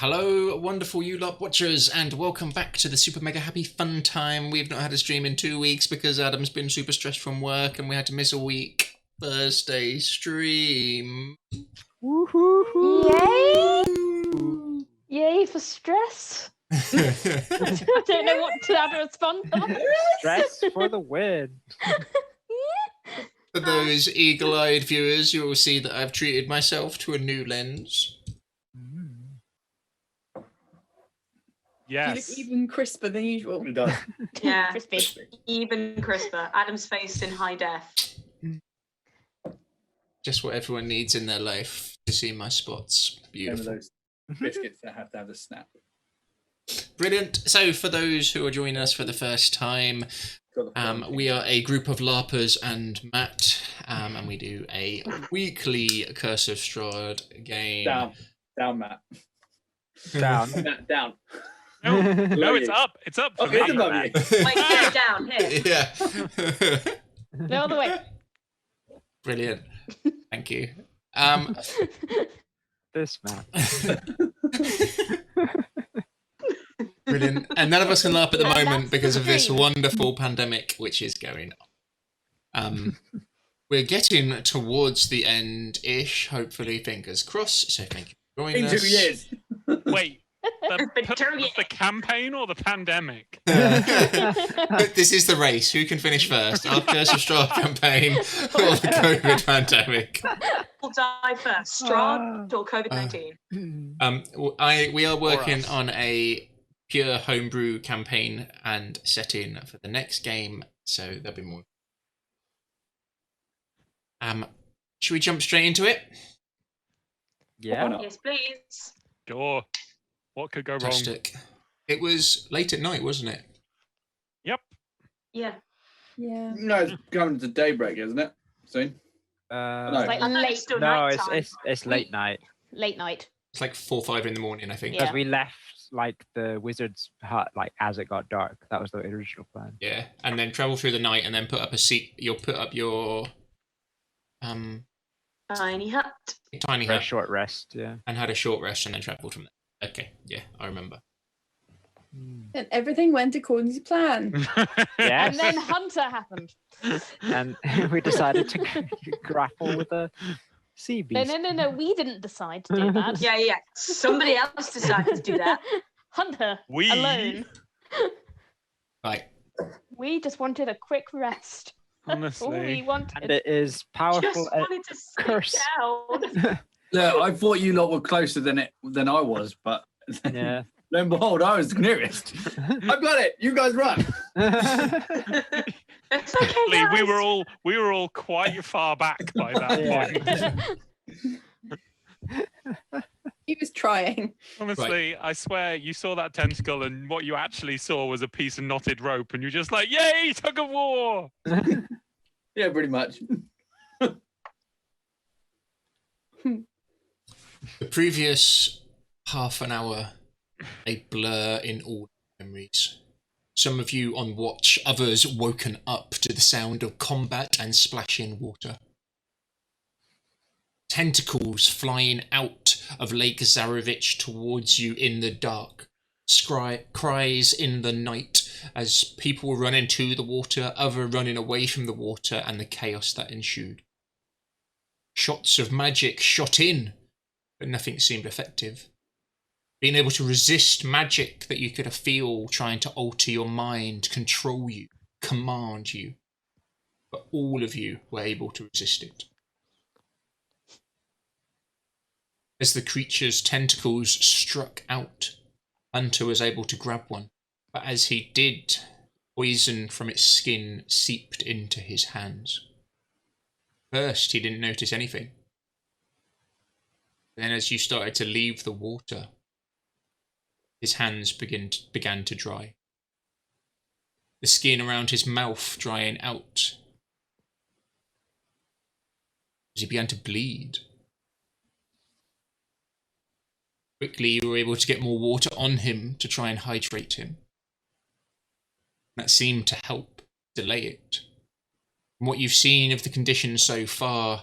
Hello, wonderful you lot watchers, and welcome back to the Super Mega Happy Fun Time. We've not had a stream in 2 weeks because Adam's been super stressed from work and we had to miss a week. Thursday stream. Yay! Yay for stress. I don't know what to add a response on. Stress for the win. For those eagle-eyed viewers, you will see that I've treated myself to a new lens. Yes. You look even crisper than usual. It does. Yeah, Crispy. even crisper. Adam's face in high def. Just what everyone needs in their life to see my spots. One of Beautiful. those biscuits that have to have a snap. Brilliant. So for those who are joining us for the first time, we are a group of LARPers and Matt, and we do a weekly Curse of Strahd game. Down, Matt. Down. Matt, down. No, Below it's you. up. It's up for Oh, it's me. above you. Wait, get down here. Yeah. The other way. Brilliant. Thank you. This man. Brilliant. And none of us can LARP at the And moment that's because the of this dream. wonderful pandemic which is going on. We're getting towards the end-ish, hopefully, fingers crossed. So thank you for joining In us. 2 years. Wait, Been 2 years. the campaign or the pandemic? But this is the race. Who can finish first? Our Curse of Strahd campaign or the COVID pandemic? We'll die first. Strahd or COVID-19? We are working us. on a pure homebrew campaign and setting for the next game, so there'll be more. Should we jump straight into it? Yeah. Why not? Yes, please. Sure. What could go wrong? Fantastic. It was late at night, wasn't it? Yep. Yeah. Yeah. No, it's coming to daybreak, isn't it? Soon. No, No. Like I thought it was late, still no, nighttime. it's late night late night. It's like 4 or 5 in the morning, I think. Yeah. because we left like the wizard's hut like as it got dark. That was the original plan. Yeah, and then travel through the night, and then put up a seat. You'll put up your Tiny hut. tiny For a hut short rest. Yeah. and had a short rest, and then travelled from there. Okay, yeah, I remember. And everything went according to plan. Yes. And then Hunter happened. And we decided to grapple with a sea No, beast. no, we didn't decide to do that. Yeah. Somebody else decided to do that. Hunter, We- alone. Right. We just wanted a quick rest. All we Honestly. wanted. And it is powerful. Just wanted to sit curse. down. Look, I thought you lot were closer than I was, but Yeah. lo and behold, I was the nearest. I've got it. You guys run. It's okay, We guys. we were all quite far back by that point. He was trying. Honestly, I swear you saw that tentacle and what you actually saw was a piece of knotted rope and you're just like, yay, tug of war! Yeah, pretty much. The previous half an hour, a blur in all memories. Some of you on watch, others woken up to the sound of combat and splashing water. Tentacles flying out of Lake Zarovich towards you in the dark. Cries in the night as people run into the water, other running away from the water, and the chaos that ensued. Shots of magic shot in, but nothing seemed effective. Being able to resist magic that you could feel trying to alter your mind, control you, command you. But all of you were able to resist it. As the creature's tentacles struck out, Hunter was able to grab one, but as he did, poison from its skin seeped into his hands. First, he didn't notice anything. Then as you started to leave the water, his hands began to dry. The skin around his mouth drying out. As he began to bleed. Quickly, you were able to get more water on him to try and hydrate him. That seemed to help delay it. From what you've seen of the conditions so far,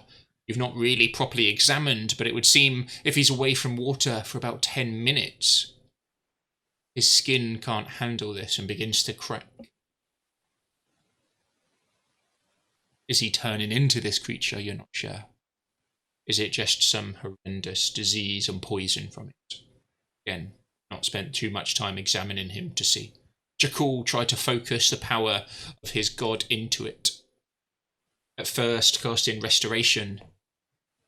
you've not really properly examined, but it would seem if he's away from water for about 10 minutes, his skin can't handle this and begins to crack. Is he turning into this creature? You're not sure. Is it just some horrendous disease and poison from it? Again, not spent too much time examining him to see. Jakul tried to focus the power of his god into it. At first, casting restoration,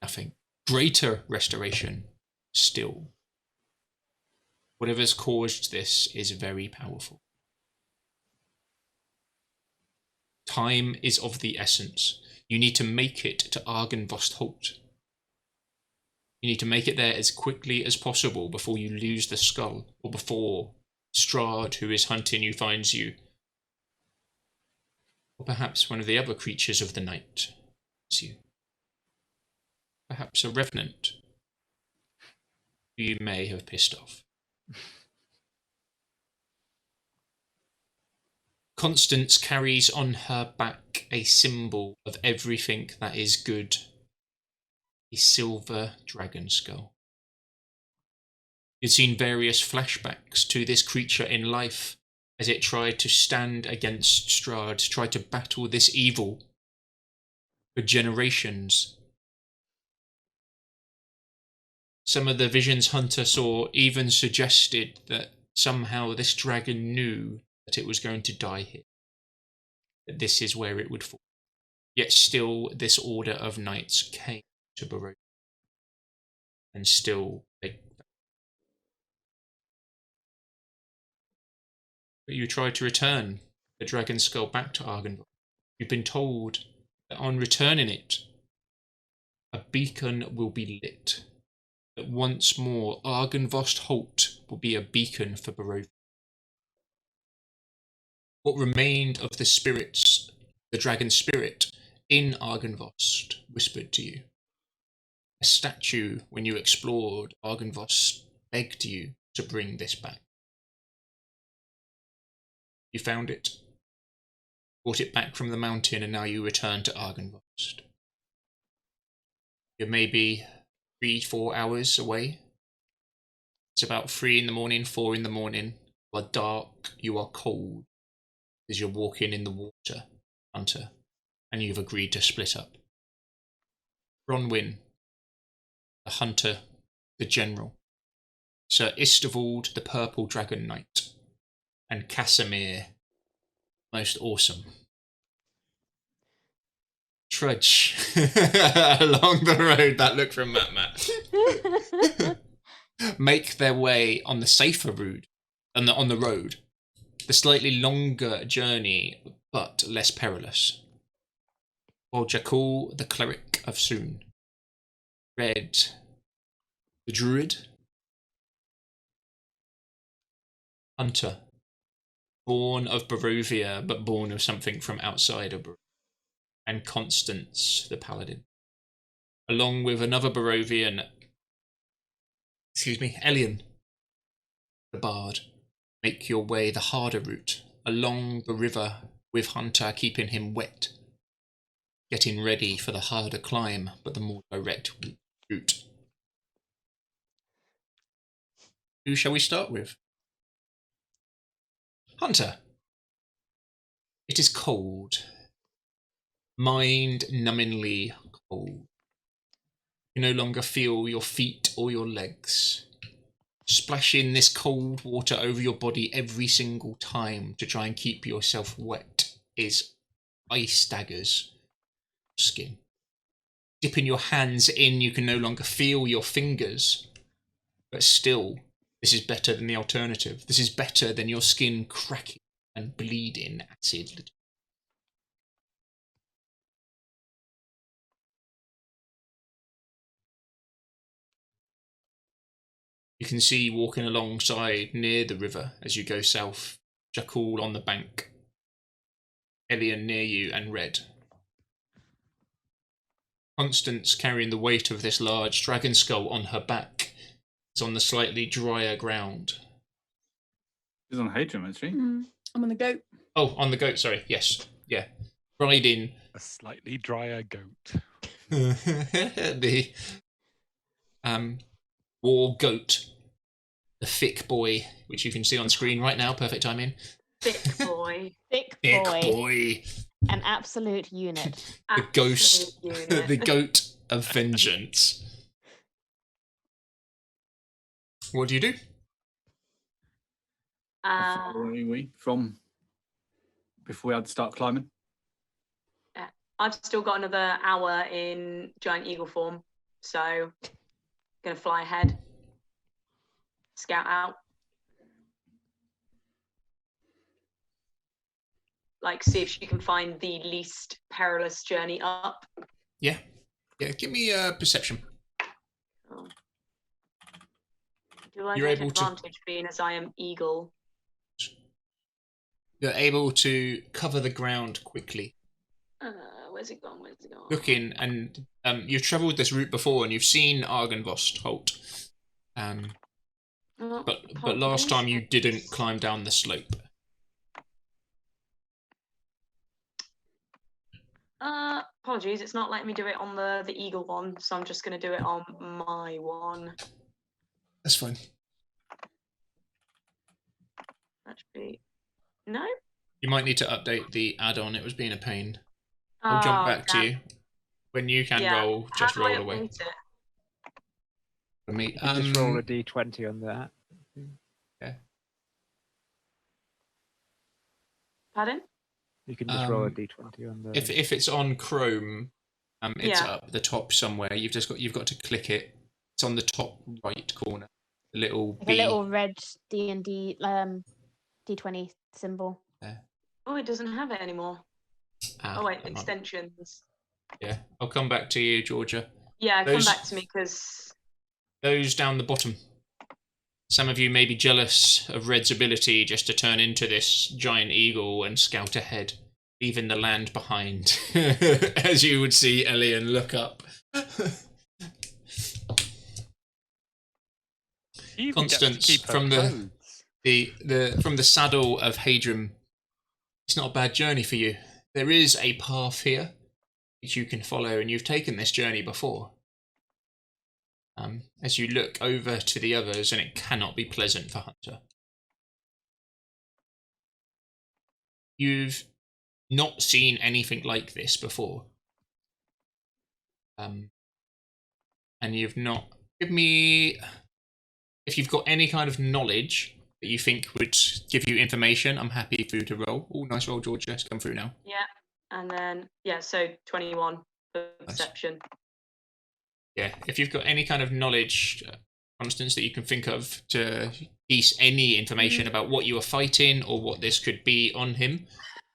nothing. Greater restoration, still. Whatever's caused this is very powerful. Time is of the essence. You need to make it to Argynvost Holt. You need to make it there as quickly as possible before you lose the skull, or before Strahd, who is hunting you, finds you. Or perhaps one of the other creatures of the night finds you. Perhaps a revenant who you may have pissed off. Constance carries on her back a symbol of everything that is good. A silver dragon skull. You'd seen various flashbacks to this creature in life as it tried to stand against Strahd, tried to battle this evil for generations. Some of the visions Hunter saw even suggested that somehow this dragon knew that it was going to die here, that this is where it would fall. Yet still this order of knights came to Barovia, and still they. But you tried to return the dragon skull back to Argynvost. You've been told that on returning it, a beacon will be lit. That once more Argynvost Holt will be a beacon for Barovia. What remained of the spirits, the dragon spirit, in Argynvost whispered to you. A statue, when you explored Argynvost, begged you to bring this back. You found it, brought it back from the mountain, and now you return to Argynvost. You're maybe 3-4 hours away. It's about 3 in the morning, 4 in the morning. You are dark, you are cold, as you're walking in the water, Hunter, and you've agreed to split up. Bronwyn, the hunter, the general, Sir Istevald, the Purple Dragon Knight, and Casimir, most awesome, trudge along the road that look from Matt. Make their way on the safer route, on the road, the slightly longer journey, but less perilous. While Jakul, the cleric of Soon, Red, the druid, Hunter, born of Barovia, but born of something from outside of Barovia, and Constance, the paladin, along with another Barovian, Elian, the bard, make your way the harder route along the river with Hunter keeping him wet, getting ready for the harder climb, but the more direct route. Who shall we start with? Hunter. It is cold. Mind-numbingly cold. You no longer feel your feet or your legs. Splashing this cold water over your body every single time to try and keep yourself wet is ice daggers skin. Dipping your hands in, you can no longer feel your fingers, but still, this is better than the alternative. This is better than your skin cracking and bleeding acid. You can see walking alongside near the river as you go south, Jakul on the bank, Elian near you, and Red. Constance, carrying the weight of this large dragon skull on her back, is on the slightly drier ground. She's on Hadrian, isn't she? I'm on the goat. Oh, on the goat, sorry, yes. Yeah. riding A slightly drier goat. the war goat, the thick boy, which you can see on screen right now. Perfect timing. Thick boy. Thick Thick boy. boy. An absolute unit. The ghost. Absolute unit. The goat of vengeance. What do you do? How far away are we from before we had to start climbing? I've still got another hour in giant eagle form, so gonna fly ahead, scout out, like see if she can find the least perilous journey up. Yeah. Give me a perception. Oh. Do I You're get able to- advantage being as I am eagle? You're able to cover the ground quickly. Where's it gone? Where's it gone? Looking, and you've travelled this route before, and you've seen Argynvost halt. Oh, But last time you didn't climb down the slope. Apologies, it's not letting me do it on the eagle one, so I'm just going to do it on my one. That's fine. That should be... No? You might need to update the add-on. It was being a pain. I'll jump back to you. When you can roll, just roll away. It? For me, Just roll a d20 on that. Yeah. Pardon? You can just roll a d20 on the. If it's on Chrome, it's Yeah. up the top somewhere. You've got to click it. It's on the top right corner. The little Like B. a little red D&D D20 symbol. Oh, it doesn't have it anymore. Oh wait, that might- extensions. Yeah, I'll come back to you, Georgia. Yeah, Those- come back to me because Those down the bottom. Some of you may be jealous of Red's ability just to turn into this giant eagle and scout ahead, leaving the land behind. As you would see Elian look up. She even gets to Constance, keep her from the- clothes. From the saddle of Hadrim, it's not a bad journey for you. There is a path here which you can follow, and you've taken this journey before. As you look over to the others, and it cannot be pleasant for Hunter. You've not seen anything like this before. And you've not... Give me... If you've got any kind of knowledge that you think would give you information, I'm happy for you to roll. Oh, nice roll, Georgia. It's come through now. yeah, and then yeah, so 21 for perception. Yeah, if you've got any kind of knowledge, Constance, that you can think of to piece any information about what you are fighting or what this could be on him,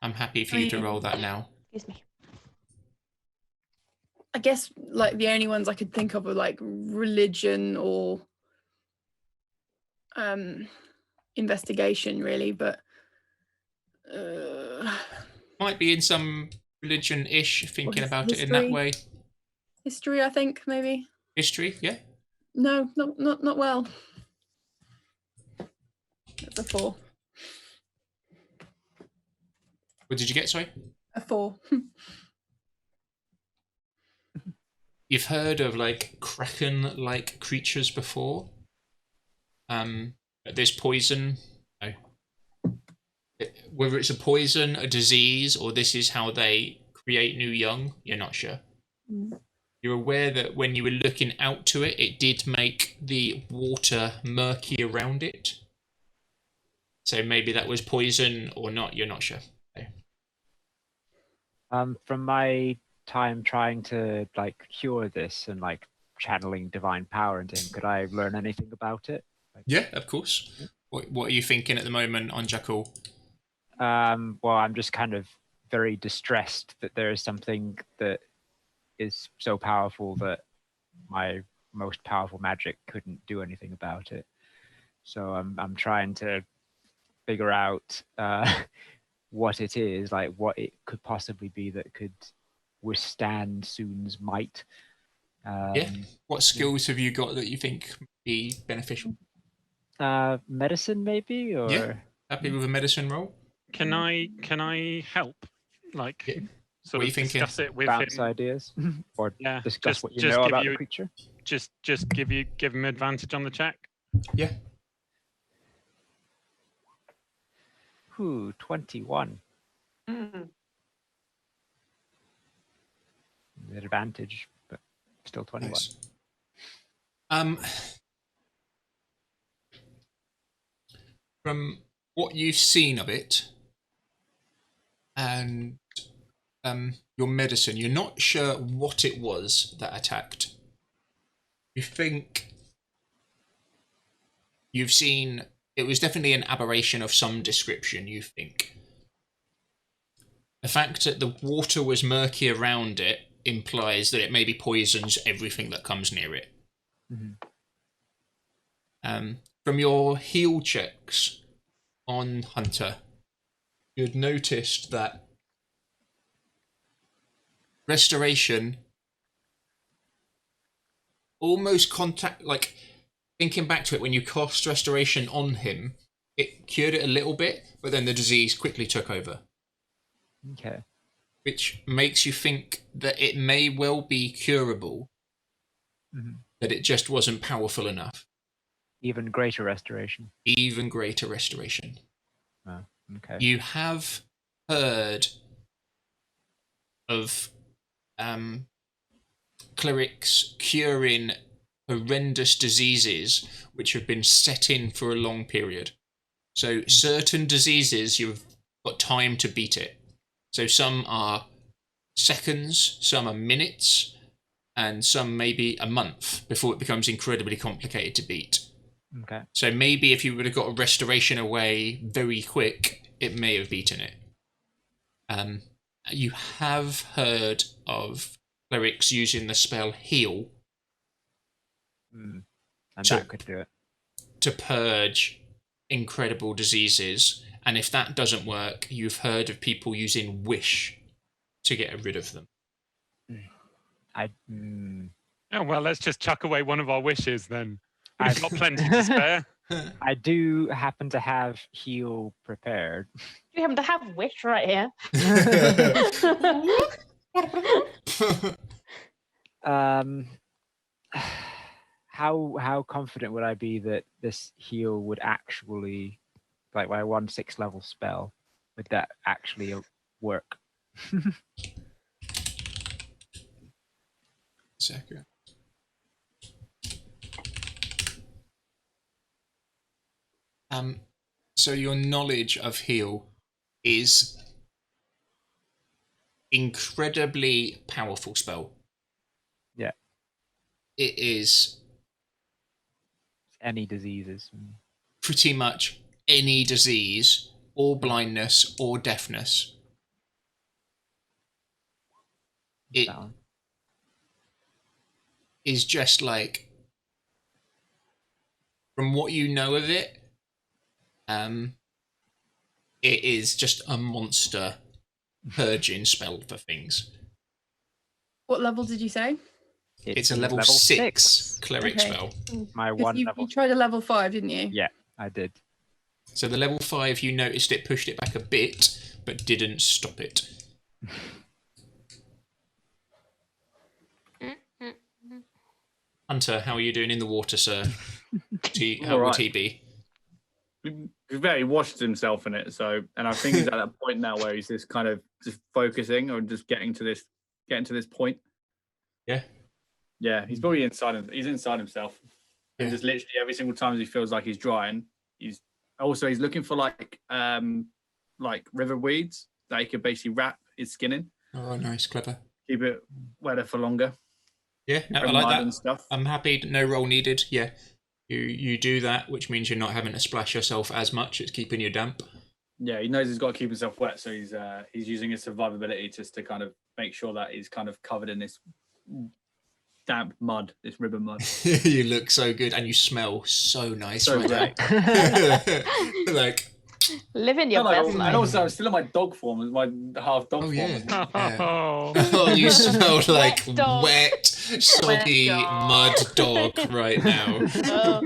I'm happy for you to roll that now. Excuse me. I guess like the only ones I could think of were like religion or investigation, really, but Might be in some religion-ish, thinking Or about it in that history. way. history, I think, maybe. History, yeah? No, not well. That's a 4. What did you get, sorry? A 4. You've heard of like kraken-like creatures before. There's poison. No. Whether it's a poison, a disease, or this is how they create new young, you're not sure. You're aware that when you were looking out to it, it did make the water murky around it. So maybe that was poison or not. You're not sure. From my time trying to like cure this and like channeling divine power into him, could I learn anything about it? Yeah, of course. What are you thinking at the moment on Jackal? Well, I'm just kind of very distressed that there is something that is so powerful that my most powerful magic couldn't do anything about it. So I'm trying to figure out what it is, like what it could possibly be that could withstand Soon's might. Yeah. What skills have you got that you think would be beneficial? Medicine, maybe, or Yeah. Happy with a medicine roll? Can I help? Like, Yeah. sort What are you of thinking? discuss it with Bounce him. ideas or Yeah, discuss what you just know give about you- the creature. Just give him advantage on the check. Yeah. Ooh, 21. Mm. With advantage, but still 21. Nice. From what you've seen of it, and your medicine, you're not sure what it was that attacked. You think you've seen it was definitely an aberration of some description, you think. The fact that the water was murky around it implies that it maybe poisons everything that comes near it. From your heal checks on Hunter, you had noticed that restoration almost like thinking back to it, when you cast restoration on him, it cured it a little bit, but then the disease quickly took over, Okay. which makes you think that it may well be curable, that it just wasn't powerful enough. Even greater restoration. Even greater restoration. Oh, okay. You have heard of clerics curing horrendous diseases which have been set in for a long period. So certain diseases, you've got time to beat it. So some are seconds, some are minutes, and some maybe a month before it becomes incredibly complicated to beat. Okay. So maybe if you would have got a restoration away very quick, it may have beaten it. You have heard of clerics using the spell heal And So- that could do it. to purge incredible diseases, and if that doesn't work, you've heard of people using wish to get rid of them. Oh well, let's just chuck away one of our wishes then. We've I've- got plenty to spare. I do happen to have heal prepared. You happen to have wish right here. How confident would I be that this heal would actually, like my 1/6 level spell, would that actually work? Second. So your knowledge of heal is incredibly powerful spell. Yeah. It is Any diseases? pretty much any disease or blindness or deafness. It Down. is just like, from what you know of it, it is just a monster purging spell for things. What level did you say? It's a level 6 cleric Okay. spell. My 'Cause one you level. tried a level 5, didn't you? Yeah, I did. So the level 5, you noticed it pushed it back a bit, but didn't stop it. Hunter, how are you doing in the water, sir? How All would right. he be? He's very washed himself in it, so, and I think he's at that point now where he's just kind of just focusing or just getting to this point. Yeah. Yeah, he's probably inside himself. And Yeah. just literally every single time he feels like he's drying, he's looking for like river weeds that he could basically wrap his skin in, Oh, nice, clever. keep it wetter for longer. Yeah, no, I and like mud that. and stuff. I'm happy. No roll needed. Yeah, you do that, which means you're not having to splash yourself as much. It's keeping you damp. Yeah, he knows he's got to keep himself wet, so he's using his survivability just to kind of make sure that he's kind of covered in this damp mud, this river mud. You look so good, and you smell so nice So right great. now. Like, Living your And best and life. also, I'm still in my dog form, my half dog oh form. yeah. Yeah. Oh, Oh, you smell like Wet dog. wet, soggy dog. mud dog right now. Oh,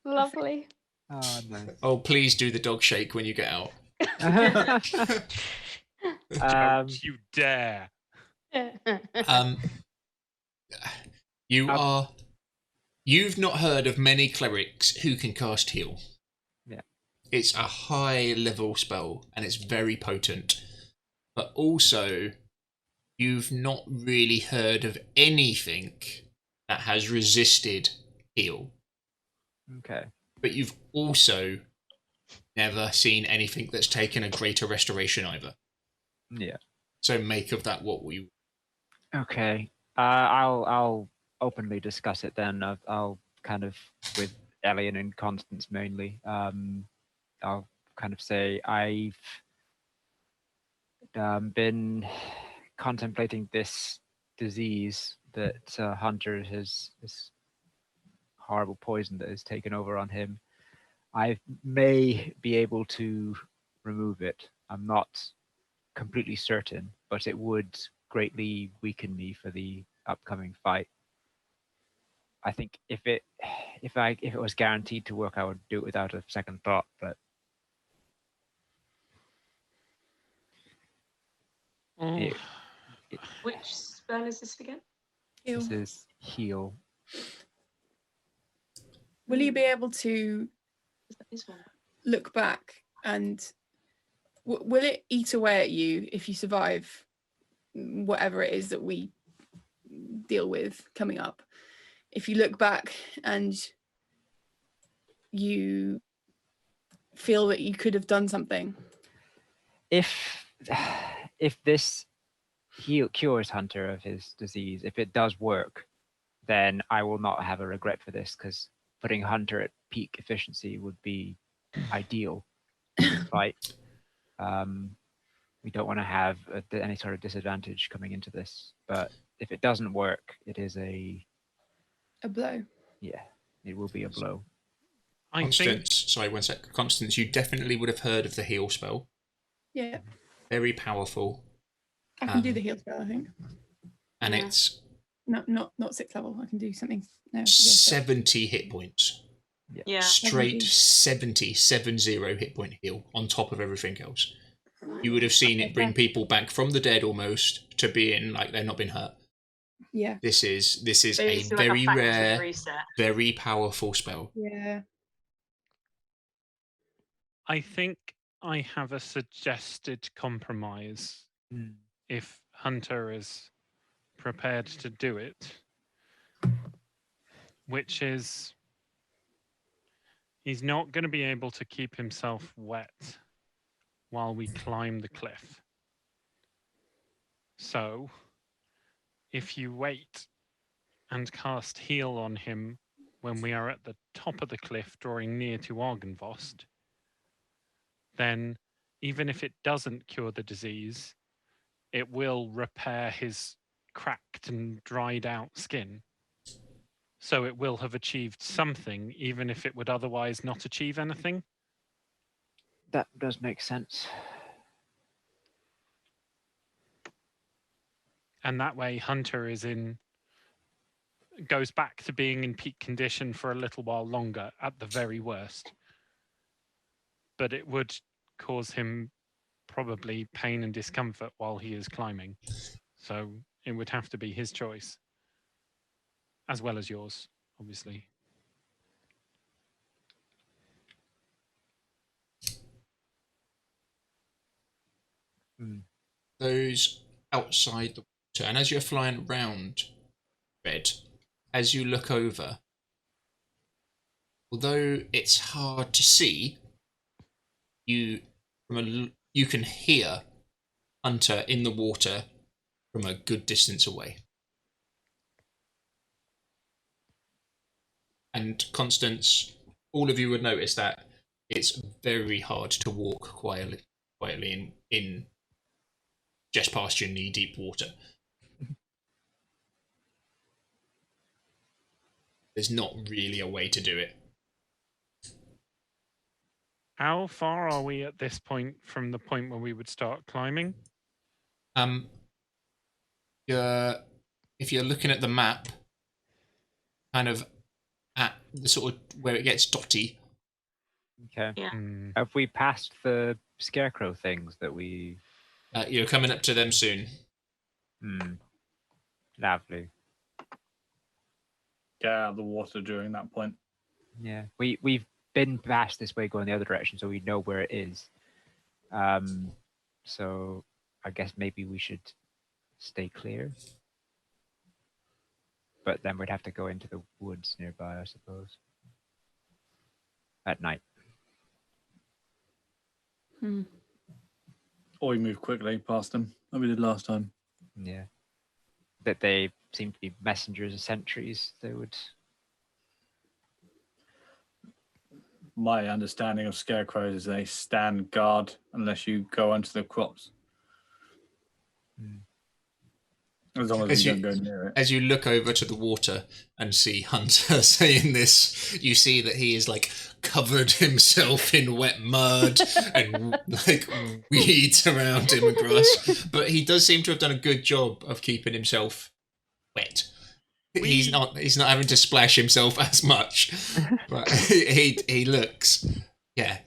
lovely. Oh, nice. Oh, please do the dog shake when you get out. Don't you dare. Um, you've not heard of many clerics who can cast heal. Yeah. It's a high level spell and it's very potent. But also, you've not really heard of anything that has resisted heal. Okay. But you've also never seen anything that's taken a greater restoration either. Yeah. So make of that what we. Okay. I'll openly discuss it then. I'll kind of with Elian and Constance mainly. I'll kind of say I've been contemplating this disease that Hunter has, this horrible poison that has taken over on him. I may be able to remove it. I'm not completely certain, but it would greatly weaken me for the upcoming fight. I think if it was guaranteed to work, I would do it without a second thought. But Oh. Which spell is this again? Heal. this is heal. Will you be able to Is that this one? look back and will it eat away at you if you survive whatever it is that we deal with coming up? If you look back and you feel that you could have done something. If this cures Hunter of his disease, if it does work, then I will not have a regret for this, because putting Hunter at peak efficiency would be ideal. Right? We don't want to have any sort of disadvantage coming into this. But if it doesn't work, it is a blow. Yeah, it will be a blow. Sorry, 1 sec. Constance, you definitely would have heard of the heal spell. Yeah. Very powerful. I can do the heal spell, I think. And it's not 6th level. I can do something. No, 70 hit points. Yeah. Straight 70 hit point heal on top of everything else. You would have seen it bring people back from the dead almost to being like they've not been hurt. Yeah. This is a Like very a rare, reset. very powerful spell. Yeah. I think I have a suggested compromise if Hunter is prepared to do it, which is he's not going to be able to keep himself wet while we climb the cliff. So, if you wait and cast heal on him when we are at the top of the cliff drawing near to Argynvost, then even if it doesn't cure the disease, it will repair his cracked and dried out skin. So it will have achieved something, even if it would otherwise not achieve anything. That does make sense. And that way Hunter goes back to being in peak condition for a little while longer at the very worst. But it would cause him probably pain and discomfort while he is climbing. So it would have to be his choice, as well as yours, obviously. Those outside the water, and as you're flying around, Red, as you look over, although it's hard to see, you can hear Hunter in the water from a good distance away. And Constance, all of you would notice that it's very hard to walk quietly in just past your knee-deep water. There's not really a way to do it. How far are we at this point from the point where we would start climbing? If you're looking at the map, kind of at the sort of where it gets dotty. Okay. Yeah. Have we passed the scarecrow things that we You're coming up to them soon. Lovely. Get out of the water during that point. Yeah, we've been past this way going the other direction, so we know where it is. So I guess maybe we should stay clear. But then we'd have to go into the woods nearby, I suppose. At night. Or we move quickly past them, like we did last time. Yeah. That they seem to be messengers of sentries. They would. My understanding of scarecrows is they stand guard unless you go onto the crops. As long as you don't go near it. As you look over to the water and see Hunter saying this, you see that he is like covered himself in wet mud and like weeds around him and grass. But he does seem to have done a good job of keeping himself wet. He's not having to splash himself as much. But he looks,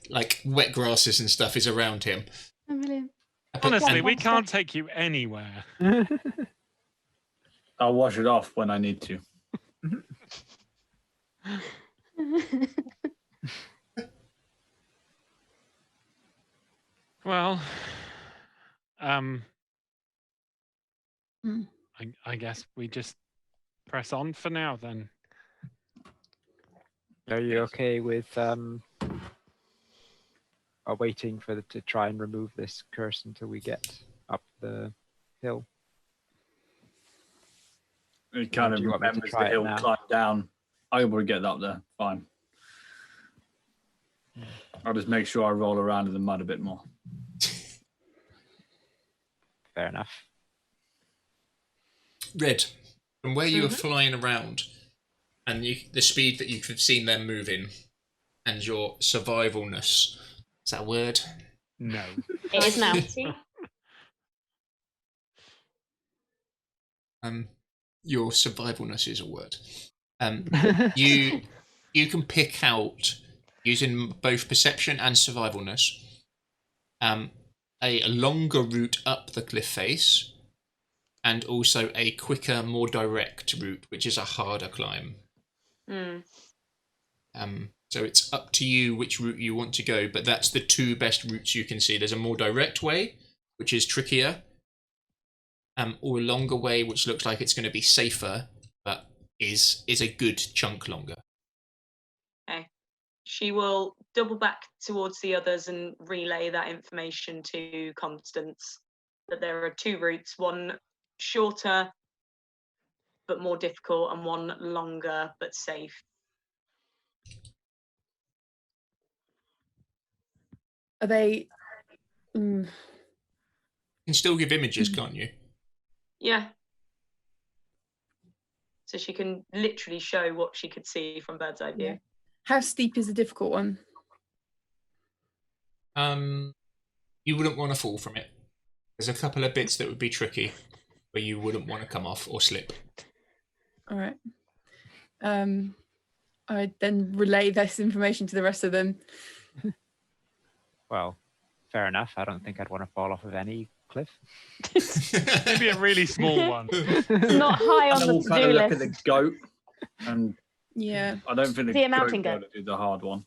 like wet grasses and stuff is around him. Honestly, we can't take you anywhere. I'll wash it off when I need to. Well, I guess we just press on for now then. Are you okay with waiting to try and remove this curse until we get up the hill? He kind of Do you want me to remembers try the it hill now? climb down. I will get up there. Fine. I'll just make sure I roll around in the mud a bit more. Fair enough. Red, from where you were flying around and the speed that you could have seen them moving and your survivalness, is that a word? No. It is now. Your survivalness is a word. You can pick out, using both perception and survivalness, a longer route up the cliff face, and also a quicker, more direct route, which is a harder climb. So it's up to you which route you want to go, but that's the two best routes you can see. There's a more direct way, which is trickier, or a longer way, which looks like it's going to be safer, but is a good chunk longer. Okay. She will double back towards the others and relay that information to Constance, that there are two routes, one shorter but more difficult and one longer but safe. Are they... You can still give images, can't you? Yeah. So she can literally show what she could see from bird's eye view. Yeah. How steep is the difficult one? You wouldn't want to fall from it. There's a couple of bits that would be tricky, where you wouldn't want to come off or slip. All right. I then relay this information to the rest of them. Well, fair enough. I don't think I'd want to fall off of any cliff. Maybe a really small one. Not high on And the we'll kind to-do of look list. at the goat, and Yeah. I don't think Is the he a goat mountain will goat? do the hard one.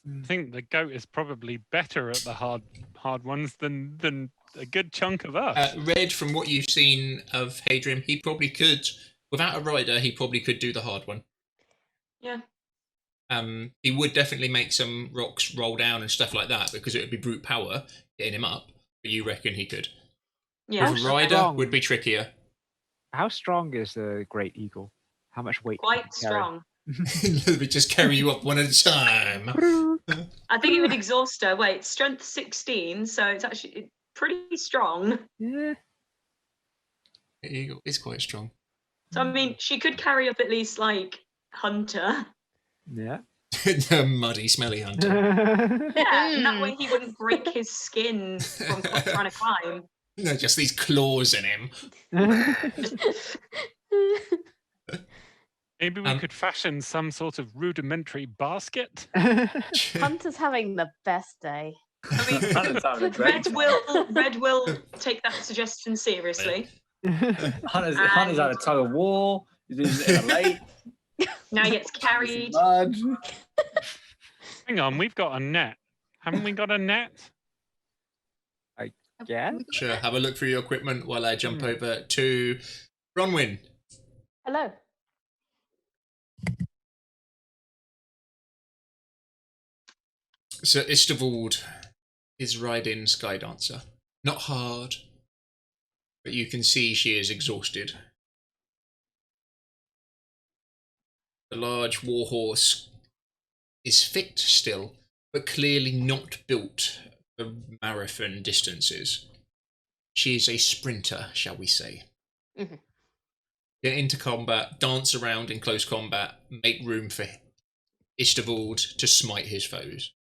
I think the goat is probably better at the hard ones than a good chunk of us. Red, from what you've seen of Hadrian, he probably could, without a rider, he probably could do the hard one. Yeah. He would definitely make some rocks roll down and stuff like that, because it would be brute power getting him up, but you reckon he could. Yeah. With a rider strong. would be trickier. How strong is the great eagle? How much weight? can Quite it carry? strong. We just carry you up one at a time. I think it would exhaust her. Wait, strength 16, so it's actually pretty strong. Yeah. The eagle is quite strong. So I mean, she could carry up at least like Hunter. Yeah. The muddy, smelly hunter. Yeah, and that way he wouldn't break his skin from trying to climb. No, just these claws in him. Maybe we could fashion some sort of rudimentary basket. Hunter's having the best day. I mean, Hunter's having a great Red will take that suggestion seriously. Hunter's had a tug of war. He's in a lake. Now he gets carried. Mud. Hang on, we've got a net. Haven't we got a net? Yeah. Sure, have a look through your equipment while I jump over to Bronwyn. Hello. So Istavold is riding Skydancer. Not hard, but you can see she is exhausted. The large warhorse is fit still, but clearly not built for marathon distances. She is a sprinter, shall we say. Mhm. Get into combat, dance around in close combat, make room for Istavold to smite his foes.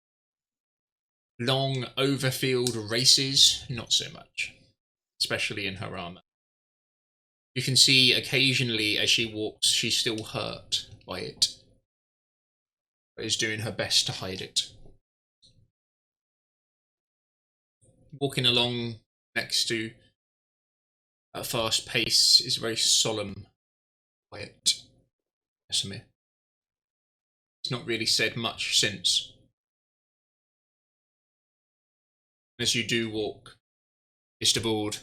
Long overfield races, not so much, especially in her armor. You can see occasionally as she walks, she's still hurt by it, but is doing her best to hide it. Walking along next to at a fast pace is very solemn, quiet Casimir. He's not really said much since. As you do walk, Istavold.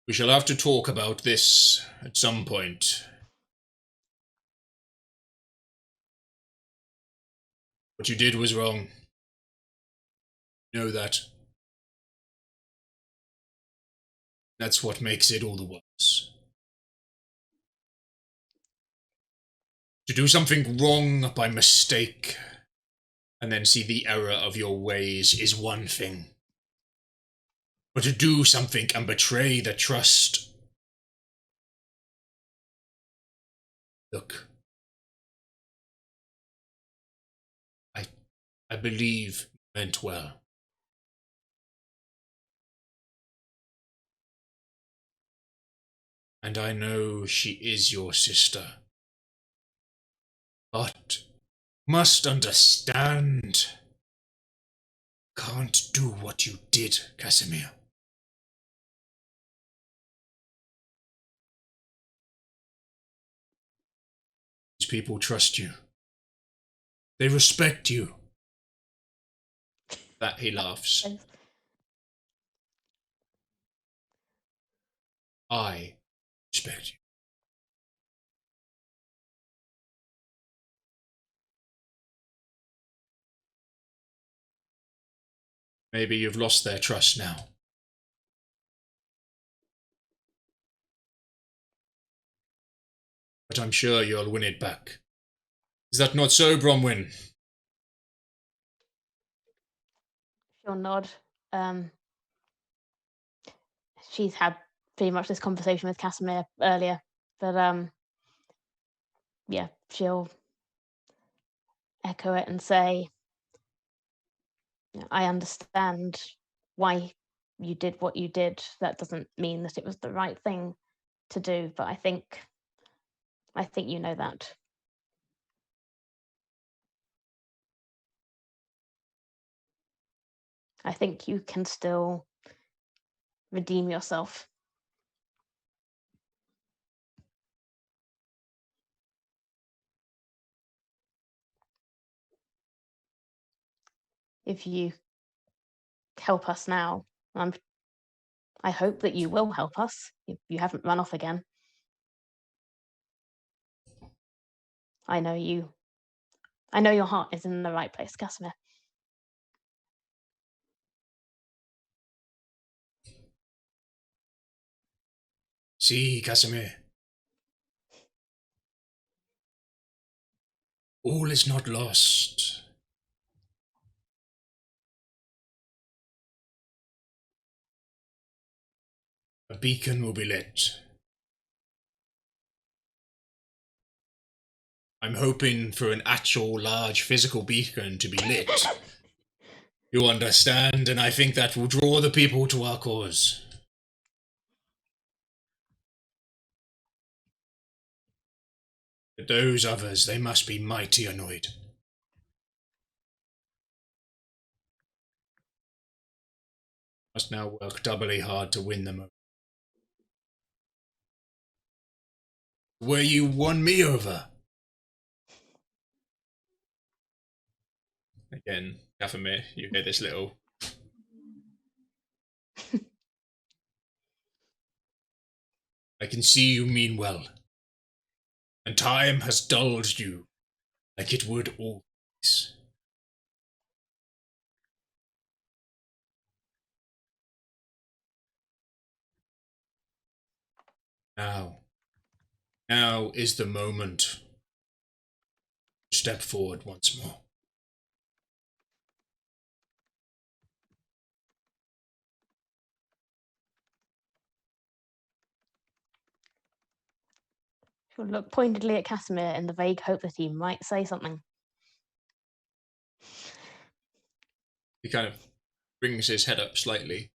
We shall have to talk about this at some point. What you did was wrong. You know that. That's what makes it all the worse. To do something wrong by mistake and then see the error of your ways is one thing. But to do something and betray the trust... Look. I believe you meant well. And I know she is your sister. But must understand. Can't do what you did, Casimir. These people trust you. They respect you. That he laughs. I respect you. Maybe you've lost their trust now. But I'm sure you'll win it back. Is that not so, Bronwyn? She'll nod. She's had pretty much this conversation with Casimir earlier, but yeah, she'll echo it and say, I understand why you did what you did. That doesn't mean that it was the right thing to do, but I think you know that. I think you can still redeem yourself. If you help us now, I hope that you will help us. You haven't run off again. I know your heart is in the right place, Casimir. See, Casimir. All is not lost. A beacon will be lit. I'm hoping for an actual large physical beacon to be lit. You understand, and I think that will draw the people to our cause. But those others, they must be mighty annoyed. Must now work doubly hard to win them over. Where you won me over. Again, Dathomir, you hear this little. I can see you mean well. And time has dulled you, like it would always. Now is the moment. Step forward once more. She'll look pointedly at Casimir in the vague hope that he might say something. He kind of brings his head up slightly.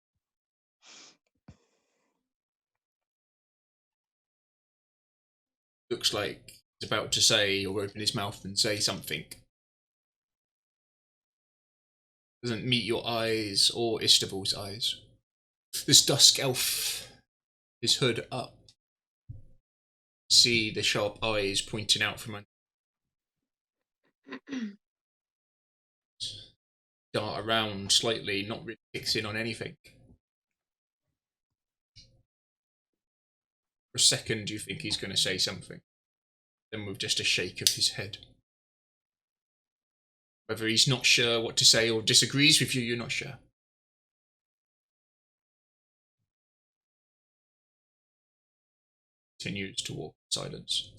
Looks like he's about to say or open his mouth and say something. Doesn't meet your eyes or Istaval's eyes. This dusk elf, his hood up. See the sharp eyes pointing out from under. Dart around slightly, not really fixing on anything. For a second, you think he's going to say something. Then with just a shake of his head. Whether he's not sure what to say or disagrees with you, you're not sure. Continues to walk in silence.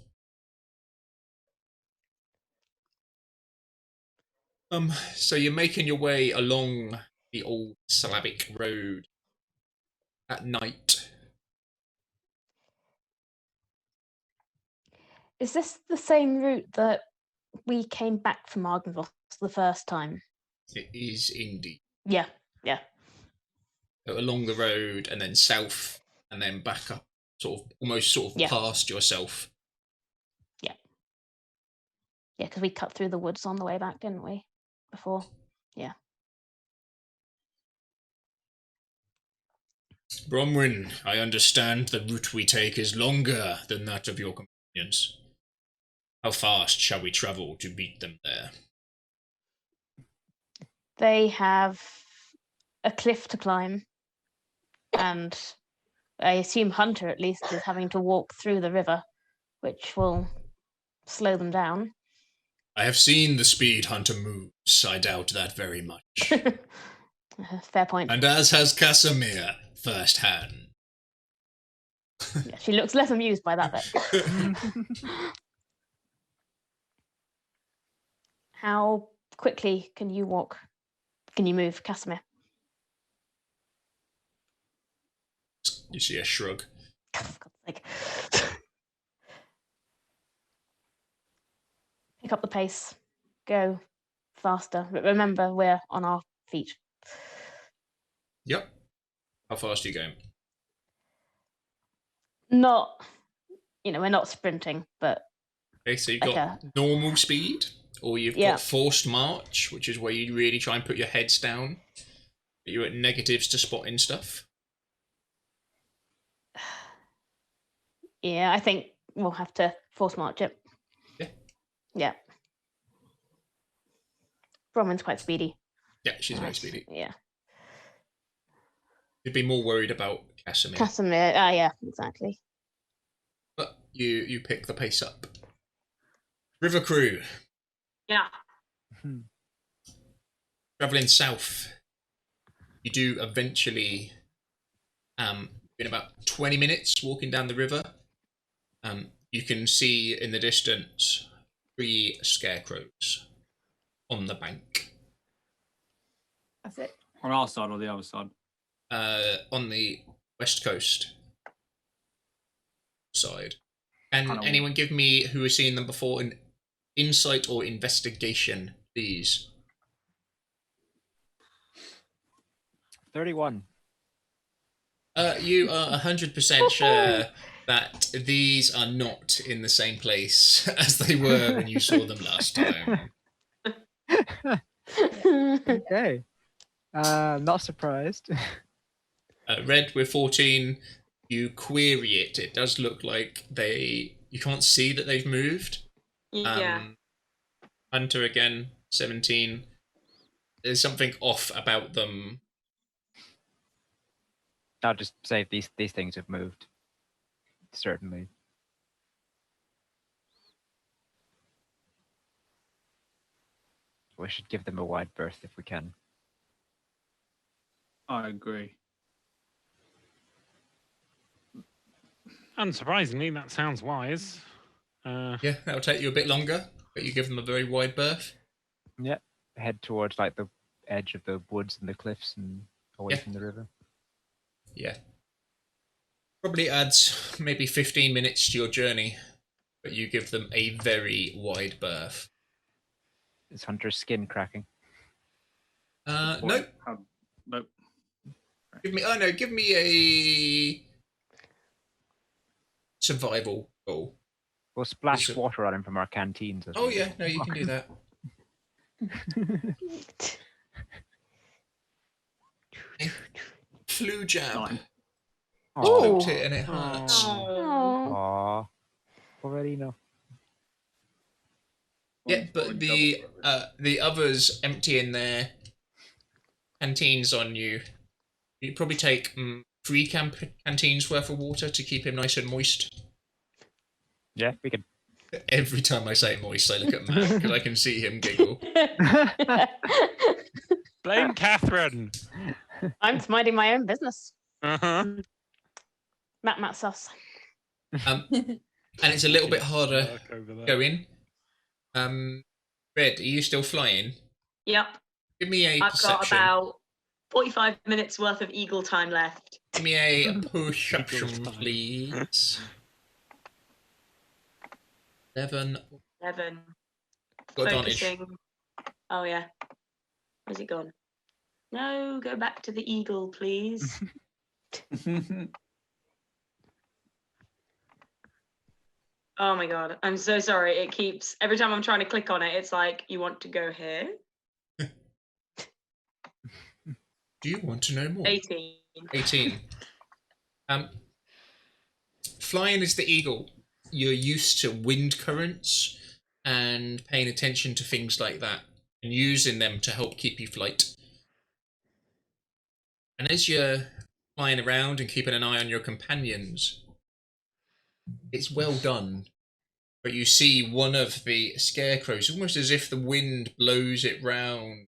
So you're making your way along the old Slavic road at night. Is this the same route that we came back from Argynvost the first time? It is indeed. Yeah. So along the road and then south and then back up, almost past yourself. Yeah, because we cut through the woods on the way back, didn't we? Before. Yeah. Bronwyn, I understand the route we take is longer than that of your companions. How fast shall we travel to beat them there? They have a cliff to climb, and I assume Hunter at least is having to walk through the river, which will slow them down. I have seen the speed Hunter moves. I doubt that very much. Fair point. And as has Casimir, firsthand. Yeah, she looks less amused by that bit. How quickly can you walk? Can you move, Casimir? You see a shrug. For God's sake. Pick up the pace. Go faster. But remember, we're on our feet. Yep. How fast are you going? Not, we're not sprinting, but... Okay, so you've like got normal speed, or you've got forced march, which is where you really try and put your heads down. But you're at negatives to spotting stuff. Yeah, I think we'll have to force march it. Yeah. Bronwyn's quite speedy. Yeah, she's very speedy. Yeah. You'd be more worried about Casimir. Casimir, yeah, exactly. But you pick the pace up. River crew. Yeah. Travelling south. You do eventually, in about 20 minutes walking down the river, you can see in the distance 3 scarecrows on the bank. That's it. On our side or the other side? On the west coast side. Can anyone give me, who has seen them before, an insight or investigation, please? 31. You are 100% sure that these are not in the same place as they were when you saw them last time. Okay. Not surprised. Red with 14, you query it. It does look like you can't see that they've moved. Yeah. Hunter again, 17. There's something off about them. I'll just say these things have moved. Certainly. We should give them a wide berth if we can. I agree. Unsurprisingly, that sounds wise. Yeah, that'll take you a bit longer, but you give them a very wide berth. Yep. Head towards like the edge of the woods and the cliffs and away Yeah. from the river. Yeah. Probably adds maybe 15 minutes to your journey, but you give them a very wide berth. Is Hunter's skin cracking? Nope. Nope. Give me a survival goal. We'll splash Is it- water on him from our canteens. As Oh we yeah, go. no, you can do that. Flu jab. 9. Oh. Poked it and it hurts. Oh. Aw. Poverino. Yeah, but the others emptying their canteens on you. You probably take 3 canteens worth of water to keep him nice and moist. Yeah, we can. Every time I say moist, I look at Matt because I can see him giggle. Blame Catherine. I'm just minding my own business. Uh-huh. Matt sus. And it's a little bit harder Work over there. going. Red, are you still flying? Yep. Give me a I've got perception. about 45 minutes worth of eagle time left. Give me a perception, Eagle's time. please. 11. 11. Got advantage. Focusing. Oh yeah. Where's it gone? No, go back to the eagle, please. Oh my god, I'm so sorry. It keeps every time I'm trying to click on it, it's like you want to go here. Do you want to know more? 18. 18. Flying as the eagle, you're used to wind currents and paying attention to things like that and using them to help keep you flight. And as you're flying around and keeping an eye on your companions, it's well done. But you see one of the scarecrows, almost as if the wind blows it round,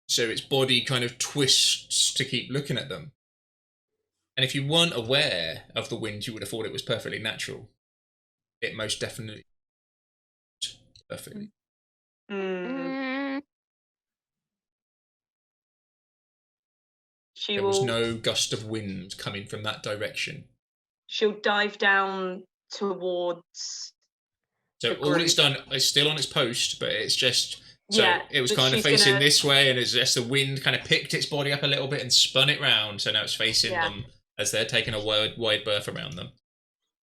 so its body kind of twists to keep looking at them. And if you weren't aware of the wind, you would have thought it was perfectly natural. It most definitely perfectly. Mm. She There will. was no gust of wind coming from that direction. She'll dive down towards. So The all it's group. done is still on its post, but it's just so Yeah, it was but kind of she's facing gonna- this way, and it's just the wind kind of picked its body up a little bit and spun it round. So now it's facing Yeah. them as they're taking a wide berth around them.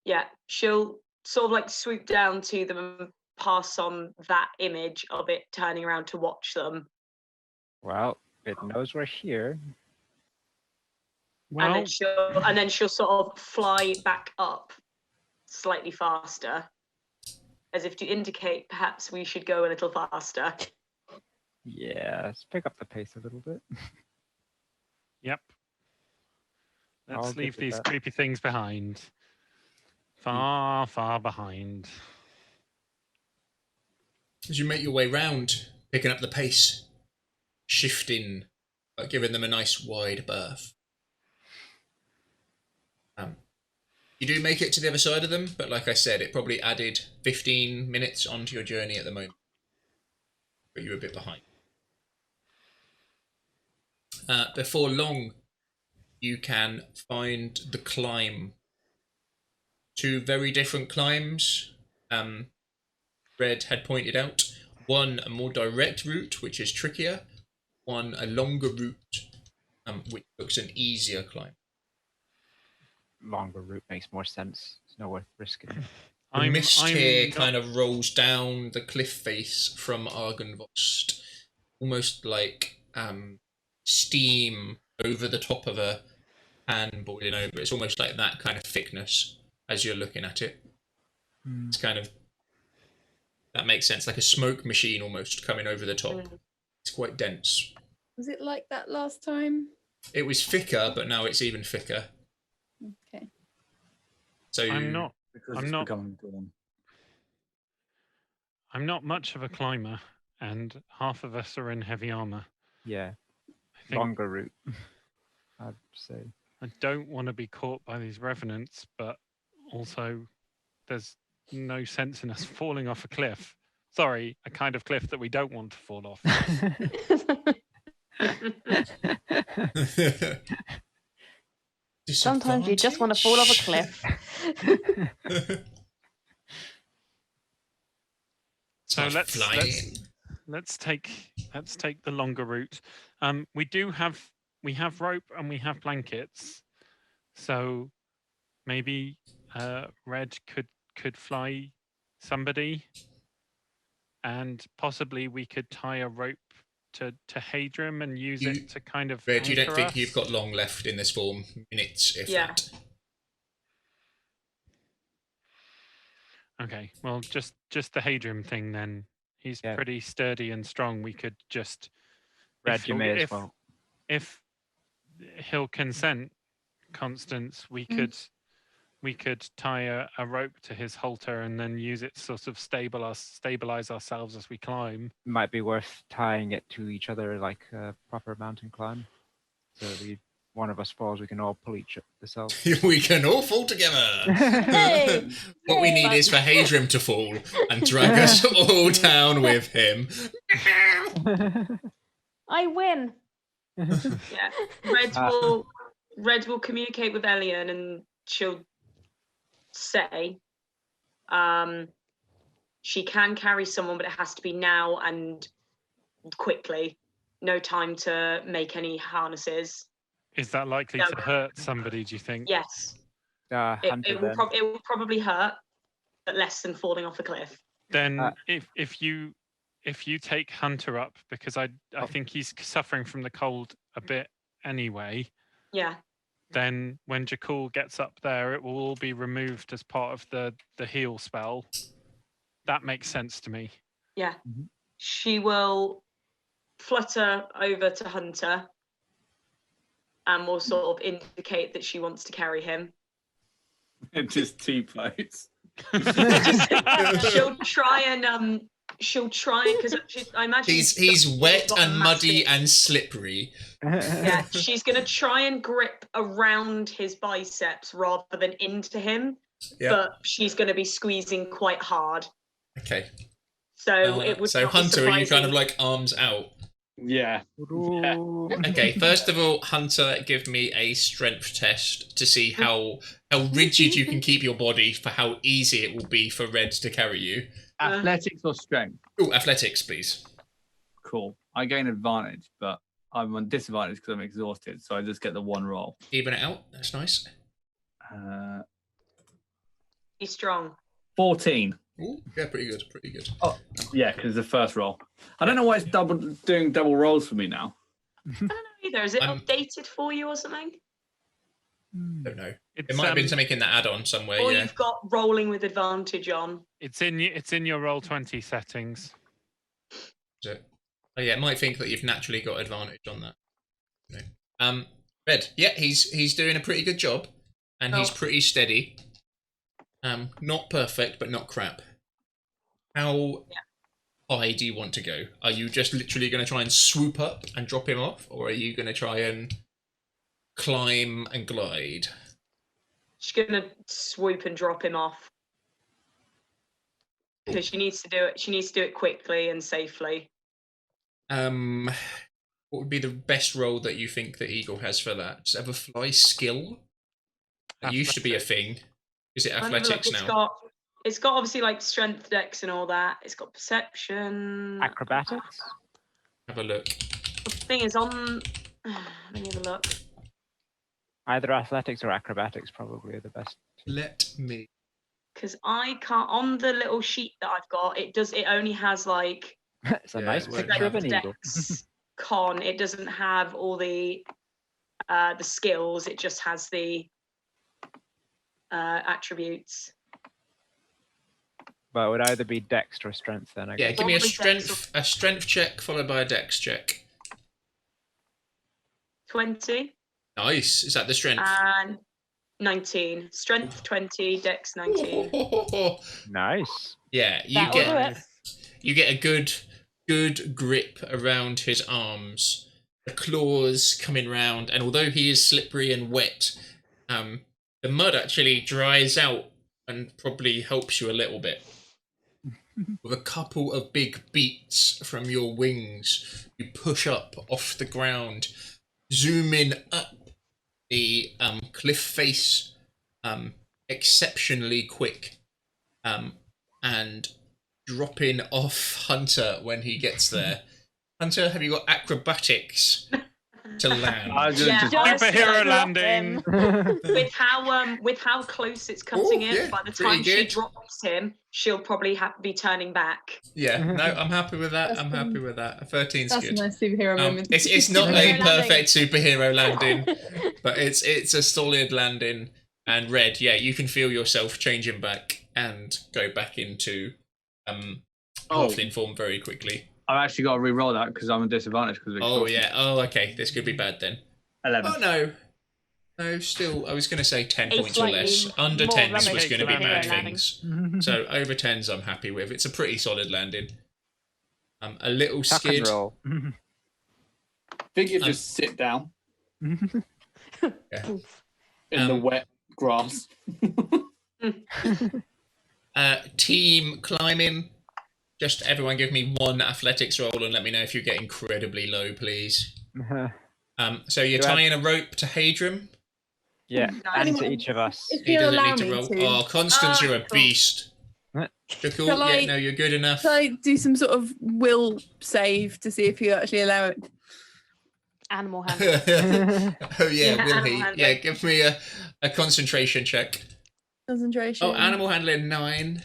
Yeah, she'll sort of like swoop down to them and pass on that image of it turning around to watch them. Well, it knows we're here. Well, And then she'll sort of fly back up slightly faster, as if to indicate perhaps we should go a little faster. Yeah, let's pick up the pace a little bit. yep. I'll Let's give leave you these that. creepy things behind. Far, far behind. As you make your way round, picking up the pace, shifting, but giving them a nice wide berth. You do make it to the other side of them, but like I said, it probably added 15 minutes onto your journey at the moment. But you're a bit behind. Before long, you can find the climb. 2 very different climbs. Red had pointed out. One, a more direct route, which is trickier. One, a longer route, which looks an easier climb. longer route makes more sense. It's not worth risking. The mist here not- kind of rolls down the cliff face from Argynvost, almost like steam over the top of a pan boiling over. It's almost like that kind of thickness as you're looking at it. It's kind of, that makes sense, like a smoke machine almost coming over the top. It's quite dense. Was it like that last time? It was thicker, but now it's even thicker. Okay. So I'm not. Because I'm it's not- becoming dawn. I'm not much of a climber, and half of us are in heavy armor. Yeah, I think longer route. I'd say. I don't want to be caught by these revenants, but also there's no sense in us falling off a cliff. Sorry, a kind of cliff that we don't want to fall off. Sometimes you just want to fall off a cliff. So Start flying. let's take the longer route. We have rope and we have blankets, so maybe Red could fly somebody, and possibly we could tie a rope to Hadrim and use it to kind of. Red, you don't anchor think us. you've got long left in this form? Minutes, if Yeah. that. Okay, well, just the Hadrim thing then. He's Yeah. pretty sturdy and strong. We could just. Red, if you he'll- may as if- well. If he'll consent, Constance, we could tie a rope to his halter and then use it to sort of stabilize ourselves as we climb. Might be worth tying it to each other like a proper mountain climb. So one of us falls, we can all pull ourselves. We can all fall together. Hey! What we need is for Hadrim to fall and drag us all down with him. I win. Yeah. Red will communicate with Elian, and she'll say she can carry someone, but it has to be now and quickly. No time to make any harnesses. Is that likely No. to hurt somebody, do you think? Yes, Hunter it will. then. It will probably hurt, but less than falling off a cliff. Then Uh, if you take Hunter up, because I think he's suffering from the cold a bit anyway, Yeah. then when Jakul gets up there, it will all be removed as part of the heal spell. That makes sense to me. Yeah. Mhm. She will flutter over to Hunter and will sort of indicate that she wants to carry him. Just T-pose. She'll try and because I imagine He's wet got a and muddy massive- and slippery. Yeah, she's gonna try and grip around his biceps rather than into him, Yeah. but she's gonna be squeezing quite hard. Okay. So it would. So not be Hunter, are you kind of surprising- like arms out? Yeah. Okay, first of all, Hunter, give me a strength test to see how rigid you can keep your body for how easy it will be for Red to carry you. Athletics or strength? Oh, athletics, please. Cool. I gain advantage, but I'm on disadvantage because I'm exhausted, so I just get the one roll. Even it out. That's nice. He's strong. 14. Ooh, yeah, pretty good. Pretty good. Oh, yeah, because the first roll. I don't know why it's doing double rolls for me now. I don't know either. Is it I'm- updated for you or something? Don't know. It's, It might have been something in the add-on somewhere. Or Yeah. you've got rolling with advantage on. It's in your Roll20 settings. Is it? Oh yeah, it might think that you've naturally got advantage on that. No. Red. Yeah, he's doing a pretty good job, and he's Oh. pretty steady. Not perfect, but not crap. How high do you want to go? Are you just literally going to try and swoop up and drop him off, or are you going to try and climb and glide? She's gonna swoop and drop him off because she needs to do it. She needs to do it quickly and safely. What would be the best role that you think the eagle has for that? Does it have a fly skill? It used to be a thing. Is it Let me have a look. athletics now? It's got obviously like strength, dex, and all that. It's got perception. Acrobatics? Have a look. The thing is on. Let me have a look. Either athletics or acrobatics probably are the best. Let me. Because I can't on the little sheet that I've got. It only has like It's a Yeah, nice it won't picture of have an eagle. Dex, con. It doesn't have all the skills. It just has the attributes. But it would either be dex or strength then, I Yeah, guess. give me a Probably dex strength check followed by a dex check. 20 Nice. Is that the strength? and 19. Strength 20, Dex 19. Nice. Yeah, That will do it. you get a good grip around his arms. The claws coming round, and although he is slippery and wet, the mud actually dries out and probably helps you a little bit. With a couple of big beats from your wings, you push up off the ground, zooming up the cliff face exceptionally quick, and dropping off Hunter when he gets there. Hunter, have you got acrobatics to land? I was gonna Yeah. just- Superhero Drop landing. him. With how close it's cutting Ooh, him, yeah, by the pretty time she good. drops him, she'll probably be turning back. Yeah, no, I'm happy with that. That's I'm the- happy with that. A 13's That's a good. nice superhero moment. It's not a Superhero perfect superhero landing, but it's a solid landing. And Red, yeah, you can feel yourself changing back and go back into halfling form very quickly. I've actually got to re-roll that because I'm at disadvantage because of Oh exhaustion. yeah. Oh okay. This could be bad then. 11. Oh no. No, still, I was going to say 10 It's points or slightly less. Under more 10s rubbish was going to be than bad superhero landing. things. So over 10s I'm happy with. It's a pretty solid landing. I'm a little Tuck and skid. roll. think you just sit down Yeah. in the wet grass. Team climbing. Just everyone give me one athletics roll and let me know if you get incredibly low, please. So you're Do I- tying a rope to Hadrim. Yeah, Nice. and to each of us. If He you'll doesn't allow need to me roll. to, Oh, Constance, you're a cool. beast. What? Cool. Shall Yeah, I- no, you're good enough. shall I do some sort of will save to see if you actually allow it? Animal handling. Oh yeah, Yeah, will animal he? handling. Yeah, give me a concentration check. Concentration. Oh, animal handling 9.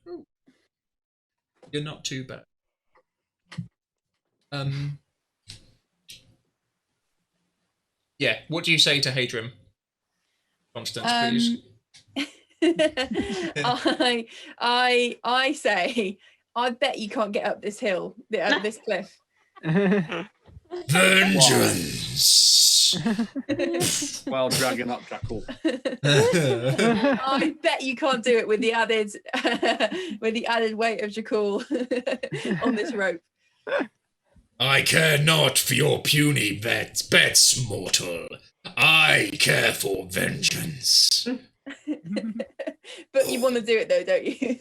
Ooh. You're not too bad. Yeah, what do you say to Hadrim? Constance, please. I say, I bet you can't get up this hill, this cliff. Vengeance. Well, dragging up Jackal. I bet you can't do it with the added weight of Jakul on this rope. I care not for your puny bets, mortal. I care for vengeance. But you want to do it though, don't you?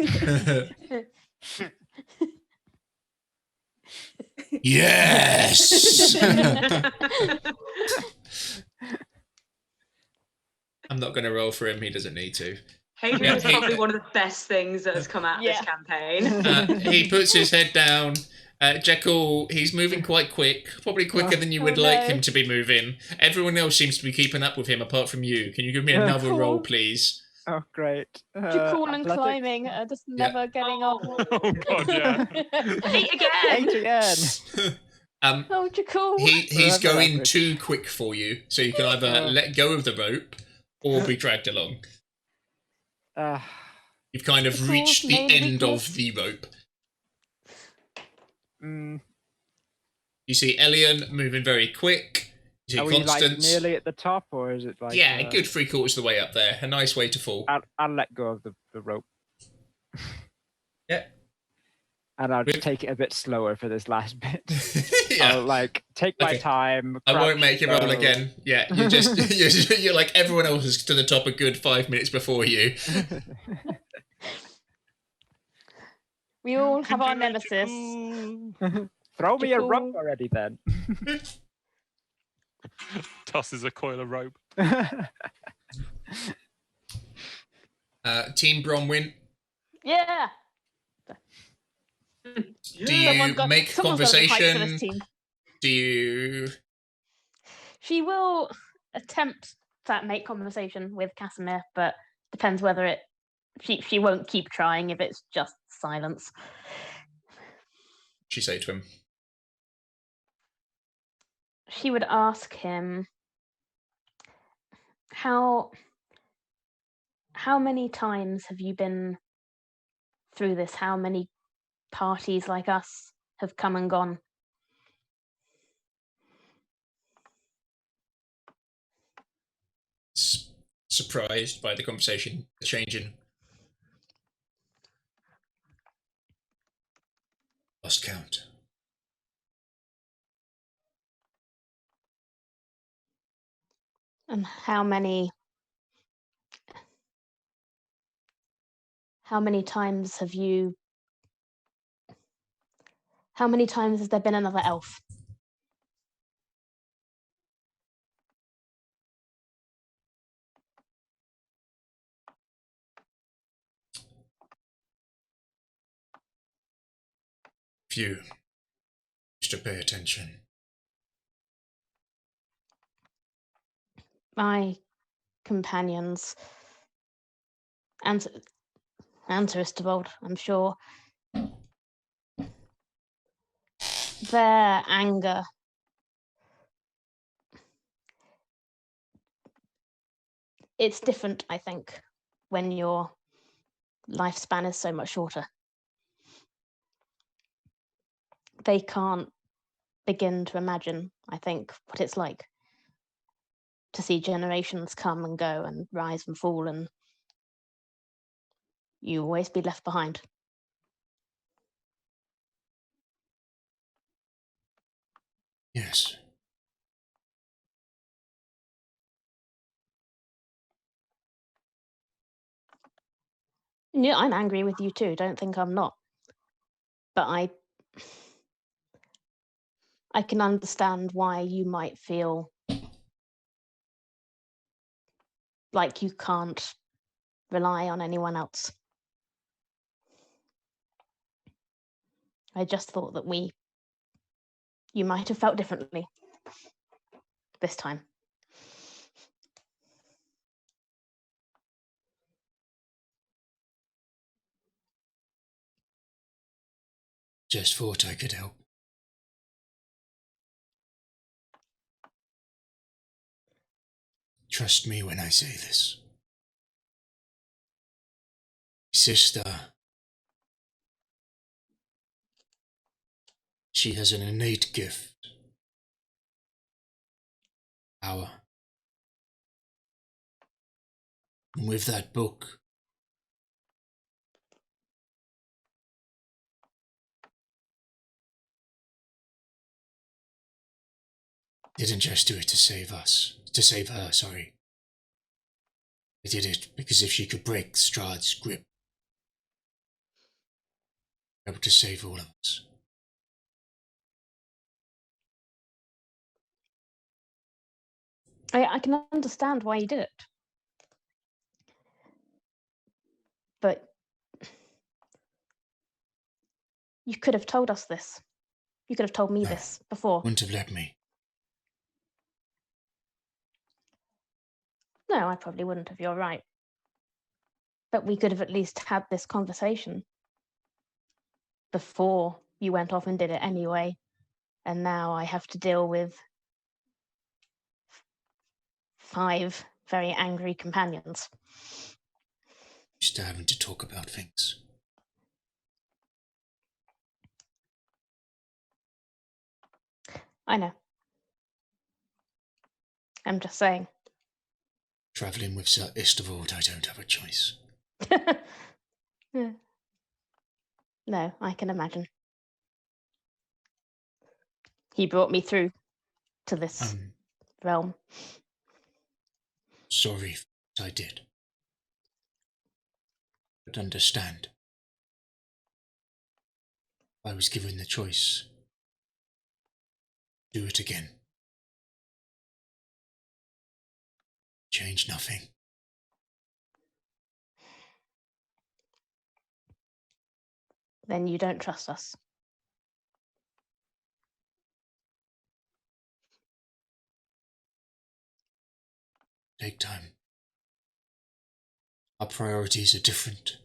Yes. I'm not going to roll for him. He doesn't need to. Hadrian Yeah, is he- probably one of the best things that has come out of this Yeah. campaign. He puts his head down. Jekyll, he's moving quite quick, probably quicker than you would Oh, like no. him to be moving. Everyone else seems to be keeping up with him apart from you. Can you give me another Cool. roll, please? Oh, great. Jakul and athletics? climbing are just never getting on. Oh god, yeah. 8 again. 8 again. Oh, Jakul. He's Forever going average. too quick for you, so you can either let go of the rope or be dragged along. You've kind of Jakul's reached the main end weakness. of the rope. Mm, You see Elian moving very quick. You see are we like Constance. nearly at the top, or is it like? Yeah, a good 3/4 of the way up there. A nice way to fall. I'll let go of the rope. Yeah. And I'll With- just take it a bit slower for this last bit. Yeah. I'll like take my Okay. time. I won't crouch make you roll low. again. Yeah, you're like everyone else is to the top a good 5 minutes before you. We all have our Can do it, nemesis. Jakul. Throw me a rope Jakul. already then. Tosses a coil of rope. Team Bronwyn, Yeah. do you make someone's got to be hyped for conversation? this team. Do you? She will attempt to make conversation with Casimir, but depends whether it. She won't keep trying if it's just silence. She say to him, She would ask him how many times have you been through this? How many parties like us have come and gone? surprised by the conversation changing. Lost count. And how many times have you? How many times has there been another elf? Few. Just to pay attention. My companions, and Istavold, I'm sure, their anger it's different, I think, when your lifespan is so much shorter. They can't begin to imagine, I think, what it's like to see generations come and go and rise and fall, and you always be left behind. Yes. Yeah, I'm angry with you too. Don't think I'm not. But I can understand why you might feel like you can't rely on anyone else. I just thought that you might have felt differently this time. Just thought I could help. Trust me when I say this. Sister, she has an innate gift. Power. And with that book, didn't just do it to save her, sorry. I did it because if she could break Strahd's grip, able to save all of us. I can understand why you did it. But you could have told us this. You could have told me No. this before. Wouldn't have let me. No, I probably wouldn't have, you're right. But we could have at least had this conversation before you went off and did it anyway. And now I have to deal with 5 very angry companions. Used to having to talk about things. I know. I'm just saying. Travelling with Sir Istavold, I don't have a choice. Yeah. No, I can imagine. He brought me through to this realm. Sorry if I did. But understand. I was given the choice. Do it again. Change nothing. Then you don't trust us. take time. Our priorities are different.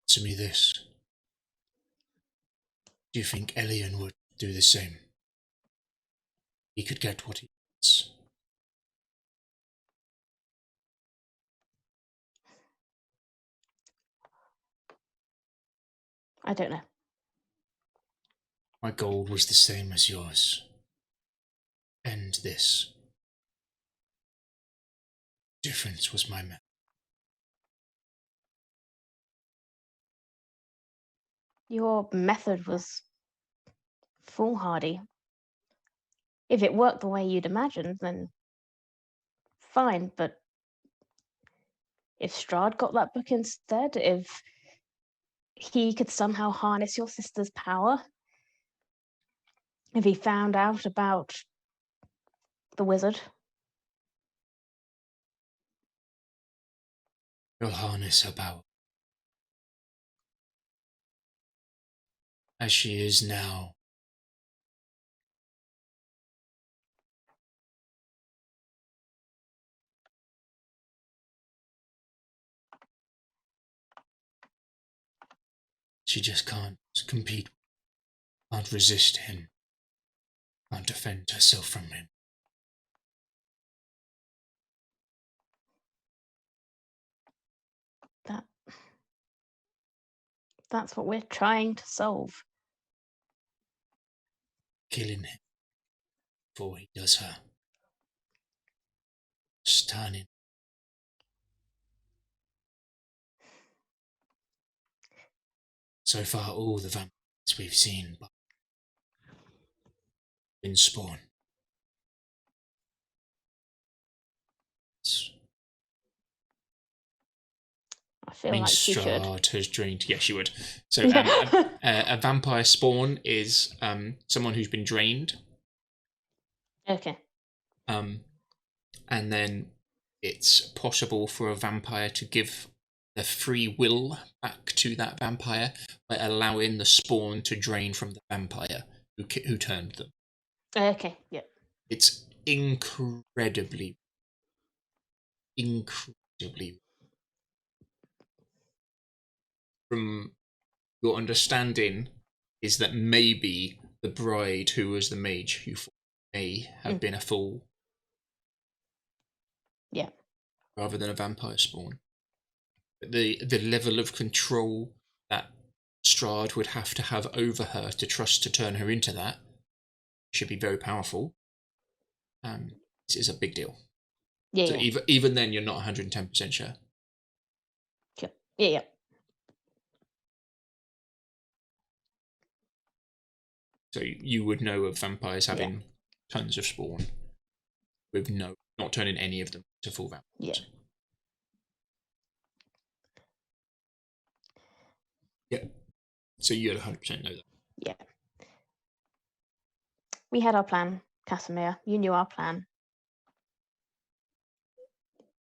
Answer me this. Do you think Elian would do the same? He could get what he wants. I don't know. My goal was the same as yours. End this. Difference was my method. Your method was foolhardy. If it worked the way you'd imagined, then fine, but if Strahd got that book instead, if he could somehow harness your sister's power, if he found out about the wizard, You'll harness her power. As she is now. She just can't compete, can't resist him, can't defend herself from him. that's what we're trying to solve. Killing him before he does her. Stunning. So far, all the vampires we've seen been spawn. I feel like she should. Strahd has drained. Yes, you would. So, Yeah. a vampire spawn is someone who's been drained. Okay. And then it's possible for a vampire to give the free will back to that vampire by allowing the spawn to drain from the vampire who turned them. Okay. Yep. It's incredibly. From your understanding, is that maybe the bride who was the mage who may have been a fool. Yeah. Rather than a vampire spawn. But the level of control that Strahd would have to have over her to trust to turn her into that should be very powerful. This is a big deal. Yeah. So yeah. even then, you're not 110% sure. Sure. Yeah. Yeah. So you would know of vampires having tons of spawn with not turning any of them to full vampires. Yeah. Yeah. So you'd 100% know that. Yeah. We had our plan, Casimir. You knew our plan.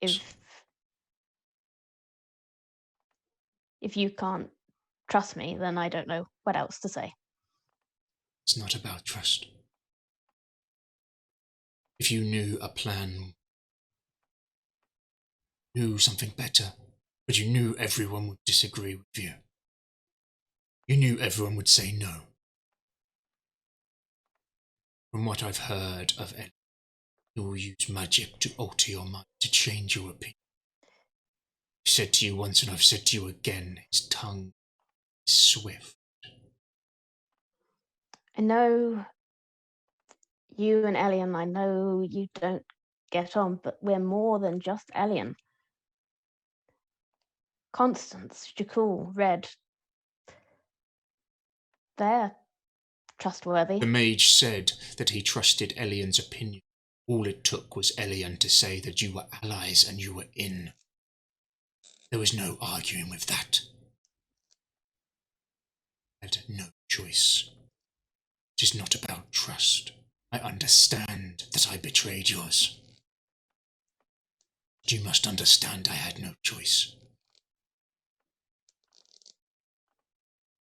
If you can't trust me, then I don't know what else to say. It's not about trust. If you knew a plan, knew something better, but you knew everyone would disagree with you. You knew everyone would say no. From what I've heard of Ed, he will use magic to alter your mind, to change your opinion. I've said to you once and I've said to you again, his tongue is swift. I know you and Elian, I know you don't get on, but we're more than just Elian. Constance, Jakul, Red, they're trustworthy. The mage said that he trusted Elian's opinion. All it took was Elian to say that you were allies and you were in. There was no arguing with that. I had no choice. It is not about trust. I understand that I betrayed yours. But you must understand I had no choice.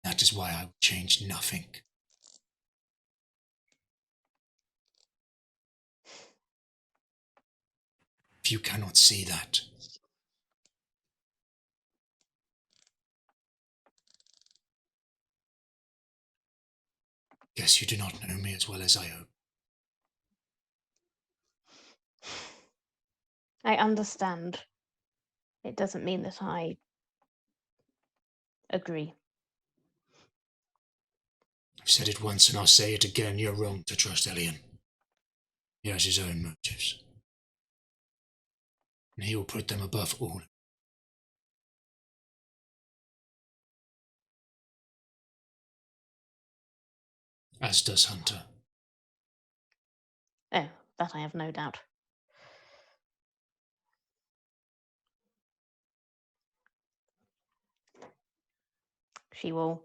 That is why I would change nothing. if you cannot see that. Guess you do not know me as well as I hope. I understand. It doesn't mean that I agree. I've said it once and I'll say it again. You're wrong to trust Elian. He has his own motives. And he will put them above all. As does Hunter. Oh, that I have no doubt. She will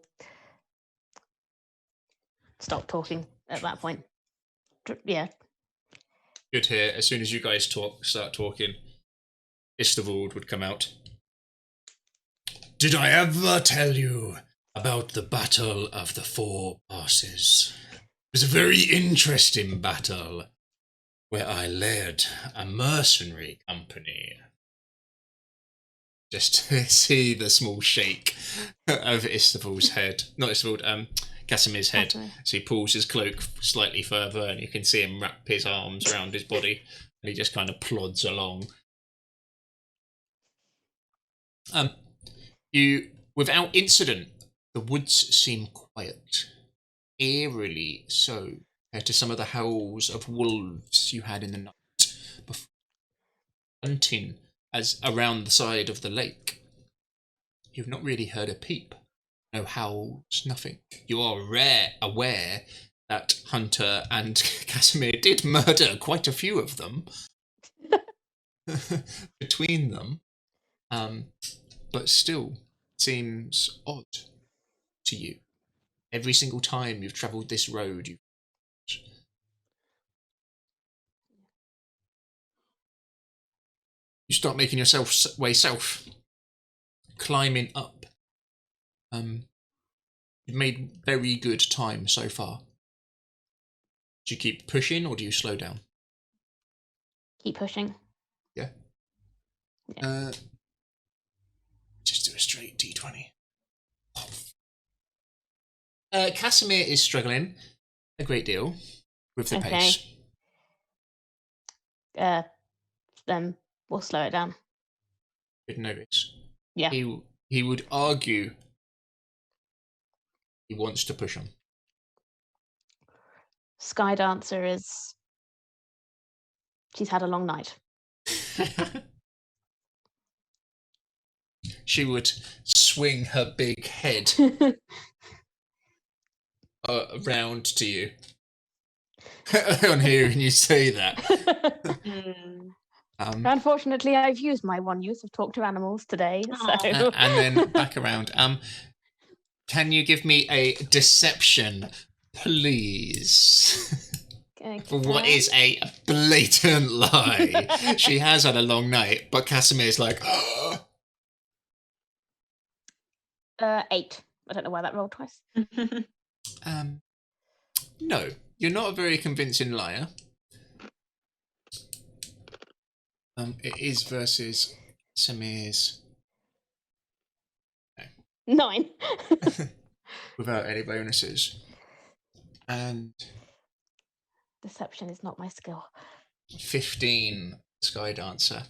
stop talking at that point. Yeah. Good here. As soon as you guys start talking, Istavold would come out. Did I ever tell you about the Battle of the Four Passes? It was a very interesting battle where I led a mercenary company. Just to see the small shake of Istavold's head. Not Istavold, Casimir's head. Casimir. So he pulls his cloak slightly further and you can see him wrap his arms around his body and he just kind of plods along. Without incident, the woods seem quiet. Eerily so, compared to some of the howls of wolves you had in the night before hunting as around the side of the lake. You've not really heard a peep. No howls, nothing. You are aware that Hunter and Casimir did murder quite a few of them between them, but still seems odd to you. Every single time you've travelled this road, you start making yourself way south, climbing up. You've made very good time so far. Do you keep pushing or do you slow down? Keep pushing. Yeah. Yeah. Just do a straight D20. Casimir is struggling a great deal with the pace. Then we'll slow it down. Good notice. Yeah. He would argue he wants to push on. Sky Dancer is... She's had a long night. She would swing her big head around to you. On hearing you say that. Unfortunately, I've used my one use of talk to animals today. So. And then back around. Can you give me a deception, please? For what is a blatant lie. She has had a long night, but Casimir's like, 8. I don't know why that rolled twice. No, you're not a very convincing liar. It is versus Samir's 9. without any bonuses. And Deception is not my skill. 15 Sky Dancer.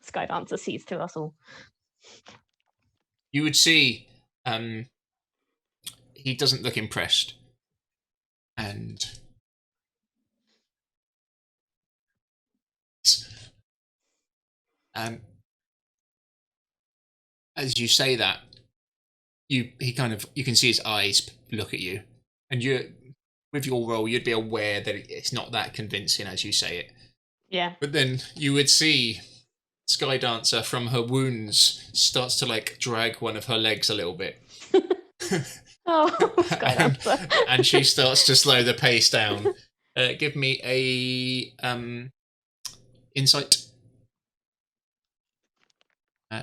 Sky Dancer sees through us all. You would see he doesn't look impressed. And as you say that, you can see his eyes look at you, and with your role, you'd be aware that it's not that convincing as you say it. Yeah. But then you would see Sky Dancer from her wounds starts to drag one of her legs a little bit. Oh, Sky Dancer. And she starts to slow the pace down. Give me a insight.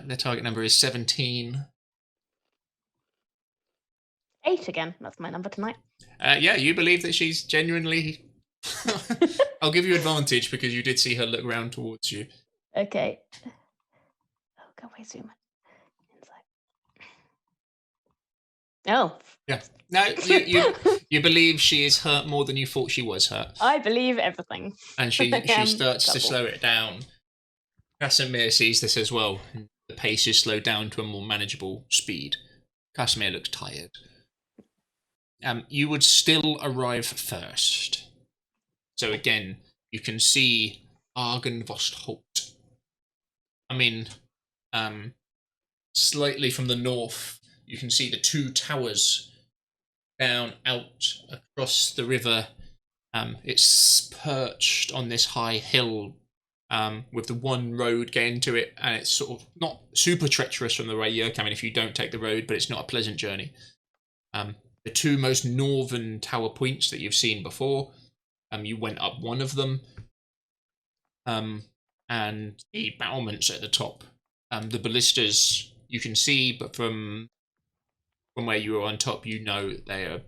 The target number is 17. 8 again. That's my number tonight. Yeah, you believe that she's genuinely I'll give you advantage because you did see her look round towards you. Okay. Oh, go away, zoom. Inside. Oh. Yeah. No, you believe she is hurt more than you thought she was hurt. I believe everything. And she starts to Double. slow it down. Casimir sees this as well. The pace is slowed down to a more manageable speed. Casimir looks tired. You would still arrive first. So again, you can see Argenvost Holt. I mean, slightly from the north, you can see the two towers down out across the river. It's perched on this high hill with the one road getting to it, and it's sort of not super treacherous from the way you're coming if you don't take the road, but it's not a pleasant journey. The two most northern tower points that you've seen before, you went up one of them, and the battlements at the top. The ballistas you can see, but from where you were on top, you know they are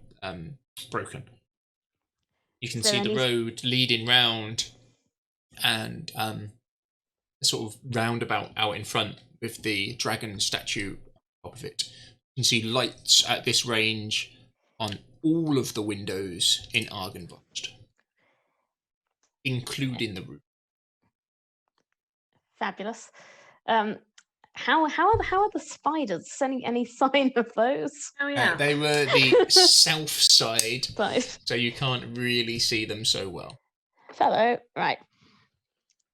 broken. You can see the road leading round, and a sort of roundabout out in front with the dragon statue on top of it. You can see lights at this range on all of the windows in Argenvost, including the roof. Fabulous. How are the spiders? Any sign of those? Oh yeah. They were the south side, Nice. so you can't really see them so well. Fellow, right.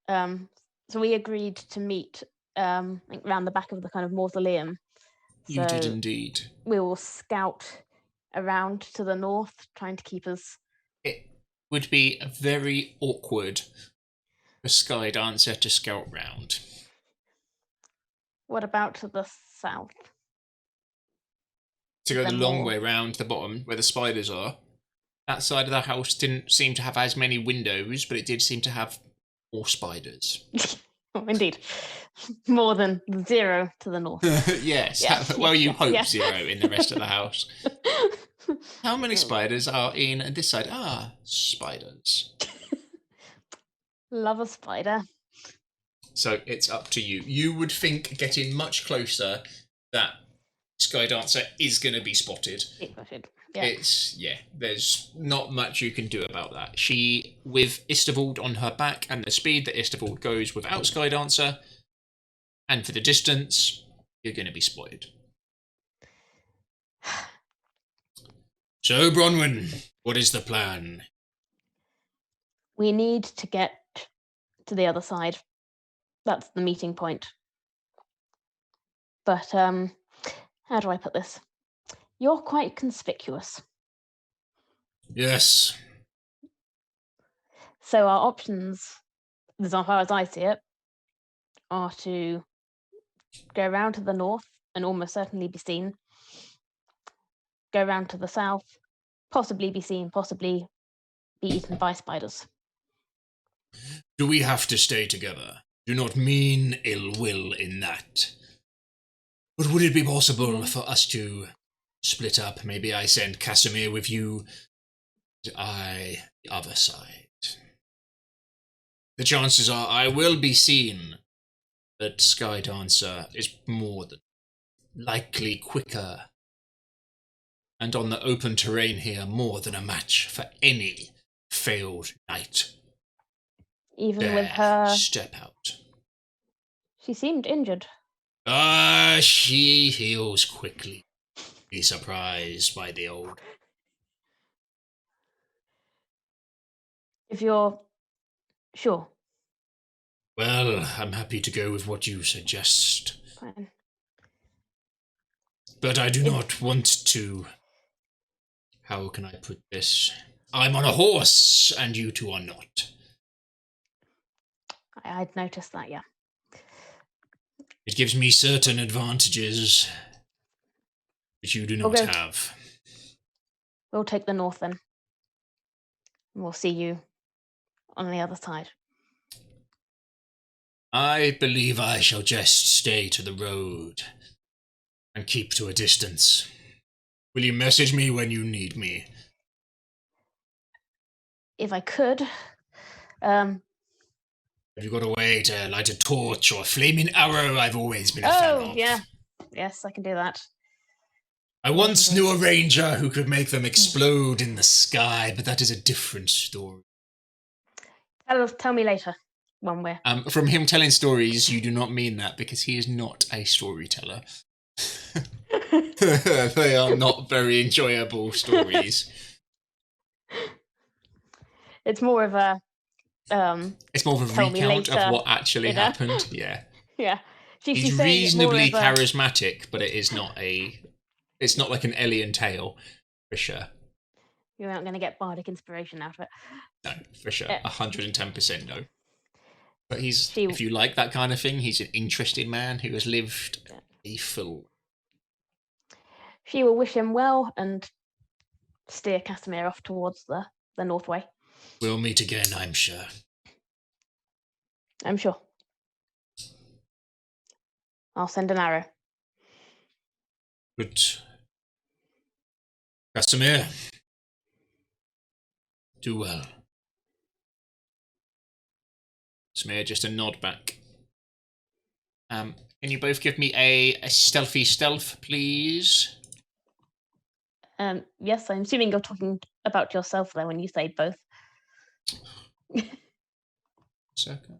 So we agreed to meet around the back of the kind of mausoleum. You did So indeed. we will scout around to the north, trying to keep us. It would be very awkward for Sky Dancer to scout round. What about to the south? To go the Then long more. way round the bottom where the spiders are. That side of the house didn't seem to have as many windows, but it did seem to have more spiders. Oh, indeed. More than 0 to the north. Yes. Yes, Well, yes, you yes, hope yes. 0 in the rest of the house. How many spiders are in this side? Spiders. Love a spider. So it's up to you. You would think getting much closer that Sky Dancer is going to be spotted. Yeah. There's not much you can do about that. She, with Istavold on her back and the speed that Istavold goes without Sky Dancer, and for the distance, you're going to be spotted. So, Bronwyn, what is the plan? We need to get to the other side. That's the meeting point. But how do I put this? You're quite conspicuous. Yes. So our options, as far as I see it, are to go around to the north and almost certainly be seen. Go around to the south, possibly be seen, possibly be eaten by spiders. Do we have to stay together? Do not mean ill will in that. But would it be possible for us to split up? Maybe I send Casimir with you, and I the other side. The chances are I will be seen, but Sky Dancer is more than likely quicker, and on the open terrain here, more than a match for any failed knight. Even with her, Step out. she seemed injured. She heals quickly. Be surprised by the old. If you're sure. Well, I'm happy to go with what you suggest. Fine. But I do not want to... How can I put this? I'm on a horse, and you two are not. I'd noticed that, yeah. It gives me certain advantages which you do not Okay. have. We'll take the north then. And we'll see you on the other side. I believe I shall just stay to the road and keep to a distance. Will you message me when you need me? if I could. Have you got a way to light a torch or a flaming arrow? I've always been a fan Oh, of. yeah. Yes, I can do that. I once knew a ranger who could make them explode in the sky, but that is a different story. Tell me later, when we're... From him telling stories, you do not mean that, because he is not a storyteller. They are not very enjoyable stories. It's more of a... It's more of a tell me recount of later, what actually you know? happened. Yeah. Yeah. He's She's saying it more reasonably as a... charismatic, but it is not a... It's not like an Elian tale, for sure. You're not going to get bardic inspiration out of it. No, for sure. Yeah. 110% no. But he's, She- if you like that kind of thing, he's an interesting man who has lived a full... She will wish him well and steer Casimir off towards the north way. We'll meet again, I'm sure. I'm sure. I'll send an arrow. Good. Casimir. Do well. Casimir, just a nod back. Can you both give me a stealthy stealth, please? Yes, I'm assuming you're talking about yourself there when you say both. Circa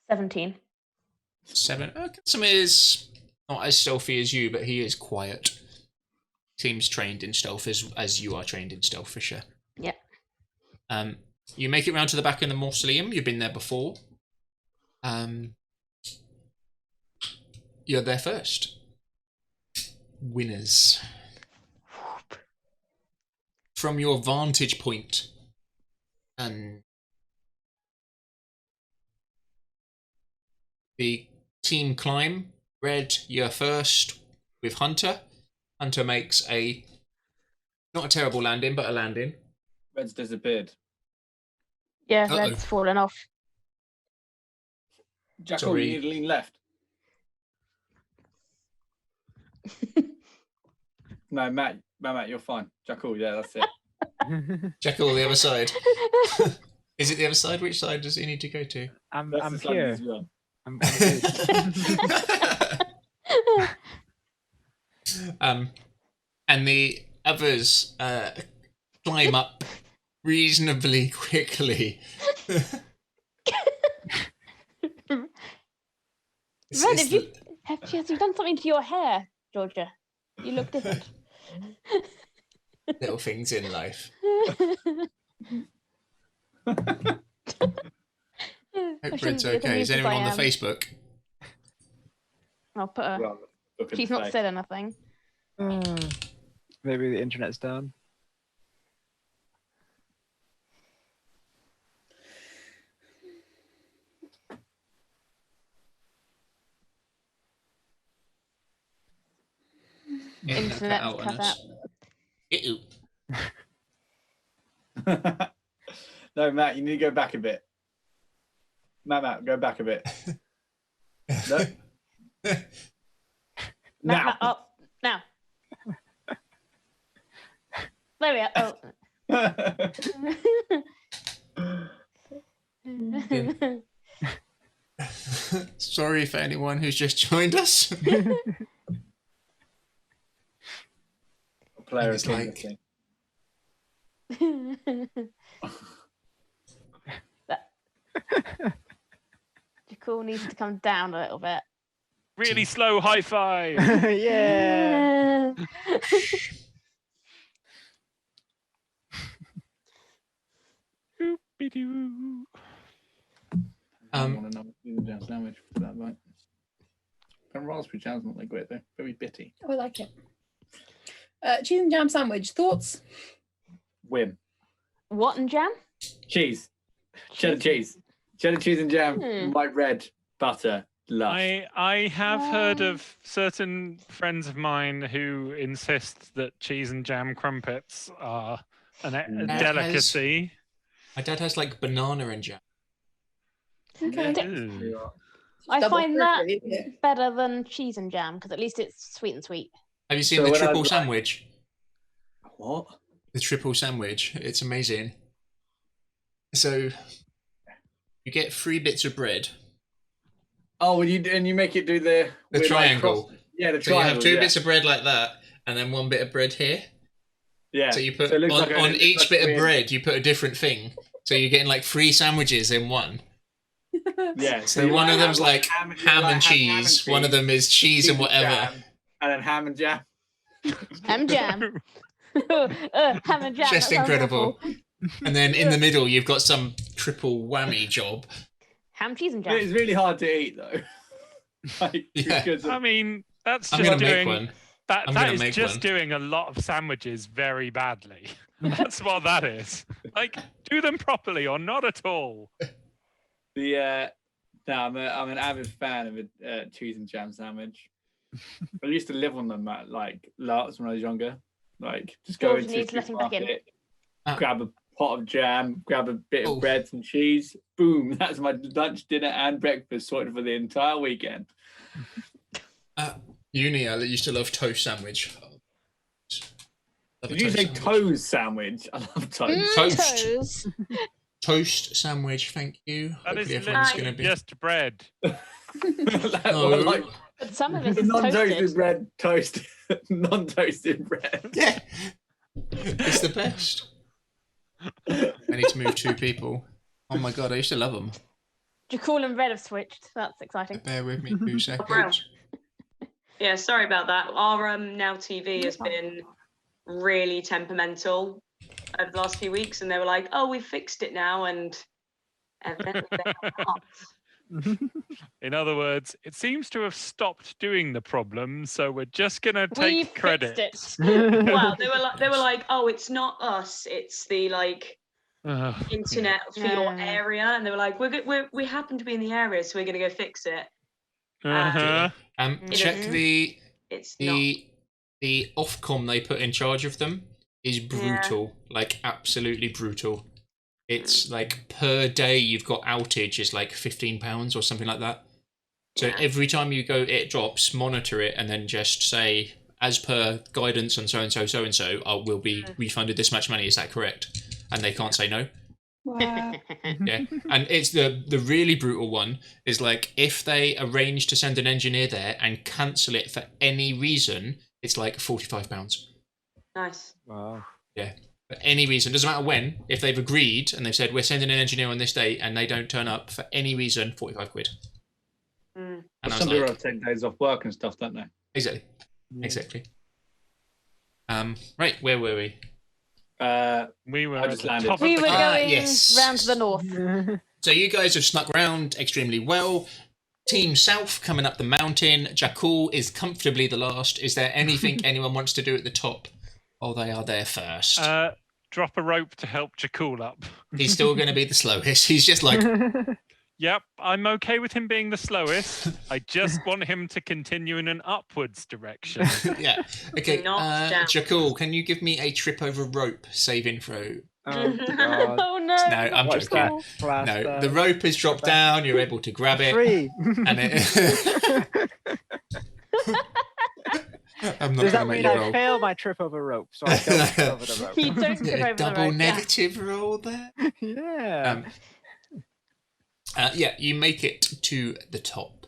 17. 7. Casimir is not as stealthy as you, but he is quiet. Seems trained in stealth as you are trained in stealth, for sure. Yeah. You make it round to the back of the mausoleum. You've been there before. You're there first. Winners. From your vantage point, and the team climb. Red, you're first with Hunter. Hunter makes a not a terrible landing, but a landing. Red's disappeared. Yeah, Uh-oh. Red's fallen off. Jackal, Sorry. you need to lean left. No, Matt, you're fine. Jackal, yeah, that's it. Jekyll, the other side. Is it the other side? Which side does he need to go to? I'm That's the side here. as well. I'm good. And the others climb up reasonably quickly. Red, have you done something to your hair, Georgia? You look different. Little things in life. Hope Red's okay. Is anyone on the Facebook? I'll put her. Well, look at She's the not face. said anything. Maybe the internet's down. Internet's cut out. Ew. No, Matt, you need to go back a bit. Matt, go back a bit. No. Matt, up now. There we are. Oh. Sorry for anyone who's just joined us. Player It's is like- Jakul needs to come down a little bit. Really slow high five. Yeah. Doop-be-doo. I want to know what cheese and jam sandwich for that bite. And raspberry jam's not that great though. Very bitty. Oh, I like it. Cheese and jam sandwich. Thoughts? Win. What and jam? Cheese. Cheddar cheese. Cheddar cheese and jam. Hmm. White bread. Butter. Lush. I have heard of certain friends of mine who insist that cheese and jam crumpets are a delicacy. My dad has like banana and jam. Okay. Ooh. I Double find that perfect, isn't it? better than cheese and jam because at least it's sweet and sweet. Have you seen So the when I triple was like- sandwich? What? The triple sandwich. It's amazing. So you get 3 bits of bread. Oh, and you make it do the weird, triangle. Like, yeah, the So you triangle. have 2 bits of bread like that, and then 1 bit of bread here. Yeah. So you put it looks on like each bit of weird- bread, you put a different thing. So you're getting like 3 sandwiches in one. Yeah. So you one might of them's have, like ham and cheese. One of them is cheese and whatever. jam, and then ham and jam. Ham jam. Ham and jam. Just that sounds incredible. awful. And then in the middle, you've got some triple whammy job. Ham, cheese, and jam. It's really hard to eat though. Like, Yeah. because of- I mean, that's I'm just gonna make doing one. that. I'm That gonna is make just one. doing a lot of sandwiches very badly. That's what that is. Like, do them properly or not at all. the no, I'm an avid fan of a cheese and jam sandwich. I used to live on them at like LARPers when I was younger. Like just go George into needs the letting back in. supermarket, Ah. grab a pot of jam, grab a bit Oh. of bread and cheese. Boom! That's my lunch, dinner, and breakfast sorted for the entire weekend. Uni, I used to love toast sandwich. Love a Did you say sandwich. toast sandwich? I love toast. Toast. Toes. Toast sandwich, thank you. That is Hopefully everyone's literally going to be... just bread. Well, like But some of it is non-toasted toasted. bread, toasted, non-toasted bread. Yeah. It's the best. I need to move 2 people. Oh my god, I used to love them. Jakul and Red have switched. That's exciting. Bear with me 2 Brown. seconds. Yeah, sorry about that. Our Now TV has been really temperamental over the last few weeks, and they were like, "Oh, we fixed it now," and evidently they have not. In other words, it seems to have stopped doing the problem, so we're just gonna We take credit. fixed it. Well, they were like, "Oh, it's not us; it's the like Ugh. internet for your Yeah. area," and they were like, we happen to be in the area, so we're gonna go fix it." Uh-huh. Check Mhm. It's not. the Ofcom they put in charge of them is brutal, like absolutely brutal. It's like per day you've got outage is like £15 or something like that. So Yeah. every time you go, it drops, monitor it, and then just say, as per guidance on so and so, I will be refunded this much money. Is that correct? And they can't say no. Wow. Yeah, and it's the really brutal one is like if they arrange to send an engineer there and cancel it for any reason, it's like £45. Nice. Wow. Yeah, for any reason, doesn't matter when. If they've agreed and they've said we're sending an engineer on this date and they don't turn up for any reason, £45. Mm. And I was Some people like, have to take days off work and stuff, don't they? exactly, exactly. Right, where were we? We were I at just the landed. top We of were the going yes. round to the north. So you guys have snuck round extremely well. Team South coming up the mountain. Jakul is comfortably the last. Is there anything anyone wants to do at the top? Oh, they are there first. drop a rope to help Jakul up. He's still going to be the slowest. He's just like, Yep, I'm okay with him being the slowest. I just want him to continue in an upwards direction. yeah. Okay, Not down. Jakul, can you give me a trip over rope saving throw? Oh, God. Oh no! No, I'm What's joking. that? Class, No, the rope has dropped down. You're able to grab it. 3. And it... I'm not Does going that to make mean you I roll. fail my trip over rope? So I don't trip over the rope. You don't Yeah, trip over the double rope. Yeah. negative roll there. Yeah. Yeah, you make it to the top.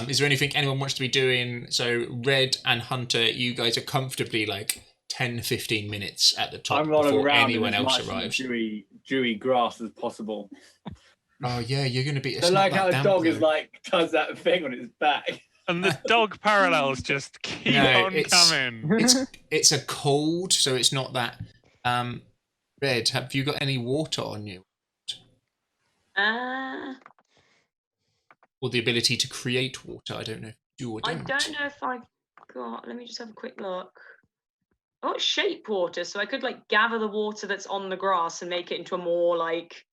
Is there anything anyone wants to be doing? So Red and Hunter, you guys are comfortably like 10, 15 minutes at the top I'm rolling before around anyone in as else much arrives. dewy grass as possible. Oh yeah, you're going to be. So like how a dog is like does that thing on its back. And the dog parallels just keep No, on it's- coming. It's a cold, so it's not that. Red, have you got any water on you, or the ability to create water? I don't know if you do or I don't. don't know if I got. Let me just have a quick look. I got shape water, so I could like gather the water that's on the grass and make it into a more like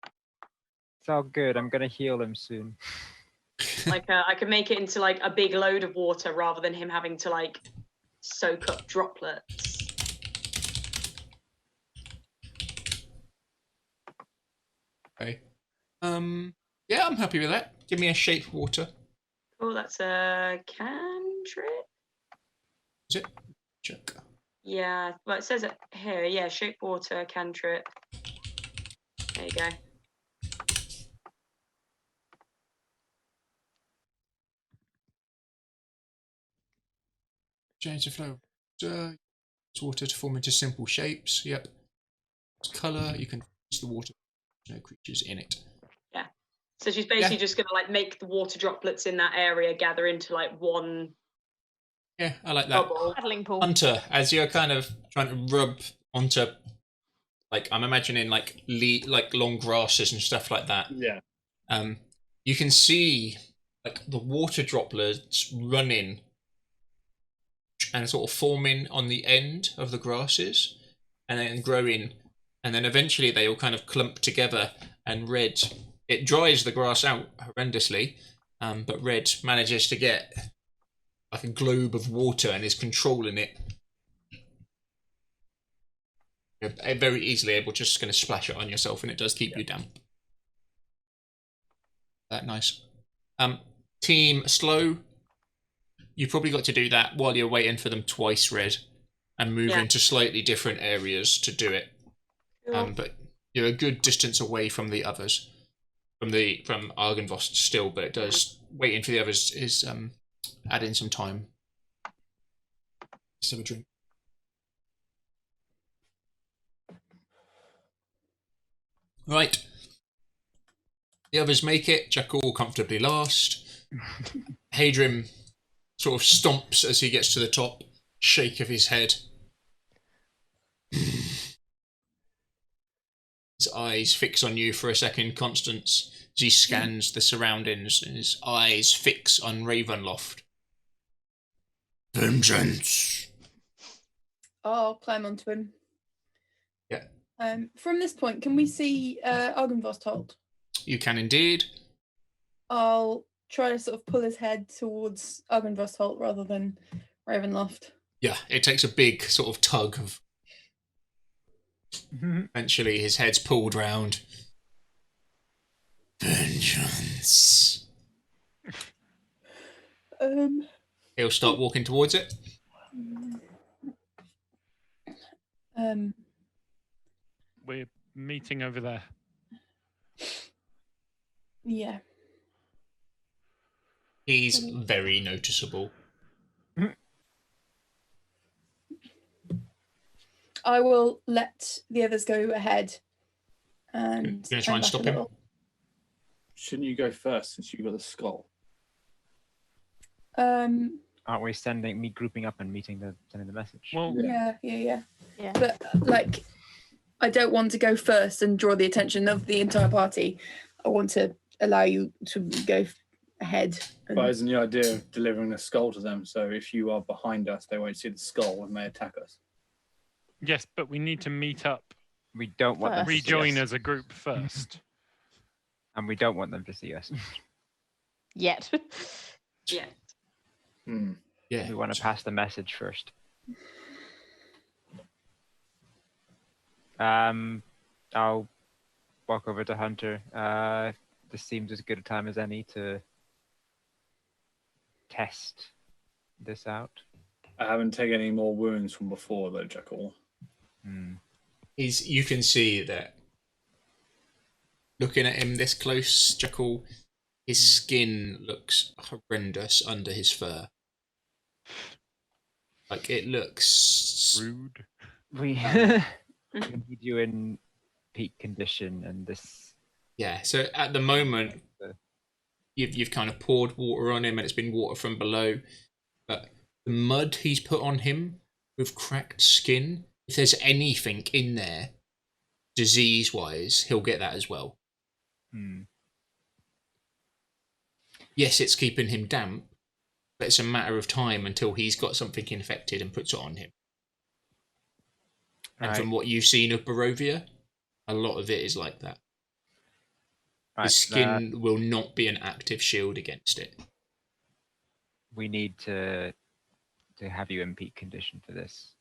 It's all good. I'm going to heal him soon. I could make it into like a big load of water rather than him having to like soak up droplets. Okay. Yeah, I'm happy with that. Give me a shape water. Oh, that's a cantrip. Is it? Check. Yeah, well, it says it here. Yeah, shape water cantrip. There you go. Change the flow. Water to form into simple shapes. Yep. Color. You can use the water. No creatures in it. Yeah. So she's basically just going to like make the water droplets in that area gather into like one. Yeah, I like that. Bubble. Paddling pool. Hunter, as you're kind of trying to rub onto, like I'm imagining like long grasses and stuff like that. Yeah. You can see like the water droplets running and sort of forming on the end of the grasses and then growing, and then eventually they all kind of clump together, and Red, it dries the grass out horrendously, but Red manages to get like a globe of water and is controlling it. You're very easily able, just going to splash it on yourself, and it does keep you damp. That nice. Team Slow, you've probably got to do that while you're waiting for them twice, Red, and move into slightly different areas to do it. Cool. But you're a good distance away from the others, from Argynvost still, but it does waiting for the others is adding some time. Just have a drink. Right. The others make it. Jackal comfortably last. Hadrim sort of stomps as he gets to the top. Shake of his head. His eyes fix on you for a second, Constance, as he scans the surroundings, and his eyes fix on Ravenloft. Vengeance! I'll climb onto him. Yeah. From this point, can we see Argynvost hold? You can indeed. I'll try to sort of pull his head towards Argynvost Holt rather than Ravenloft. Yeah, it takes a big sort of tug of... Eventually his head's pulled round. Vengeance. He'll start walking towards it. We're meeting over there. Yeah. He's very noticeable. I will let the others go ahead. And You're gonna try and stop him? Shouldn't you go first since you got the skull? Aren't we grouping up and sending the message? Well, yeah. But like, I don't want to go first and draw the attention of the entire party. I want to allow you to go ahead. But isn't the idea of delivering the skull to them? So if you are behind us, they won't see the skull and may attack us. Yes, but we need to meet up. We don't want them to rejoin see us. as a group first. And we don't want them to see us. Yet. Yeah. Yeah. We want to pass the message first. I'll walk over to Hunter. This seems as good a time as any to test this out. I haven't taken any more wounds from before, though, Jackal. You can see that looking at him this close, Jackal, his skin looks horrendous under his fur. Like, it looks... Rude. We need you in peak condition, and this... Yeah, so at the moment, you've kind of poured water on him, and it's been water from below. But the mud he's put on him with cracked skin, if there's anything in there, disease-wise, he'll get that as well. Yes, it's keeping him damp, but it's a matter of time until he's got something infected and puts it on him. And from what you've seen of Barovia, a lot of it is like that. His skin will not be an active shield against it. We need to have you in peak condition for this.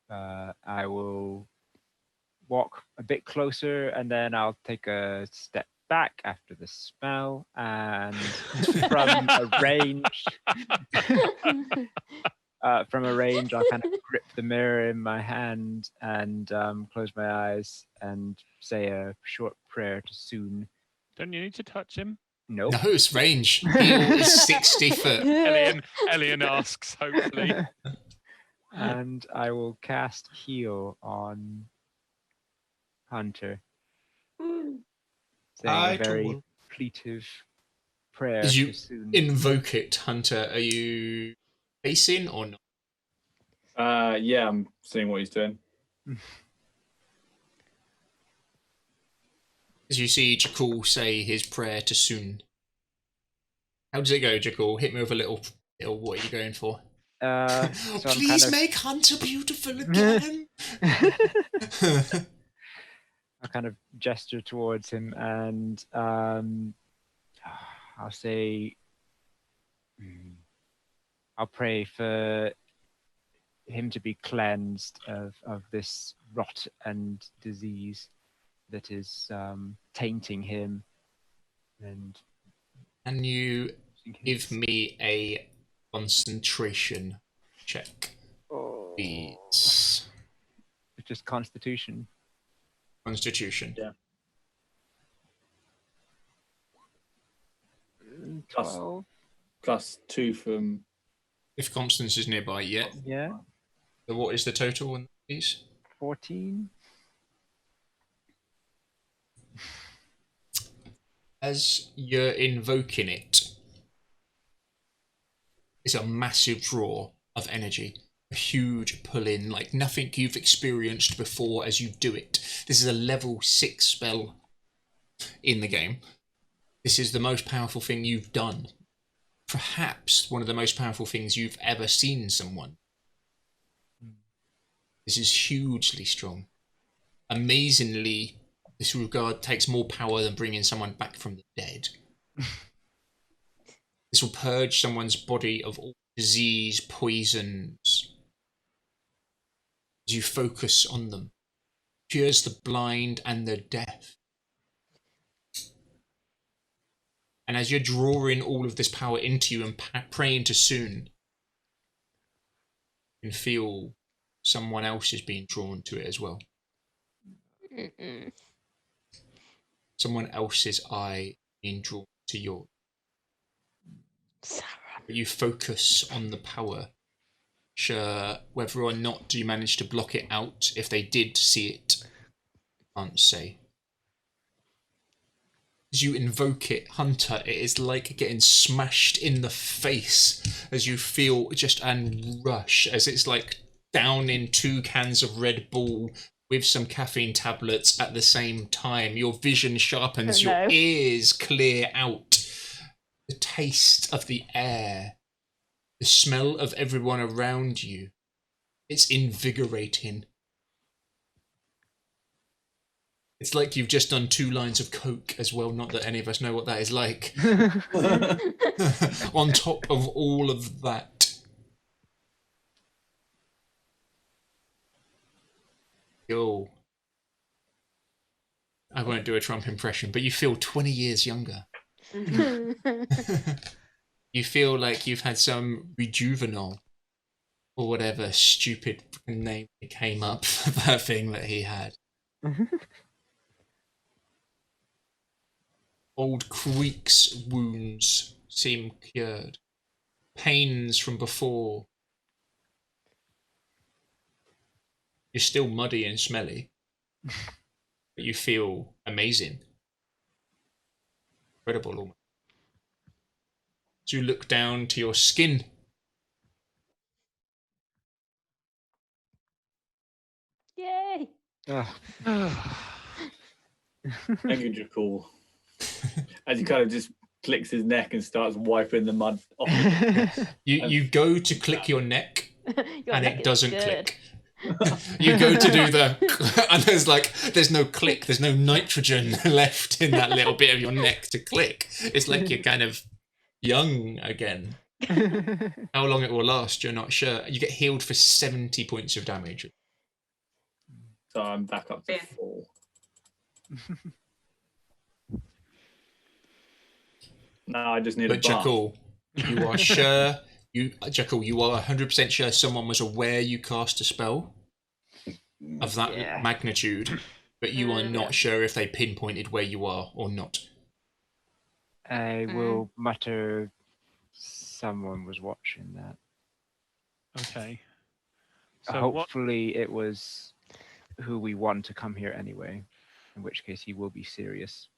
I will walk a bit closer, and then I'll take a step back after the spell, and from a range, I'll kind of grip the mirror in my hand and close my eyes and say a short prayer to Soon. Don't you need to touch him? Nope. No, it's range. Heal is 60 foot. Elian asks, hopefully. And I will cast Heal on Hunter, saying a very plaintive prayer As you to Soon. invoke it, Hunter, are you facing or not? Yeah, I'm seeing what he's doing. As you see Jakul say his prayer to Soon. How does it go, Jakul? Hit me with a little what are you going for? So Please make Hunter beautiful again. I kind of gesture towards him and I'll say, I'll pray for him to be cleansed of this rot and disease that is tainting him. And can you give me a concentration check, please? It's just Constitution. Constitution. Yeah. 12. +2 from. If Constance is nearby yet. Yeah. So what is the total on these? 14. As you're invoking it, it's a massive draw of energy. A huge pull in, like nothing you've experienced before as you do it. This is a level 6 spell in the game. This is the most powerful thing you've done. Perhaps one of the most powerful things you've ever seen someone. This is hugely strong. Amazingly, this regard takes more power than bringing someone back from the dead. This will purge someone's body of all disease, poisons. As you focus on them, cures the blind and the deaf. And as you're drawing all of this power into you and praying to Soon, you can feel someone else is being drawn to it as well. Someone else's eye being drawn to yours. But you focus on the power. Sure, whether or not do you manage to block it out, if they did see it, can't say. As you invoke it, Hunter, it is like getting smashed in the face as you feel just a rush, as it's like down in 2 cans of Red Bull with some caffeine tablets at the same time. Your vision sharpens, your ears clear out. The taste of the air, the smell of everyone around you, it's invigorating. It's like you've just done 2 lines of coke as well, not that any of us know what that is like. On top of all of that. Yo. I won't do a Trump impression, but you feel 20 years younger. You feel like you've had some rejuvenol or whatever stupid name it came up for that thing that he had. Old Creek's wounds seem cured. Pains from before. You're still muddy and smelly, but you feel amazing. Incredible almost. So you look down to your skin. Yay! Thank you, Jakul. As he kind of just clicks his neck and starts wiping the mud off. You go to click your neck Your and neck it is doesn't good. click. You go to do the and there's no click, there's no nitrogen left in that little bit of your neck to click. It's like you're kind of young again. How long it will last, you're not sure. You get healed for 70 points of damage. So I'm back up to 4. No, I just need a But bath. Jakul, you are sure Jekyll, you are 100% sure someone was aware you cast a spell of that magnitude, but you are not sure if they pinpointed where you are or not. I will mutter, someone was watching that. Okay. So hopefully it was who we want to come here anyway, in which case he will be serious.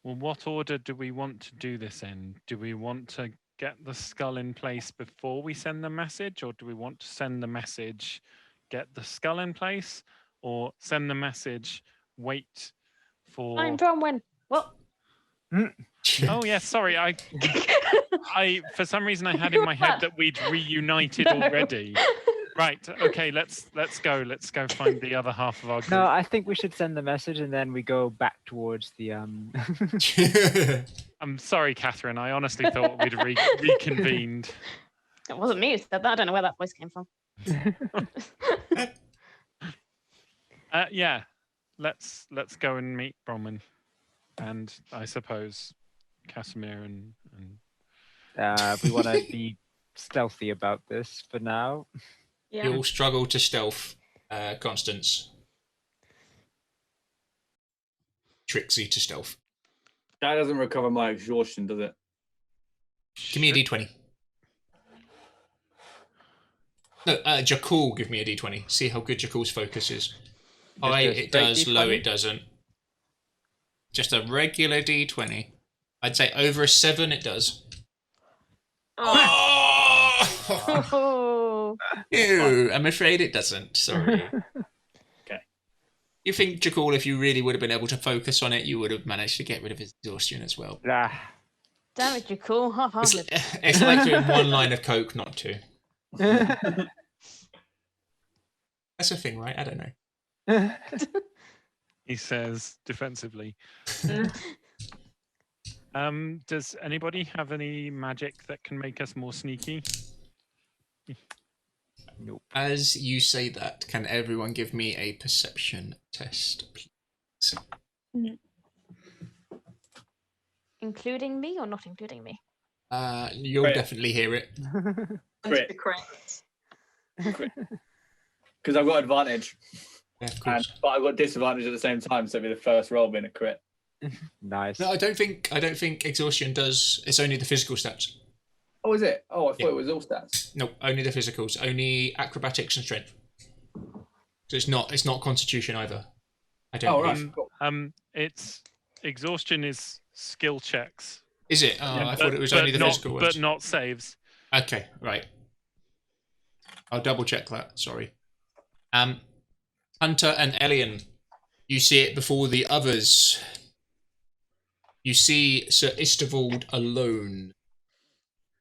Well, what order do we want to do this in? Do we want to get the skull in place before we send the message, or do we want to send the message, get the skull in place, or send the message, wait for... I'm Bronwyn. What? Oh, yeah, sorry. I for some reason I had in my head that we'd reunited already. Right, okay, let's go. Let's go find the other half of our group. No, I think we should send the message and then we go back towards the I'm sorry, Catherine. I honestly thought we'd reconvened. It wasn't me who said that. I don't know where that voice came from. Yeah, let's go and meet Bronwyn, and I suppose Casimir and we want to be stealthy about this for now. Yeah. You'll struggle to stealth, Constance. Trixie to stealth. That doesn't recover my exhaustion, does it? Give me a d20. No, Jekyll, give me a d20. See how good Jekyll's focus is. High, it does. D20? Low, it doesn't. Just a regular d20. I'd say over a 7, it does. Oh. Ew, I'm afraid it doesn't. Sorry. Okay. You think, Jekyll, if you really would have been able to focus on it, you would have managed to get rid of his exhaustion as well. Ah. Damn it, you're cool. Half-hearted. It's like doing 1 line of coke, not 2. That's a thing, right? I don't know. he says defensively. Does anybody have any magic that can make us more sneaky? Nope. As you say that, can everyone give me a perception test, please? Including me or not including me? You'll Crit. definitely hear it. Crit. Correct. Because I've got advantage, Yeah, of course. but I've got disadvantage at the same time, so it'll be the first roll being a crit. Nice. No, I don't think exhaustion does. It's only the physical stats. Oh, is it? Oh, I thought Yeah. it was all stats. No, only the physicals. Only acrobatics and strength. So it's not constitution either. I don't Oh, believe. right. Cool. It's exhaustion is skill checks. Is it? Oh, Yeah, I thought it was only the not, physical ones. but not saves. Okay, right. I'll double check that. Sorry. Hunter and Elian, you see it before the others. You see Sir Istavold alone,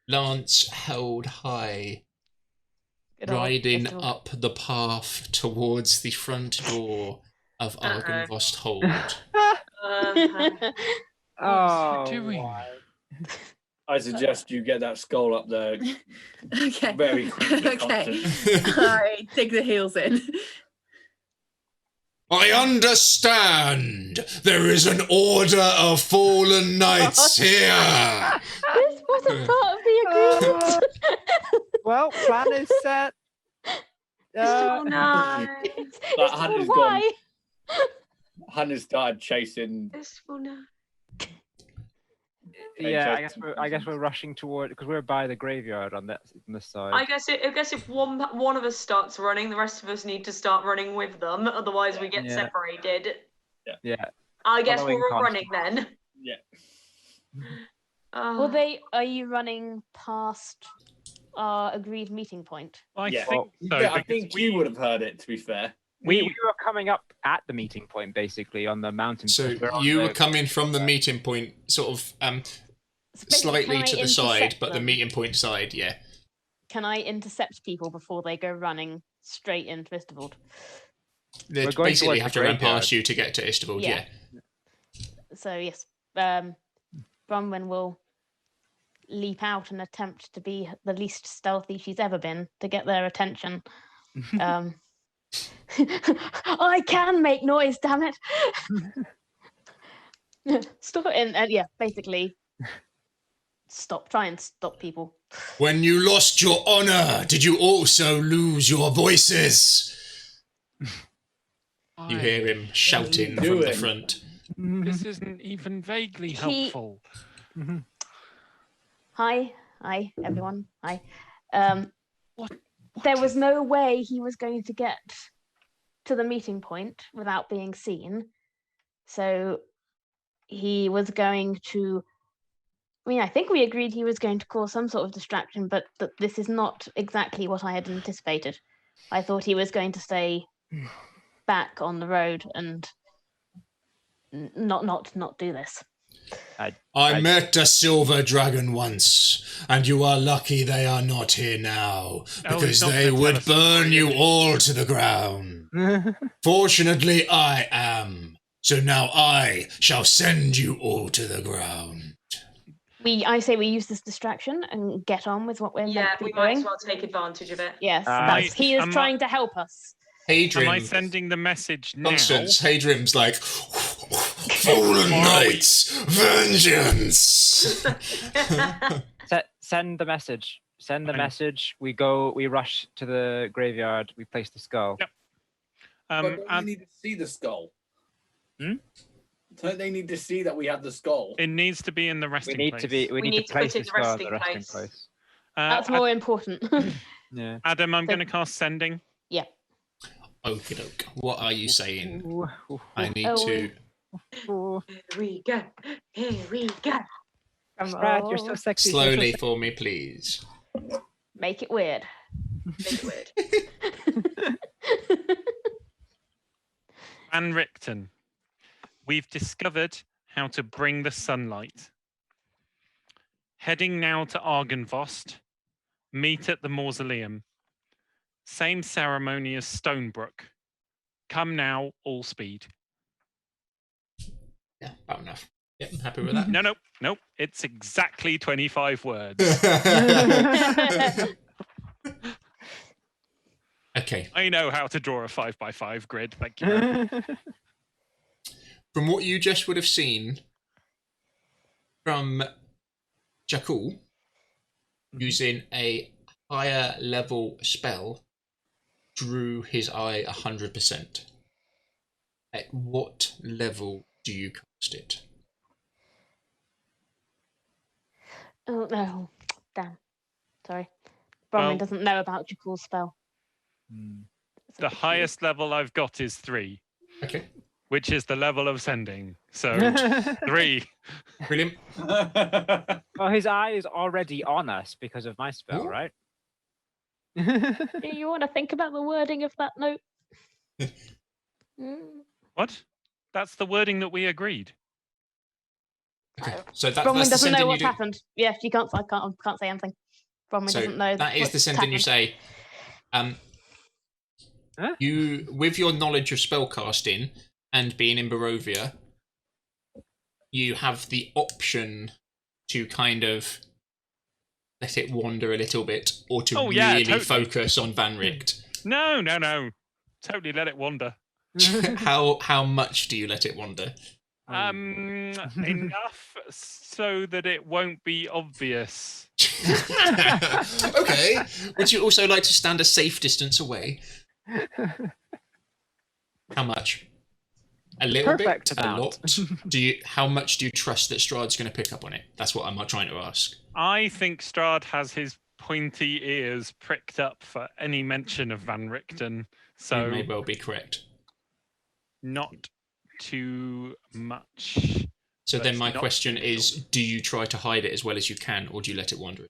lance held high, Good old riding Istavold. up the path towards the front door of Argynvost Hold. Oh, doing? why? I suggest you get that skull up there Okay. very quickly. Okay. Constance. I dig the heels in. I understand. There is an order of fallen knights here. This wasn't part of the agreement. Well, plan is set. Oh no. It's That told Hunter's why. Hunter started chasing. Blissful night. Yeah, I guess we're rushing toward because we're by the graveyard on this side. I guess if one of us starts running, the rest of us need to start running with them. Otherwise, we get Yeah. separated. Yeah. I guess Following we're all running then. Yeah. Are you running past our agreed meeting point? I Yeah. think so. Yeah, I because think you would have heard it. To be fair. We were coming up at the meeting point, basically, on the mountain. So because we're on you the- were coming from the meeting point, sort of So basically, slightly can I to the side, intercept but the them? meeting point side, yeah. Can I intercept people before they go running straight into Istavold? They We're going basically towards have the to run graveyard. past you to get to Istavold, Yeah. yeah. So yes, Bronwyn will leap out and attempt to be the least stealthy she's ever been to get their attention. I can make noise, damn it! Stop it, and yeah, basically, try and stop people. When you lost your honor, did you also lose your voices? You hear him shouting from the front. This isn't even vaguely helpful. Hi, everyone. Hi. What There was is- no way he was going to get to the meeting point without being seen. So he was going to. I mean, I think we agreed he was going to cause some sort of distraction, but this is not exactly what I had anticipated. I thought he was going to stay back on the road and not do this. I met a silver dragon once, and you are lucky they are not here now, because not they gonna would tell us burn the you story. all to the ground. Fortunately, I am. So now I shall send you all to the ground. I say we use this distraction and get on with what we're meant Yeah, to be we might doing. as well take advantage of it. Yes, I- he is am I- trying to help us. Am I Hadrian, sending the message now? Constance, Hadrian's like, fallen knights, vengeance! Send the message. Send the Fine. message. We rush to the graveyard. We place the skull. Yep. But don't And they need to see the skull? Hmm? Don't they need to see that we have the skull? it needs to be in the We resting need place. to be. We We need need to to put place it the in the skull in the resting resting place. place. That's more important. Yeah. Adam, I'm So- going to cast sending. Yeah. Okie doke. What are you saying? Ooh, ooh, I need Oh. to. ooh. Here we go. Here we go. Strahd, you're so sexy. you're so Slowly sexy. for me, please. Make it weird. Make it weird. Van Richten, we've discovered how to bring the sunlight. Heading now to Argynvost. Meet at the mausoleum. Same ceremony as Stonebrook. Come now, all speed. Yeah, about enough. Yep, I'm happy with that. No. It's exactly 25 words. Okay. I know how to draw a 5x5 grid. Thank you. very much. From what you just would have seen from Jakul using a higher level spell drew his eye 100%. At what level do you cast it? Oh no! Damn. Sorry. Bronwyn Well- doesn't know about Jakul's spell. Hmm. It's a The bit highest level I've got is 3, Okay, which is the level of sending. So 3. brilliant. Well, his eye is already on us because of my spell, Ooh. right? confused. Do you want to think about the wording of that note? Mm. What? That's the wording that we agreed. Okay, so Bronwyn that's the doesn't know sending you what's do. happened. Yeah, she can't. I can't say anything. Bronwyn So doesn't know. that is what's the sending you happened. say. Huh? You, with your knowledge of spellcasting and being in Barovia, you have the option to kind of let it wander a little bit, or to Oh, yeah, really totally. focus on Van Richt. No. Totally let it wander. How much do you let it wander? Enough so that it won't be obvious. Okay. Would you also like to stand a safe distance away? How much? A little Perfect bit? amount. A lot? How much do you trust that Strahd's going to pick up on it? That's what I'm trying to ask. I think Strahd has his pointy ears pricked up for any mention of Van Richten, You so may well be correct. not too much. So But then my not question too is, little. do you try to hide it as well as you can, or do you let it wander?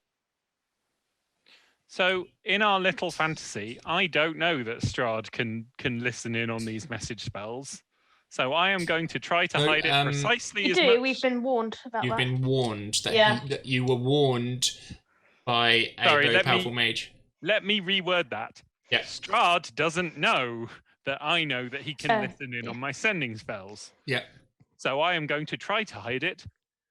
So in our little fantasy, I don't know that Strahd can listen in on these message spells. So I am going to try to No, hide it precisely You as do. much. We've been warned about You've that. been warned that, Yeah. that you were warned by a Sorry, very let me- powerful mage. Let me reword that. Yeah. Strahd doesn't know that I know that he can Oh, listen in yeah. on my sending spells. Yeah. So I am going to try to hide it.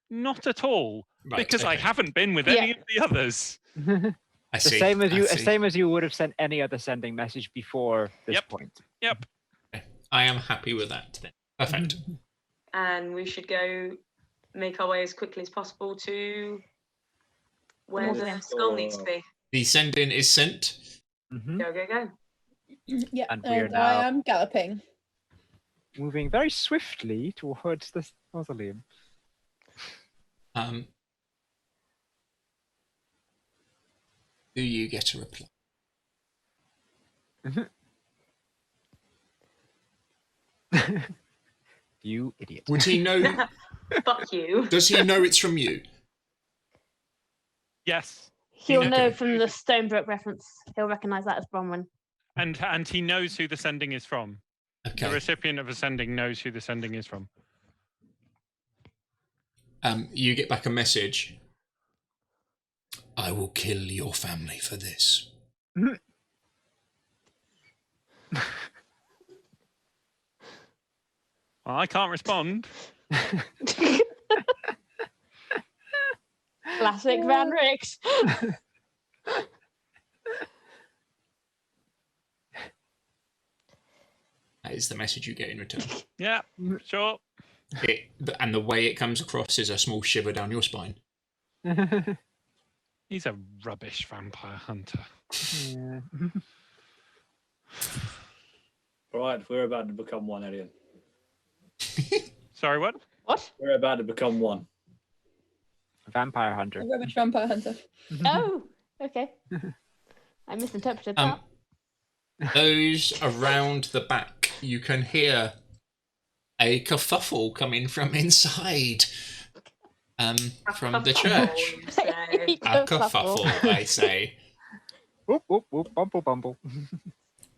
Not at all, Right, because I okay. haven't been with Yeah. any of the others. I The see. same as I you, see. same as you would have sent any other sending message before this Yep. point. Yep. I am happy with that then. Perfect. And we should go make our way as quickly as possible to Where the Mausoleum. skull needs to be. The sending is sent. Mhm. Go, go, go. Yeah, And and, we are I now- am galloping. Moving very swiftly towards the mausoleum. Do you get a reply? You idiot. Would he know? Fuck you. Does he know it's from you? Yes. He'll Okay. know from the Stonebrook reference. He'll recognise that as Bronwyn. And he knows who the sending is from. The Okay. recipient of a sending knows who the sending is from. You get back a message. I will kill your family for this. Well, I can't respond. Classic Van Rix. That is the message you get in return. Yeah, sure. And the way it comes across is a small shiver down your spine. He's a rubbish vampire hunter. Yeah. All right, we're about to become one, Elian. Sorry, what? What? We're about to become one. Vampire hunter. A rubbish vampire hunter. Oh, okay. I misinterpreted that. Those around the back, you can hear a kerfuffle coming from inside. From the church. A kerfuffle, I say. Whoop, whoop, whoop, bumble, bumble.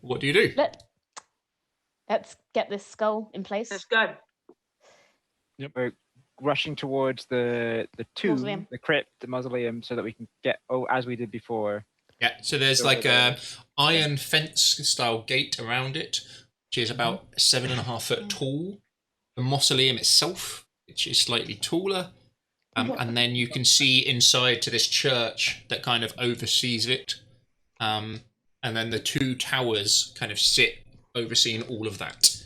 What do you do? Let's get this skull in place. Let's go. We're rushing towards the tomb, Mausoleum. the crypt, the mausoleum, so that we can get, as we did before. Yeah, so there's like a iron fence style gate around it, which is about 7.5 foot tall. The mausoleum itself, which is slightly taller. And then you can see inside to this church that kind of oversees it. And then the two towers kind of sit overseeing all of that.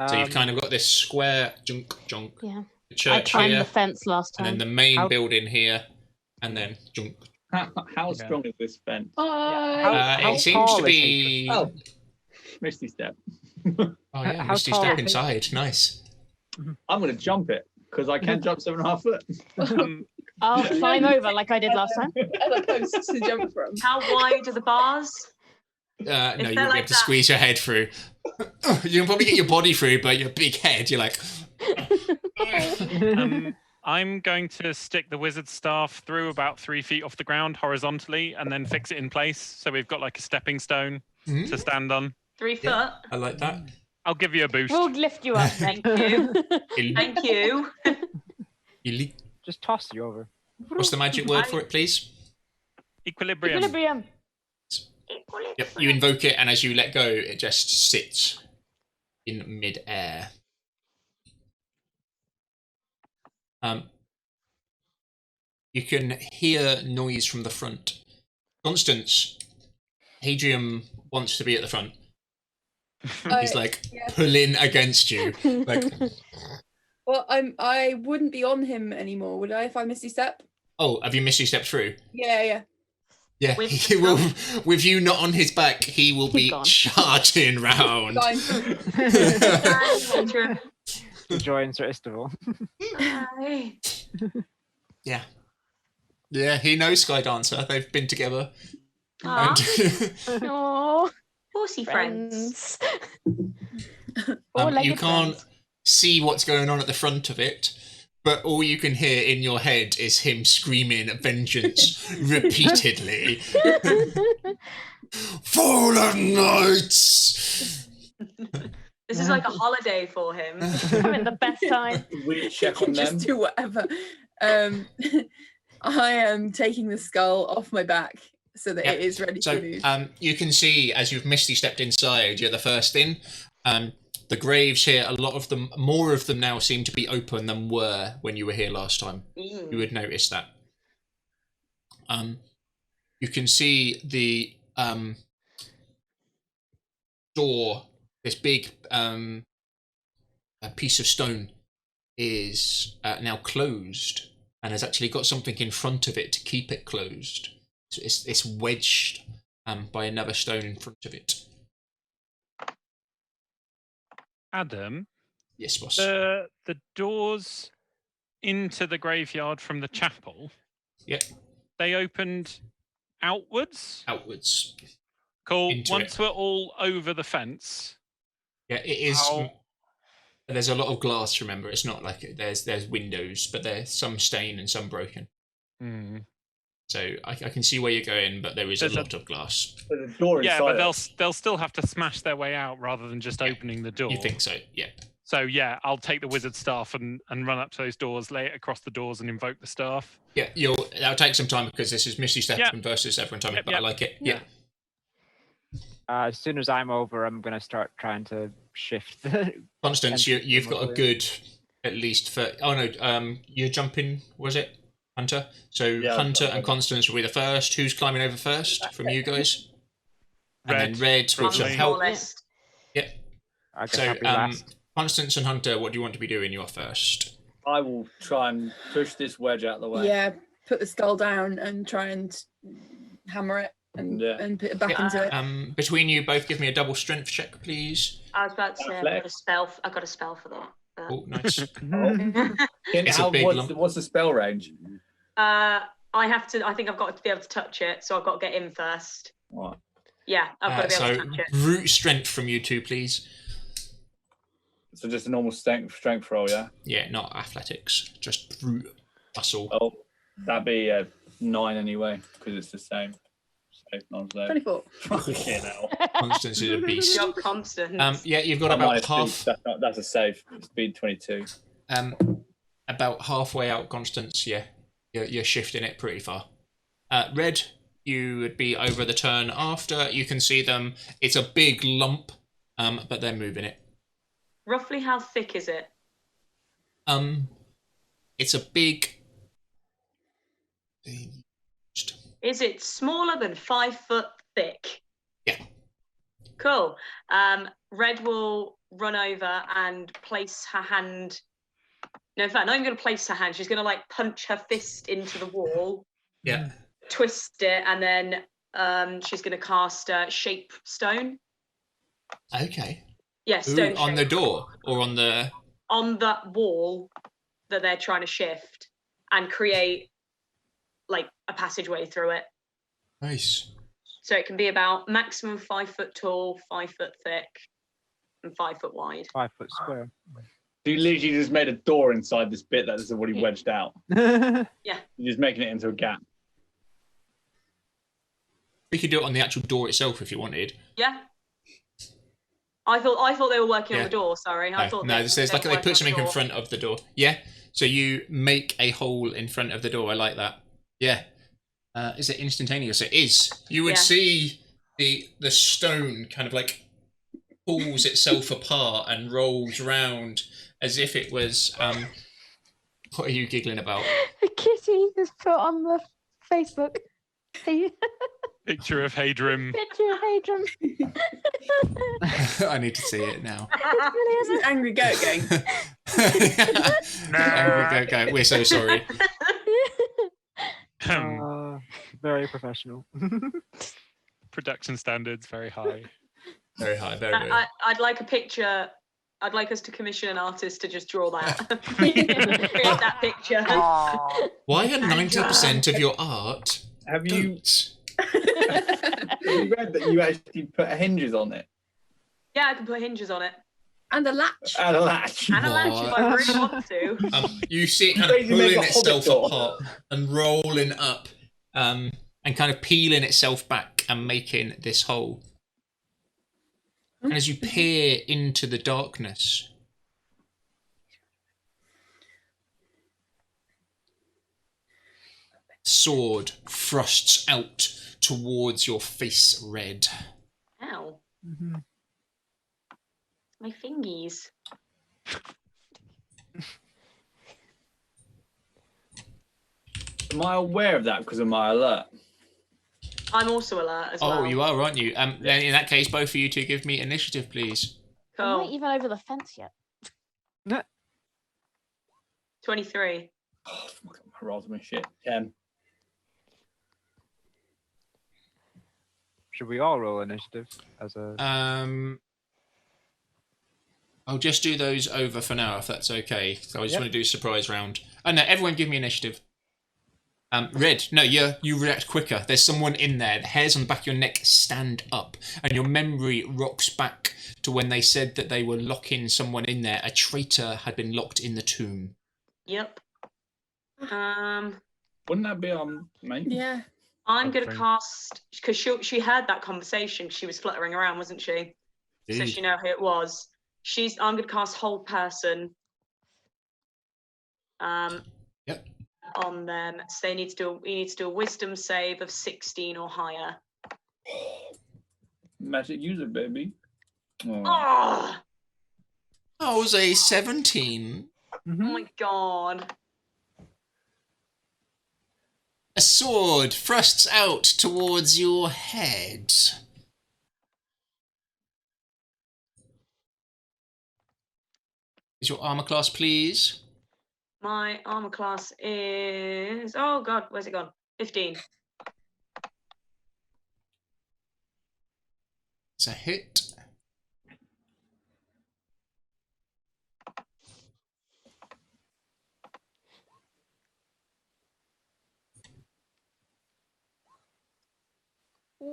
So you've kind of got this square junk, Yeah. the I church climbed here, the fence last and time. then the main How- building here, and then junk. How strong is this fence? How It seems tall to is be. Oh, Misty Step. Oh yeah, How Misty tall step is it? inside. Nice. I'm going to jump it because I can jump 7.5 foot. I'll climb over like I did last time. Other posts to jump from. How wide are the bars? No, If you they're won't be like able to that- squeeze your head through. You can probably get your body through, but your big head, you're like. I'm going to stick the wizard staff through about 3 feet off the ground horizontally and then fix it in place. So we've got like a stepping stone Mhm. to stand on. 3 foot. Yeah. I like that. I'll give you a boost. We'll lift you up then. Thank you. Just toss you over. What's the magic word for it, please? Equilibrium. Equilibrium. Yep. You invoke it, and as you let go, it just sits in mid-air. You can hear noise from the front. Constance, Hadrian wants to be at the front. He's like yeah. pulling against you. Like, Well, I wouldn't be on him anymore, would I, if I Misty Step? oh, have you missed your step through? Yeah. Yeah, With he the will. With you not on his back, he will be gone. charging round. Fine. Adrian. Join Sir Istival. Hi. Yeah. Yeah, he knows Sky Dancer. They've been together. Aw, And Oh, horsey friends. friends. you Four-legged can't friends. see what's going on at the front of it, but all you can hear in your head is him screaming vengeance repeatedly. Fallen knights! This is like a holiday for him. Having the best time. We check on them. Just do whatever. I am taking the skull off my back so that Yeah. it is ready to So move. you can see as you've misty stepped inside, you're the first in. The graves here, a lot of them, more of them now seem to be open than were when you were here last time. You would notice that. You can see the door, this big a piece of stone is now closed and has actually got something in front of it to keep it closed. So it's wedged by another stone in front of it. Adam, Yes, boss. the doors into the graveyard from the chapel, Yep, they opened outwards? outwards. Cool. Into Once it. we're all over the fence. Yeah, it is. How- There's a lot of glass. Remember, it's not like there's windows, but there's some stain and some broken. Hmm. So I can see where you're going, but there is There's a a- lot of glass. There's a door Yeah, inside but it. they'll still have to smash their way out rather than just Yeah. opening the door. You think so? Yeah. So yeah, I'll take the wizard staff and run up to those doors, lay it across the doors, and invoke the staff. Yeah, that'll take some time because this is Misty Step Yeah. versus everyone time, Yep, but yep. I like it. Yeah. As soon as I'm over, I'm gonna start trying to shift. The... Constance, you've got a Lovely. good at least for. Oh no, you're jumping. Was it Hunter? So Yeah, Hunter I'm and Constance will be the first. Who's climbing over first from you guys? And Red, then Red with some probably. help. Smallest. Yep. I guess So I'll be last. Constance and Hunter, what do you want to be doing? You are first. I will try and push this wedge out of the way. Yeah, put the skull down and try and hammer it and, Yeah. and put it back Yeah. into it. Between you both, give me a double strength check, please. I was about to say I've got a Athletics. spell. I got a spell for that. but- Oh, nice. It's It's a big lump. what's the spell range? I have to. I think I've got to be able to touch it, so I've got to get in first. Right. Yeah, I've got to be So able to touch it. brute strength from you two, please. So just a normal strength roll, yeah. Yeah, not athletics, just brute muscle. Oh, that'd be a 9 anyway because it's the same. Safe, non-safe. 24. Fucking hell. Constance is a beast. Job Constance. Yeah, you've got about Minus half. speed, that's a safe. Speed 22. About halfway out, Constance. Yeah, you're shifting it pretty far. Red, you would be over the turn after. You can see them. It's a big lump, but they're moving it. Roughly how thick is it? It's a big. Is it smaller than 5 foot thick? Yeah. Cool. Red will run over and place her hand. No, in fact, not even going to place her hand. She's going to like punch her fist into the wall, Yeah. twist it, and then she's going to cast shape stone. Okay. Yeah, Ooh, stone on shape. the door or on the. On that wall that they're trying to shift and create like a passageway through it. Nice. So it can be about maximum 5 foot tall, 5 foot thick, and 5 foot wide. 5 foot square. You literally just made a door inside this bit that is already wedged out. Yeah. Yeah. You're just making it into a gap. We could do it on the actual door itself if you wanted. Yeah. I thought they were working on Yeah. the door. Sorry, I No, thought there's were like they working on put the something in door. front of the door. Yeah. So you make a hole in front of the door. I like that. Yeah. Is it instantaneous? It is. You would Yeah. see the stone kind of like pulls itself apart and rolls round as if it was. What are you giggling about? A kitty is put on the Facebook. Picture of Hadrim. Picture of Hadron. I need to see it now. It's an angry goat going. Go. We're so sorry. Very professional. Production standards very high. Very high. Very, very. I'd like a picture. I'd like us to commission an artist to just draw that. Create that picture. Why are 90% of your art Have you, goats? have you read that you actually put hinges on it? Yeah, I can put hinges on it. And a latch. And a latch. And a latch if I really want to. You see it kind of Basically make pulling a itself hobbit door. apart and rolling up, and kind of peeling itself back and making this hole. And as you peer into the darkness, sword thrusts out towards your face, Red. Ow. My fingies. Am I aware of that because of my alert? I'm also alert as well. Oh, you are, aren't you? Then in that case, both of you two give me initiative, please. I'm not Cool. even over the fence yet. 23. Oh, fuck, my rolls are my shit. 10. Should we all roll initiative as a? I'll just do those over for now, if that's okay. So I just Yep. want to do a surprise round. Oh no, everyone give me initiative. Red, no, you react quicker. There's someone in there. The hairs on the back of your neck stand up, and your memory rocks back to when they said that they were locking someone in there. A traitor had been locked in the tomb. Yep. Wouldn't that be on me? Yeah. I'm going to Okay. cast, because she heard that conversation. She was fluttering around, wasn't she? So Indeed. she know who it was. I'm going to cast Hold Person. Yep. On them. So he needs to do a Wisdom save of 16 or higher. Magic user, baby. Oh. Oh, I was a 17. oh my god. A sword thrusts out towards your head. Is your armor class, please? My armor class is, oh god, where's it gone? 15. It's a hit.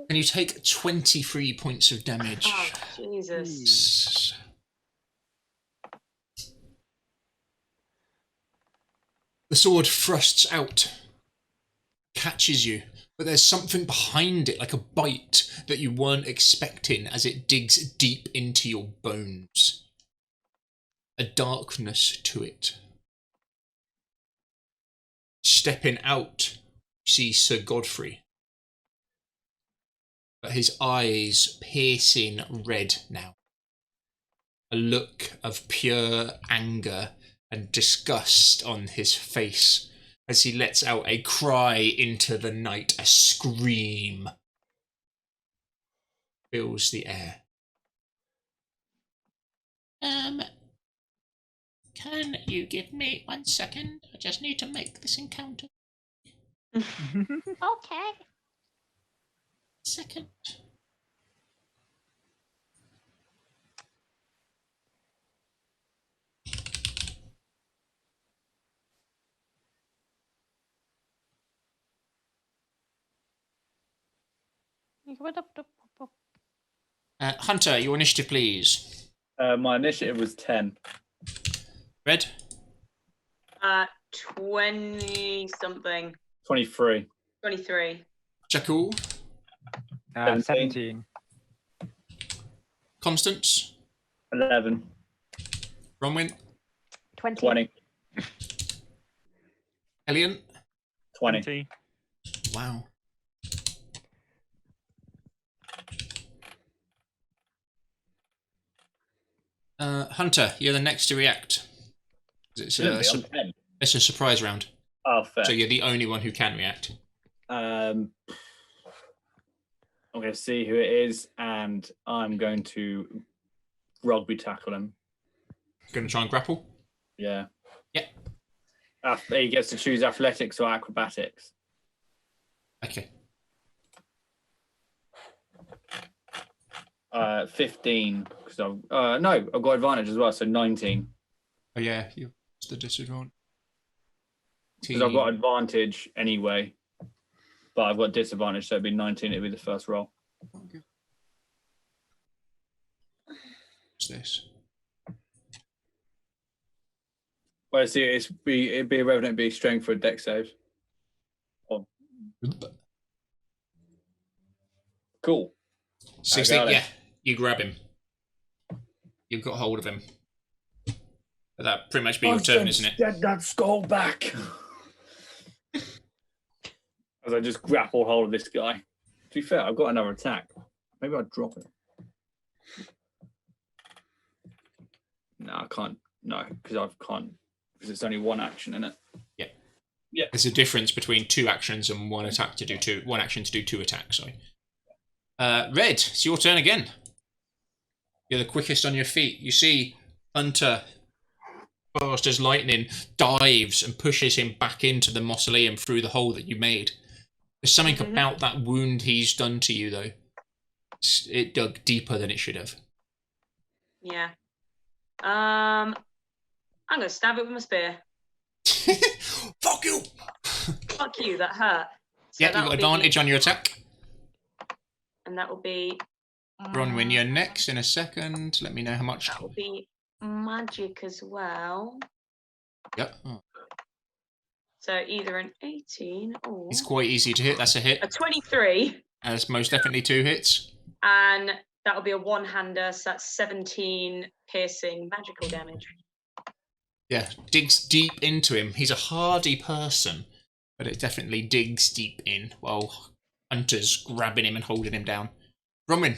And you take 23 points of damage. Oh, Jesus. The sword thrusts out, catches you, but there's something behind it, like a bite that you weren't expecting as it digs deep into your bones. A darkness to it. Stepping out, you see Sir Godfrey. But his eyes piercing red now. A look of pure anger and disgust on his face as he lets out a cry into the night. A scream fills the air. Can you give me 1 second? I just need to make this encounter. Okay. Second. Hunter, your initiative, please. My initiative was 10. Red? 20 something. 23. 23. Jakul? 17. Constance? 11. Bronwyn? 20. 20. Elian? 20. 20. Wow. Hunter, you're the next to react. It's Shouldn't a, be, I'm 10. it's a surprise round, Oh, fair. so you're the only one who can react. I'm going to see who it is, and I'm going to rugby tackle him. Going to try and grapple? Yeah. Yeah. He gets to choose athletics or acrobatics. Okay. 15. Because I've got advantage as well, so 19. Oh yeah, it's the disadvantage. Because I've got advantage anyway, but I've got disadvantage, so it'd be 19. It'd be the first roll. What's this? Well, see, it'd be a revenant, it'd be strength for a deck save. Oh, cool. 16, got it. yeah. You grab him. You've got hold of him. But that pretty much be your turn, isn't it? Get that skull back. As I just grapple hold of this guy. To be fair, I've got another attack. Maybe I'll drop it. No, I can't. No, because it's only one action in it. Yeah. Yeah. There's a difference between 2 actions and one action to do 2 attacks, sorry. Red, it's your turn again. You're the quickest on your feet. You see Hunter fast as lightning, dives and pushes him back into the mausoleum through the hole that you made. There's something about that wound he's done to you, though. It dug deeper than it should have. Yeah. I'm gonna stab it with my spear. Fuck you! Fuck you, that hurt. So Yeah, you got advantage on your attack. And that will be. Bronwyn, you're next in a second. Let me know how much. That will be magic as well. Yep. Oh. So either an 18 or. It's quite easy to hit. That's a hit. A 23. That's most definitely 2 hits. And that'll be a one-hander, so that's 17 piercing magical damage. Yeah, digs deep into him. He's a hardy person, but it definitely digs deep in while Hunter's grabbing him and holding him down. Bronwyn.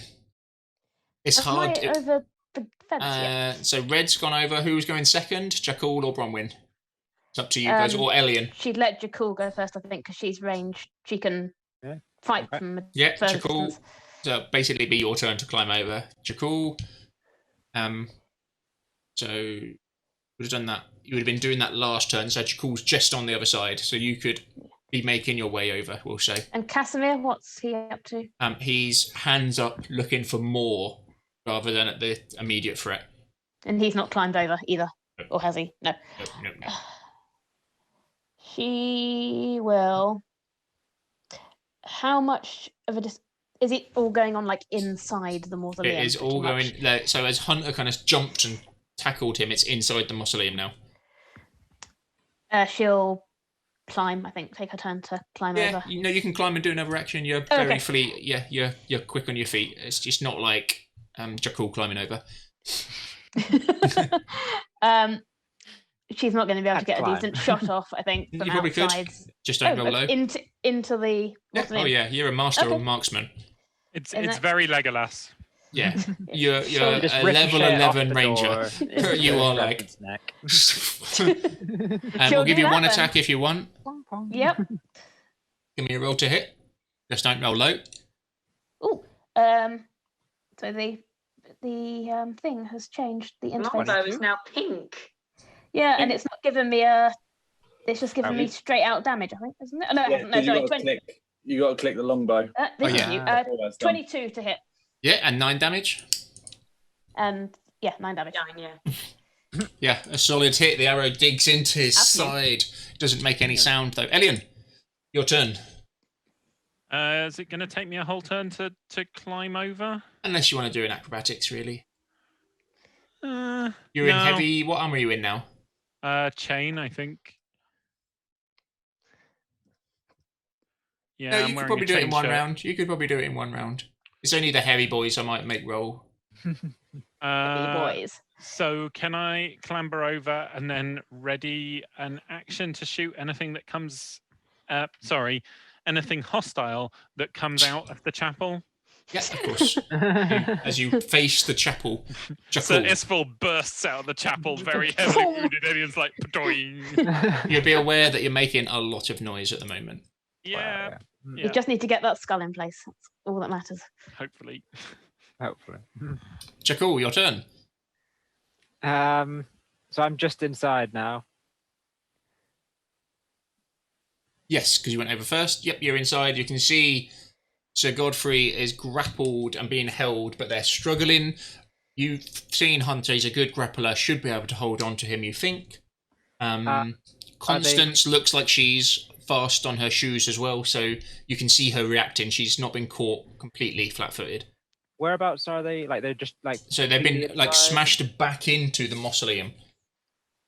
It's Have hard. I over the fence yet? So Red's gone over. Who's going second? Jakul or Bronwyn? It's up to you guys. Or Elian. She'd let Jakul go first, I think, because she's ranged. She can fight from a further Jakul. distance. So basically, be your turn to climb over. Jakul. So you would have done that. You would have been doing that last turn. So Jakul's just on the other side, so you could be making your way over. We'll say. And Casimir, what's he up to? He's hands up, looking for more, rather than at the immediate threat. And he's not climbed over either, or has he? No. No. She will. How much of a is it all going on like inside the mausoleum? It is all going. So as Hunter kind of jumped and tackled him, it's inside the mausoleum now. She'll climb. I think take her turn to climb over. You can climb and do another action. You're very fleet. Yeah, you're quick on your feet. It's just not like Jakul climbing over. She's not going to be able to get a decent shot off, I think, from You probably outside. could. Just don't roll low. Into the mausoleum. Oh yeah, you're a master marksman. It's very Legolas. Yeah, you're Just a level ricochet off 11 the ranger. door. You are like. Neck. We'll give do you one that, attack if you want. Yep. Give me a roll to hit. Just don't roll low. Ooh. So the thing has changed. The interface. Longbow is now pink. Yeah, and it's not giving me it's just giving me straight out damage, I think, isn't it? No, it hasn't. No, sorry, 20. You got to click the longbow. This is yeah. you. Before that's done. 22 to hit. Yeah, and 9 damage. And 9 damage. 9, yeah. Yeah, a solid hit. The arrow digs into his Absolutely. side. Doesn't make any sound though. Elian, your turn. Is it going to take me a whole turn to climb over? Unless you want to do an acrobatics, really. You're in no. heavy. What armor are you in now? Chain, I think. Yeah, No, I'm you could wearing probably a do it in chain one shirt. round. You could probably do it in one round. It's only the heavy boys I might make roll. Boys. So can I clamber over and then ready an action to shoot anything that comes? Anything hostile that comes out of the chapel? Yes, of course. As you face the chapel, So Jakul, Isful bursts out of the chapel, very heavily wounded. Alien's like, "Padoing." you'll be aware that you're making a lot of noise at the moment. Yeah, You just need to get that skull in place. That's all that matters. hopefully. Hopefully. Jakul, your turn. So I'm just inside now. Yes, because you went over first. Yep, you're inside. You can see Sir Godfrey is grappled and being held, but they're struggling. You've seen Hunter. He's a good grappler. Should be able to hold on to him, you think. Constance looks like she's fast on her shoes as well, so you can see her reacting. She's not been caught completely flat-footed. Whereabouts are they? Like they're just like. So they've been immediate like side? smashed back into the mausoleum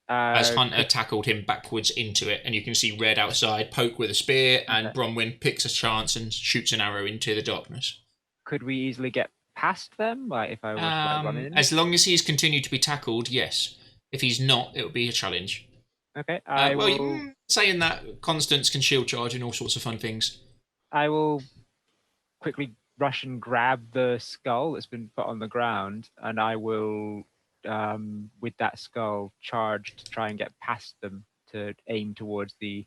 as Hunter tackled him backwards into it, and you can see Red outside poke with a spear, and Bronwyn picks a chance and shoots an arrow into the darkness. Could we easily get past them? Like if I was like, running in? As long as he's continued to be tackled, yes. If he's not, it will be a challenge. Okay, Saying that, Constance can shield charge and all sorts of fun things. I will quickly rush and grab the skull that's been put on the ground, and I will, with that skull, charge to try and get past them to aim towards the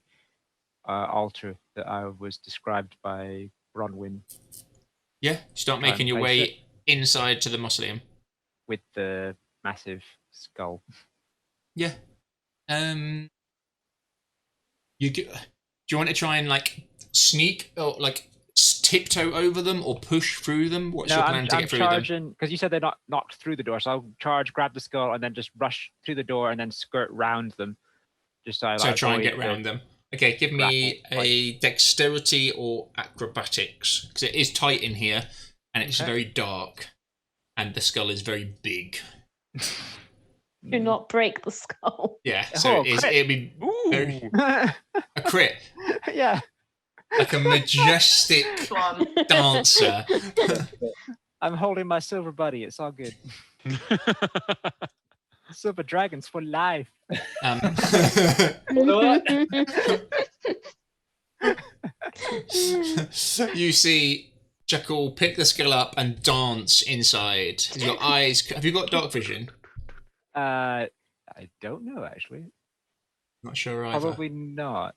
altar that I was described by Bronwyn Yeah, start Try and making your place way it. inside to the mausoleum. with the massive skull. Yeah. Do you want to try and like sneak or like tiptoe over them or push through them? What's No, your plan to I'm get through them? charging because you said they're not knocked through the door, so I'll charge, grab the skull, and then just rush through the door and then skirt round them. Just so I So like, try and avoid get the- around them. Okay, give me grapple a dexterity or acrobatics because it is tight in here and it's Okay. very dark and the skull is very big. Do not break the skull. Yeah, so Oh, crit. it'd be very, a crit, yeah. like a majestic One. dancer. I'm holding my silver buddy. It's all good. Silver dragons for life. You see Jackal pick the skull up and dance inside. Your eyes. Have you got dark vision? I don't know actually. Not sure either. Probably not.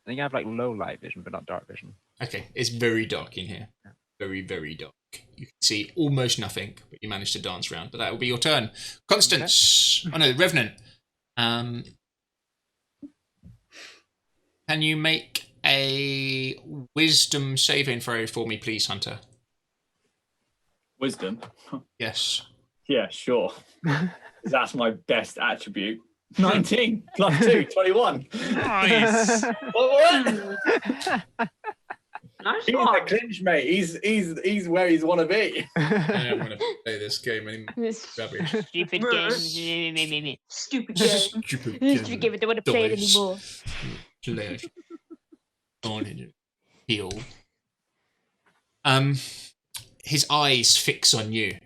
I think I have like low light vision, but not dark vision. Okay, it's very dark in here. Very, very dark. You can see almost nothing, but you managed to dance around. But that will be your turn. Constance. Oh no, Revenant. Can you make a wisdom saving throw for me, please, Hunter? Wisdom. Yes. Yeah, sure. That's my best attribute. 19 plus 2, 21. Nice. What? Nice He's one. a clinch, mate. He's where he's want to be. I don't want to play this game anymore. This Rubbish. stupid game. Stupid game. Stupid Stupid game. I don't want to play it Dice. anymore. Slash. On it. Heal. His eyes fix on you,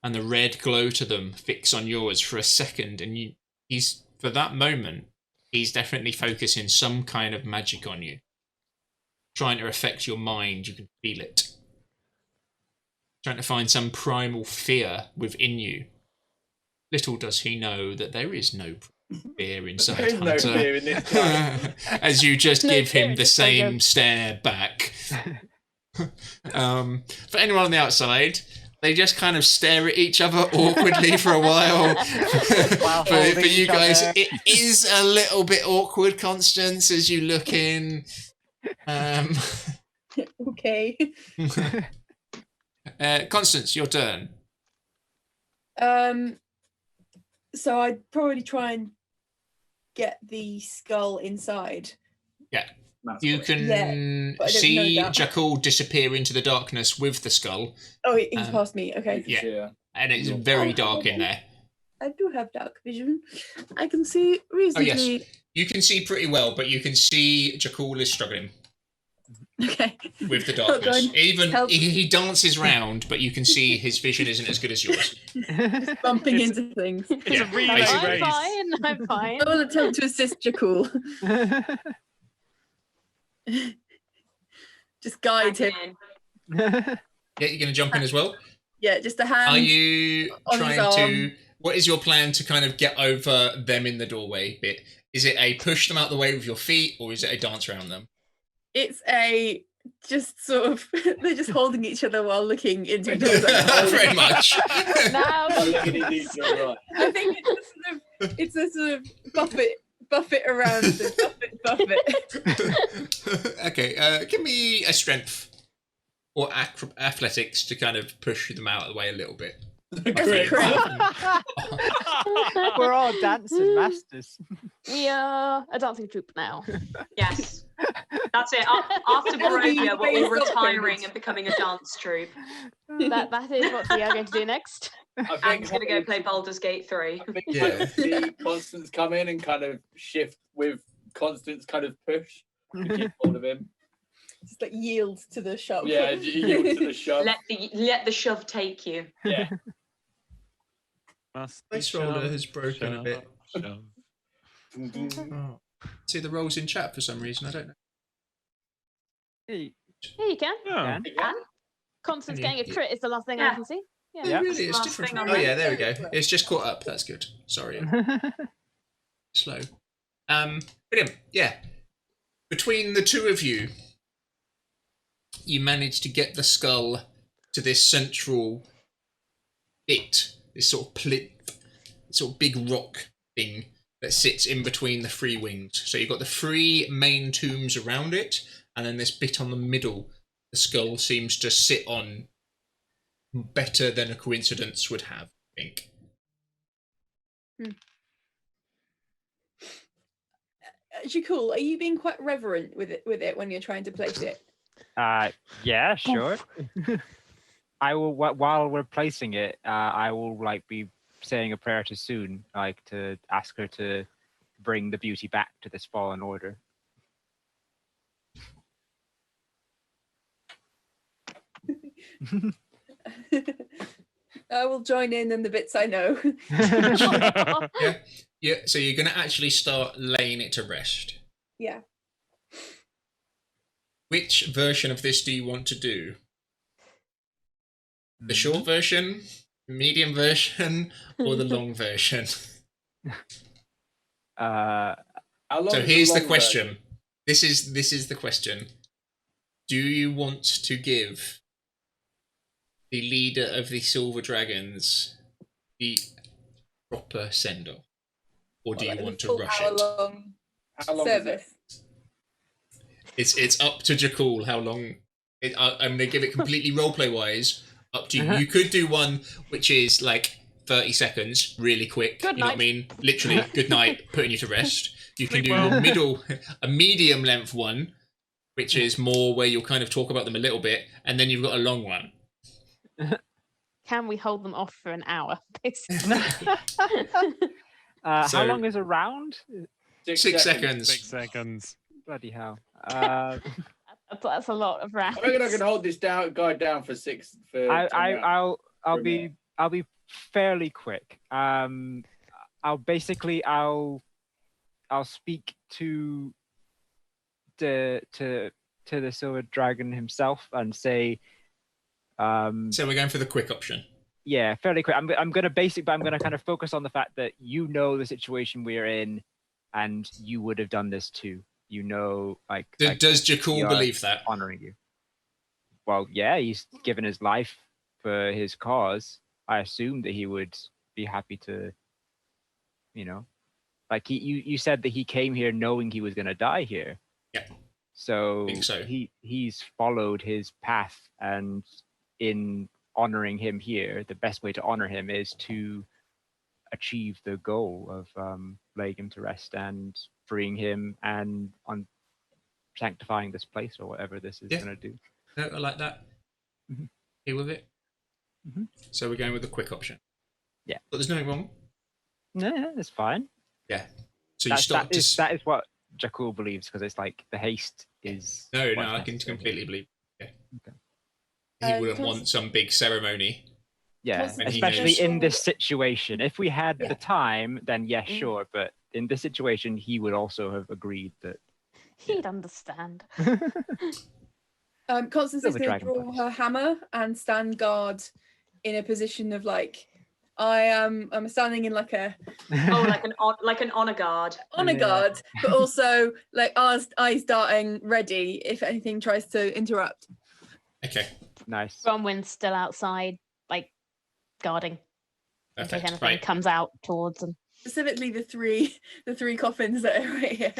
and the red glow to them fix on yours for a second, and he's for that moment, he's definitely focusing some kind of magic on you, trying to affect your mind. You can feel it, trying to find some primal fear within you. Little does he know that there is no fear inside There is no Hunter. fear in this guy. As you just No give fear him in the this same tiger. stare back. For anyone on the outside, they just kind of stare at each other awkwardly for a while. While for holding you each guys, other. it is a little bit awkward, Constance, as you look in. Okay. Constance, your turn. So I'd probably try and get the skull inside. You can but I don't know see that. Jackal disappear into the darkness with the skull, Oh, he's Um, past me. Okay. Yeah. and it's very dark in there. I do have dark vision. I can see reasonably. You can see pretty well, but you can see Jackal is struggling Okay. with the I'll go darkness. and Even help. he dances round, but you can see his vision isn't as good as yours. Bumping It's- into things. It's Yeah, a relay basically. race. I'm fine. I will attempt to assist Jakul. Just guide him. Again. Yeah, you're going to jump in as well. Yeah, just a hand. Are you on his trying to? arm. What is your plan to kind of get over them in the doorway bit? Is it a push them out the way with your feet, or is it a dance around them? It's a just sort of they're just holding each other while looking into each other's eyes. Very much. Now Oh, look at it, he's all right. I think it's a sort of buffet around the buffet. Okay, give me a strength or athletics to kind of push them out of the way a little bit. Great. We're all dancing masters. we are a dancing troupe now. Yes. That's it. After Barovia, we'll be retiring and becoming a dance troupe. That is what we are going to do next. I Anne's going to go play Baldur's Gate 3. I think Yeah. see Constance come in and kind of shift with Constance kind of push to keep hold of him. Just like yield to the shove. Yeah, yield to the shove. Let the shove take you. Yeah. Must My be shoulder shove, has broken a shove, bit. shove. Oh. See the rolls in chat for some reason. I don't know. Hey, Yeah, you can. Yeah. Dan? Constance Can you- getting a crit is the last thing Yeah. I can see. Yeah. Yeah. Really, it's Last different. thing on Oh there. yeah, there we go. It's just caught up. That's good. Sorry, slow. Brilliant. Yeah. Between the two of you, you managed to get the skull to this central bit, this sort of plinth sort of big rock thing that sits in between the three wings. So you've got the three main tombs around it, and then this bit on the middle the skull seems to sit on better than a coincidence would have, I think. Jakul, are you being quite reverent with it when you're trying to place it? Yeah, sure. I will while we're placing it, I will like be saying a prayer to Soon, like to ask her to bring the beauty back to this fallen order. I will join in the bits I know. Yeah. So you're going to actually start laying it to rest. Yeah. Which version of this do you want to do? The short version, the medium version, or the long version? How long So is here's the long question. version? This is the question. Do you want to give the leader of the Silver Dragons the proper send-off, or do you want to rush it? How long is it? It's up to Jakul how long. I'm going to give it completely roleplay wise. Up to you. You could do one which is like 30 seconds, really quick. Good You know what I night. mean? Literally, good night, putting you to rest. You can Sleep do well. a medium length one, which is more where you'll kind of talk about them a little bit, and then you've got a long one. Can we hold them off for an hour, basically? So- How long is a round? 6 seconds. 6 seconds. Bloody hell. That's a lot of rounds. I reckon I can hold this guy down for 6. For 10 rounds. I'll for a be minute. I'll be fairly quick. I'll speak to the Silver Dragon himself and say, So we're going for the quick option. yeah, fairly quick. I'm gonna kind of focus on the fact that you know the situation we're in, and you would have done this too. You know, Does Jakul we are believe that? honoring you. Well, yeah, he's given his life for his cause. I assume that he would be happy to, like you said that he came here knowing he was going to die here. Yeah. So, Think so. he's followed his path, and in honoring him here, the best way to honor him is to achieve the goal of laying him to rest and freeing him and on sanctifying this place or whatever this is Yeah. going to do. No, I like that. Mhm. You with it? Mhm. So we're going with the quick option. Yeah. But there's nothing wrong. No, it's fine. Yeah. So you start to. That is what Jakul believes, because it's like the haste is. No, what's I can necessary. completely believe. Yeah. Okay. He wouldn't want some big ceremony. Yeah, Plus, And he especially knows- in this situation. If we had Yeah. the time, then yes, Mm. sure. But in this situation, he would also have agreed that. He'd understand. Constance is Silver going to dragon draw buddies. her hammer and stand guard in a position of like, I'm standing in like a Oh, like an honor guard. honor Yeah. guard, but also like eyes darting, ready if anything tries to interrupt. Okay. Nice. Bronwyn's still outside, like guarding in case Perfect. anything Right. comes out towards them. Specifically the three coffins that are right here.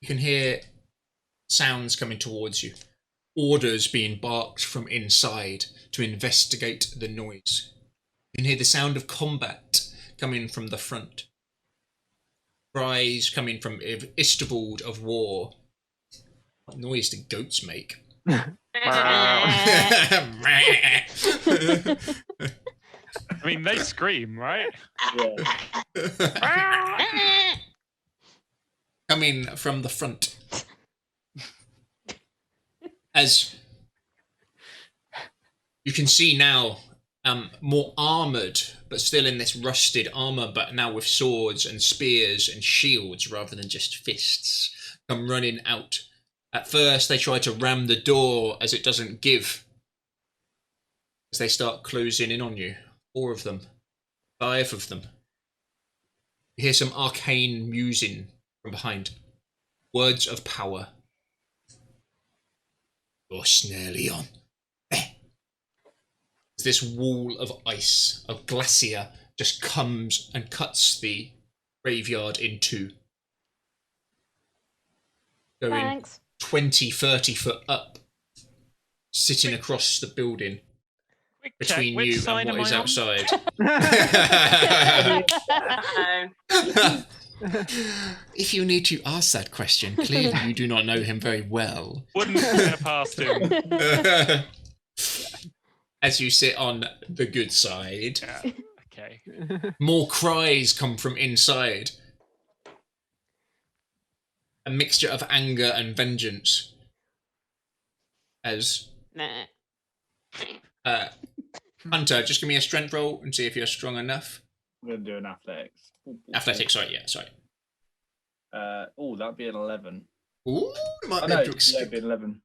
You can hear sounds coming towards you. Orders being barked from inside to investigate the noise. You can hear the sound of combat coming from the front. Cries coming from Istebald of war. What noise do goats make? I mean, they scream, right? Yeah. Coming from the front. As you can see now, more armoured, but still in this rusted armour, but now with swords and spears and shields rather than just fists, come running out. At first, they try to ram the door as it doesn't give. As they start closing in on you. 4 of them. 5 of them. You hear some arcane musing from behind. Words of power. You're nearly on. There. This wall of ice, of glacier, just comes and cuts the graveyard in two. Going Thanks. 20, 30 foot up, sitting across the building Quick check, between which you side and what am is I on? outside. If you need to ask that question, clearly you do not know him very well. Wouldn't get past him. As you sit on the good side, Yeah. Okay. more cries come from inside. A mixture of anger and vengeance. As Nah. Hunter, just give me a strength roll and see if you're strong enough. I'm going to do an athletics. Athletics, sorry, yeah, sorry. That'd be an 11. Ooh, might Oh, be no, able to yeah, it'd be an 11.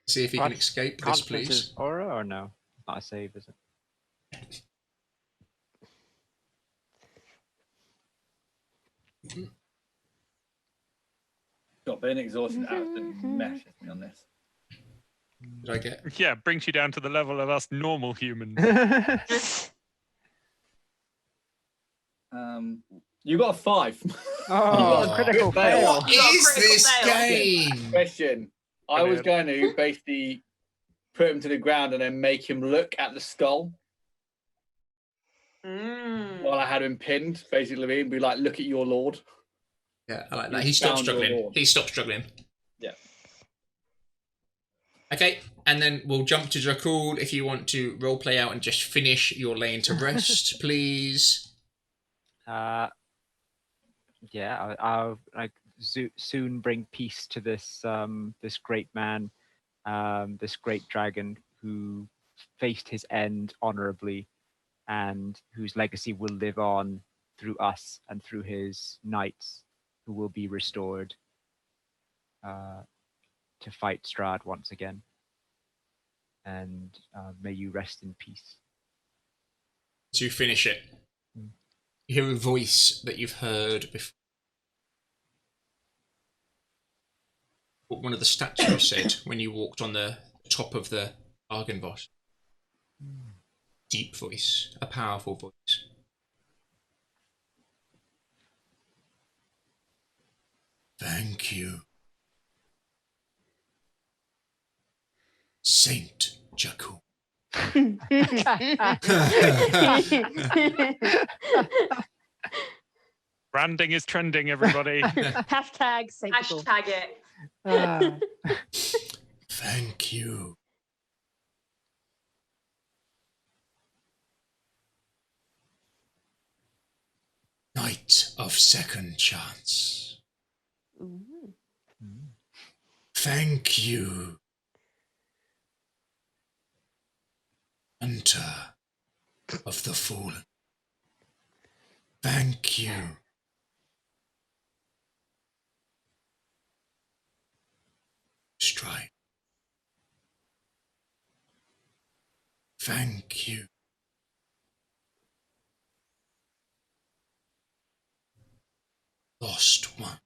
see if he can escape this, Confidence please. is aura or no? Not a save, is it? Got being exhausted absolutely meshes me on this. Did I get? Yeah, brings you down to the level of us normal humans. You got a 5. Oh, critical fail. What You got a is critical this fail. game? Question. I was going to basically put him to the ground and then make him look at the skull while I had him pinned, basically, and be like, look at your lord. Yeah, I like that. He stopped Found your struggling. lord. He stopped struggling. Yeah. Okay, and then we'll jump to Dracul if you want to role play out and just finish your lane to rest, please. Yeah, I'll like soon bring peace to this this great man, this great dragon who faced his end honorably, and whose legacy will live on through us and through his knights, who will be restored to fight Strahd once again. And may you rest in peace. To finish it, you hear a voice that you've heard before. What one of the statues said when you walked on the top of the Argynvost. Deep voice, a powerful voice. Thank you, Saint Jakku. Branding is trending, everybody. Hashtag Saintable. Hashtag it. Thank you. Knight of Second Chance. Ooh. Thank you. Hunter of the Fallen. Thank you. Strike. Thank you. Lost one.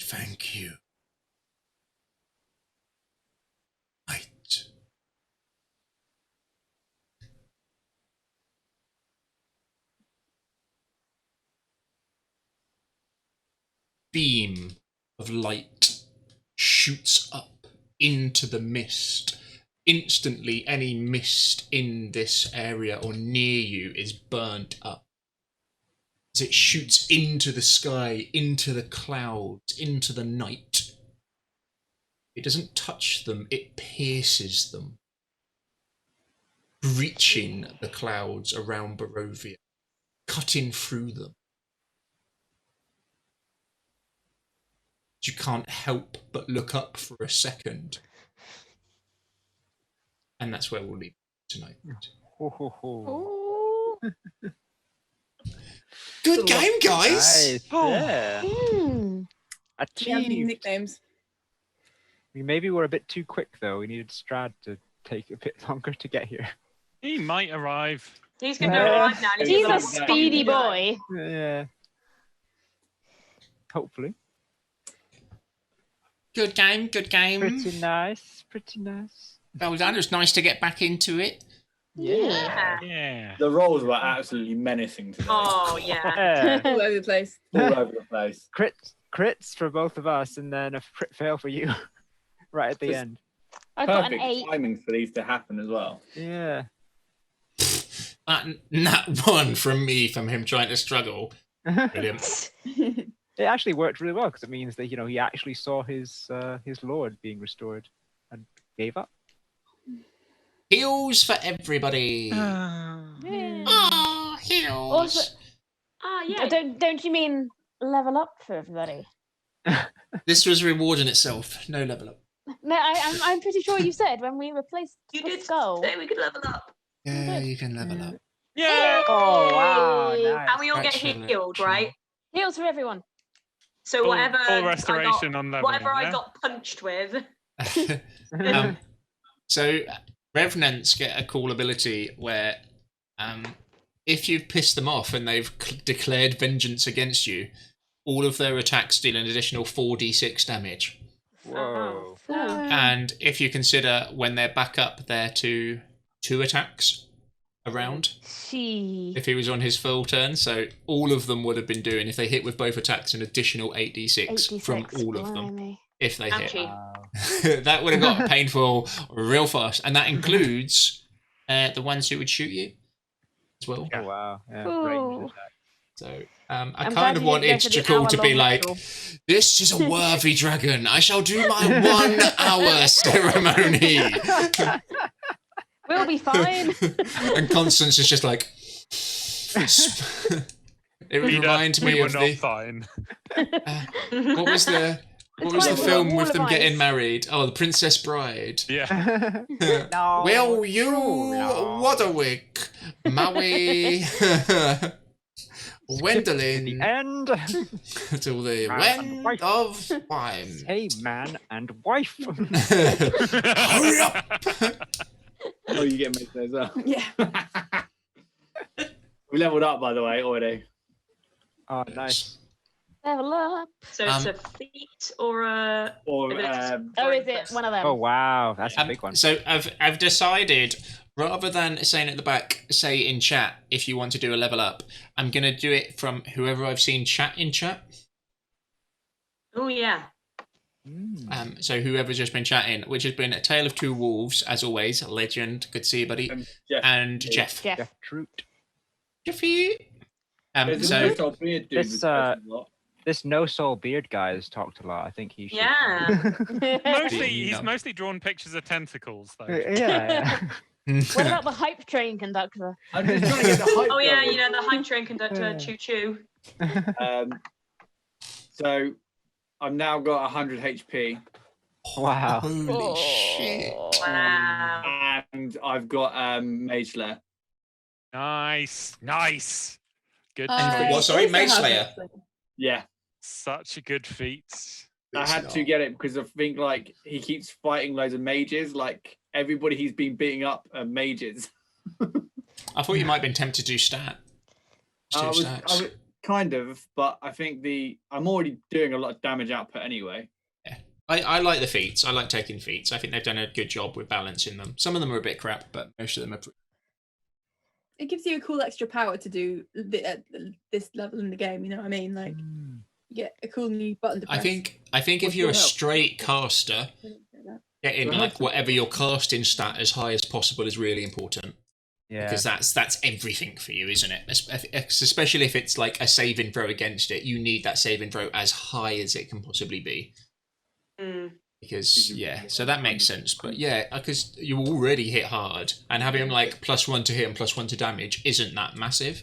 Thank you. Knight. Beam of light shoots up into the mist. Instantly, any mist in this area or near you is burnt up. As it shoots into the sky, into the clouds, into the night. It doesn't touch them, it pierces them, breaching the clouds around Barovia, cutting through them. You can't help but look up for a second. And that's where we'll leave tonight. Ooh. Good game, guys! Nice. Yeah. Hmm. Do you have any Achieved. nicknames? We maybe were a bit too quick though. We needed Strahd to take a bit longer to get here. He might arrive. He's going to arrive now. and He's gonna a speedy boy. Yeah. hopefully. Good game, good game. Pretty nice, pretty nice. Well done. It was nice to get back into it. Yeah. Yeah. The rolls were absolutely menacing today. Oh yeah. Yeah. All over the place. All over the place. Crits for both of us, and then a crit fail for you, right at the Just- end. I've got Perfect an 8. timing for these to happen as well. Yeah. That one from me, from him trying to struggle. Brilliant. It actually worked really well because it means that he actually saw his lord being restored and gave up. Heals for everybody. Yeah. Oh, heals. Also, Oh yeah. don't you mean level up for everybody? This was rewarding itself. No level up. No, I'm pretty sure you said when we replaced You the did skull. say we could level up. Yeah, you can level up. Yeah. Oh wow! Yay! Nice. And we all get Excellent. healed, right? Heals for everyone. So whatever Full I restoration got, on leveling. whatever I yeah? got punched with. So Revenants get a cool ability where if you've pissed them off and they've declared vengeance against you, all of their attacks deal an additional 4d6 damage. Whoa. And if you consider when they're back up, they're to 2 attacks a round. She. If he was on his full turn, so all of them would have been doing, if they hit with both attacks, an additional 8d6 from all of them. Blimey. If they hit. Ouchie. Wow. That would have got painful real fast. And that includes the ones who would shoot you as well. Oh wow. Yeah. Ooh. Range attack. So I I'm kind glad of you didn't go wanted for the Jakul to be hour-long like, ritual. this is a worthy dragon. I shall do my 1 hour ceremony. We'll be fine. And Constance is just like, it would Leader, remind we me were of not the fine. what was the Twilight film Wall with of them getting Ice. married? Oh, The Princess Bride. Yeah. No, Will you, no. Waterwick, Maui, To Wendelin, the end. till the Man and end wife. of time. Hey, man and wife. Hurry up! Oh, you get made those up. Yeah. We leveled up, by the way, already. Oh, nice. Level up. So it's a feat or a. Or Oh, is it one of them? Oh wow, that's a big one. So I've decided, rather than saying at the back, say in chat if you want to do a level up, I'm gonna do it from whoever I've seen chat in chat. Oh yeah. So whoever's just been chatting, which has been a Tale of Two Wolves, as always, a legend. Good to see you, buddy. Jeff. And Jeff. Jeff. Jeff Troot. Jeffy. There's So a little beard dude This, that does a lot. This no soul beard guy has talked a lot. I think he should. Yeah. Mostly, You he's know. mostly drawn pictures of tentacles, though. yeah. What about the hype train conductor? I'm just trying to get the hype Oh yeah, going. you know the hype train conductor, choo choo. So I've now got 100 HP Wow. Holy shit. Wow. and I've got Mage Slayer. Nice, nice. Good. And what, sorry, Mage Slayer? Yeah. Such a good feat. I had to get it because I think like he keeps fighting loads of mages. Like everybody he's been beating up are mages. I thought you might have been tempted to do stat. I Just do was stats. kind of, but I think I'm already doing a lot of damage output anyway. I like the feats. I like taking feats. I think they've done a good job with balancing them. Some of them are a bit crap, but most of them are. It gives you a cool extra power to do this level in the game. You know what I mean? Like you get a cool new button to press. I think if What's you're your a help? straight caster, getting Your like help? whatever your casting stat as high as possible is really important. Yeah. Because that's everything for you, isn't it? Especially if it's like a saving throw against it, you need that saving throw as high as it can possibly be. Mm. Because so that makes sense. But yeah, because you already hit hard, and having him like +1 to hit and +1 to damage isn't that massive.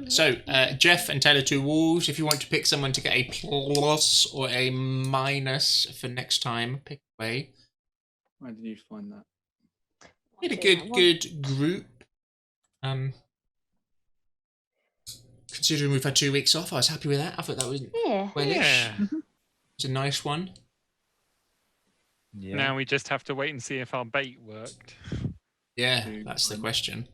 So Jeff and Taylor Two Wolves, if you want to pick someone to get a plus or a minus for next time, pick away. Where did you find that? We had a good group. Considering we've had 2 weeks off, I was happy with that. I thought that was Yeah. wellish. Yeah. It's a nice one. Yeah. Now we just have to wait and see if our bait worked. Yeah, that's the question.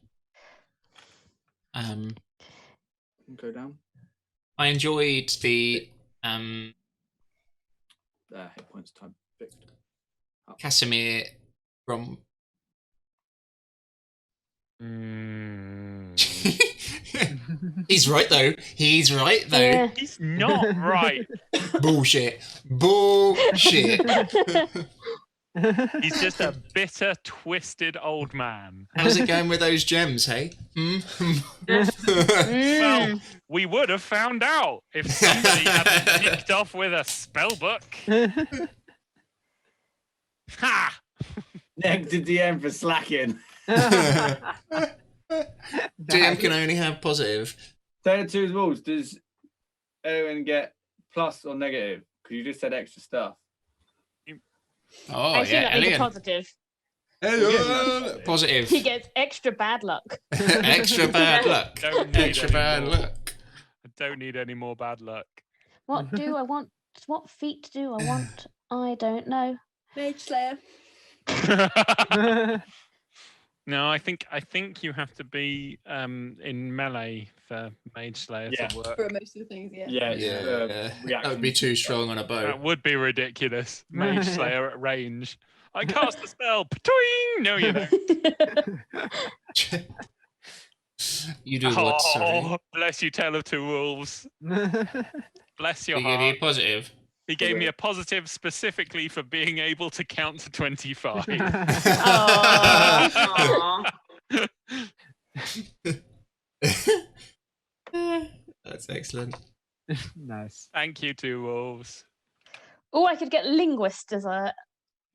Go down. I enjoyed the Hit points time. Fixed. Casimir from. He's right though. He's right though. Yeah. He's not right. Bullshit. Bullshit. He's just a bitter, twisted old man. How's it going with those gems, hey? Well, we would have found out if somebody hadn't kicked off with a spell book. Ha! Negative DM for slacking. DM can only have positive. Taylor 2's rules. Does Owen get plus or negative? Because you just said extra stuff. Oh, I assume yeah, that means a Elliot. positive. Hello. Positive. He gets extra bad luck. Extra bad luck. Don't need Extra any bad more. luck. I don't need any more bad luck. What do I want? What feat do I want? I don't know. Mage Slayer. No, I think you have to be in melee for Mage Slayer to work. For most of the things, yeah. Yeah, That would be too strong on a bow. That would be ridiculous. Mage Slayer at range. I cast a spell. Patoing! No, you don't. You do what, sorry? Oh, bless you, Tale of Two Wolves. Bless your He gave heart. you positive. He gave me a positive specifically for being able to count to 25. Aw. That's excellent. Nice. Thank you, Two Wolves. Oh, I could get linguist as a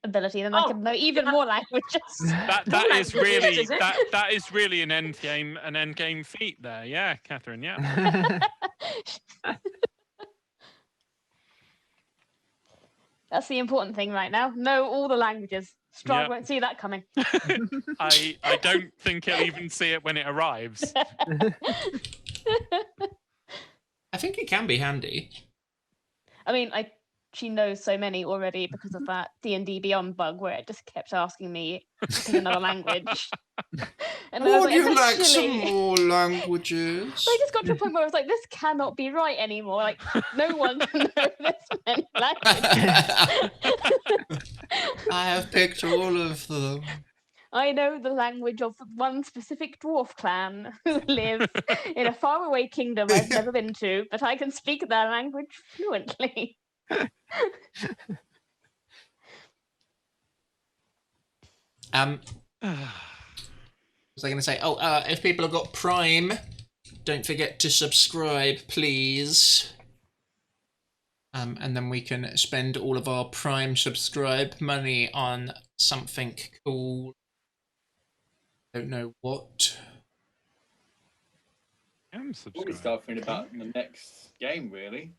ability, then I Oh, could know even more languages. That Not is like really this, is it? that is really an end game feat there. Yeah, Catherine. Yeah. That's the important thing right now. Know all the languages. Strahd Yep. won't see that coming. I don't think he'll even see it when it arrives. I think it can be handy. I mean, she knows so many already because of that D&D Beyond bug where it just kept asking me to pick another language. And I was Would you like some eventually- more languages? So I just got to a point where I was like, this cannot be right anymore. Like, no one can know this many languages. I have picked all of them. I know the language of one specific dwarf clan who live in a faraway kingdom I've never been to, but I can speak their language fluently. Was I going to say? Oh, if people have got Prime, don't forget to subscribe, please. And then we can spend all of our Prime subscribe money on something cool. Don't know what. I'm Probably subscribed. start thinking about the next game, really.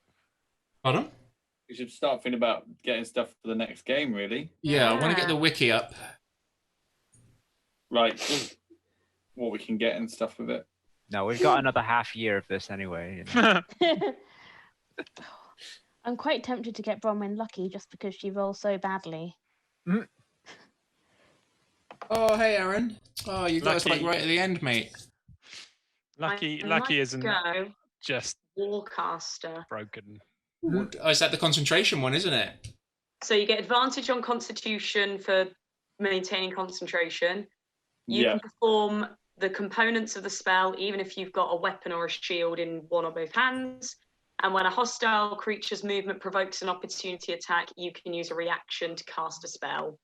Pardon? We should start thinking about getting stuff for the next game, really. Yeah, I want to get the wiki up. Like, what we can get and stuff with it. No, we've got another half year of this anyway. You know. I'm quite tempted to get Bronwyn lucky just because she rolls so badly. Oh, hey, Aaron. Oh, you got us like Lucky. right at the end, mate. Lucky I Lucky might isn't go just Warcaster. broken. Oh, is that the concentration one, isn't it? So you get advantage on Constitution for maintaining concentration. You Yeah. can perform the components of the spell even if you've got a weapon or a shield in one or both hands. And when a hostile creature's movement provokes an opportunity attack, you can use a reaction to cast a spell.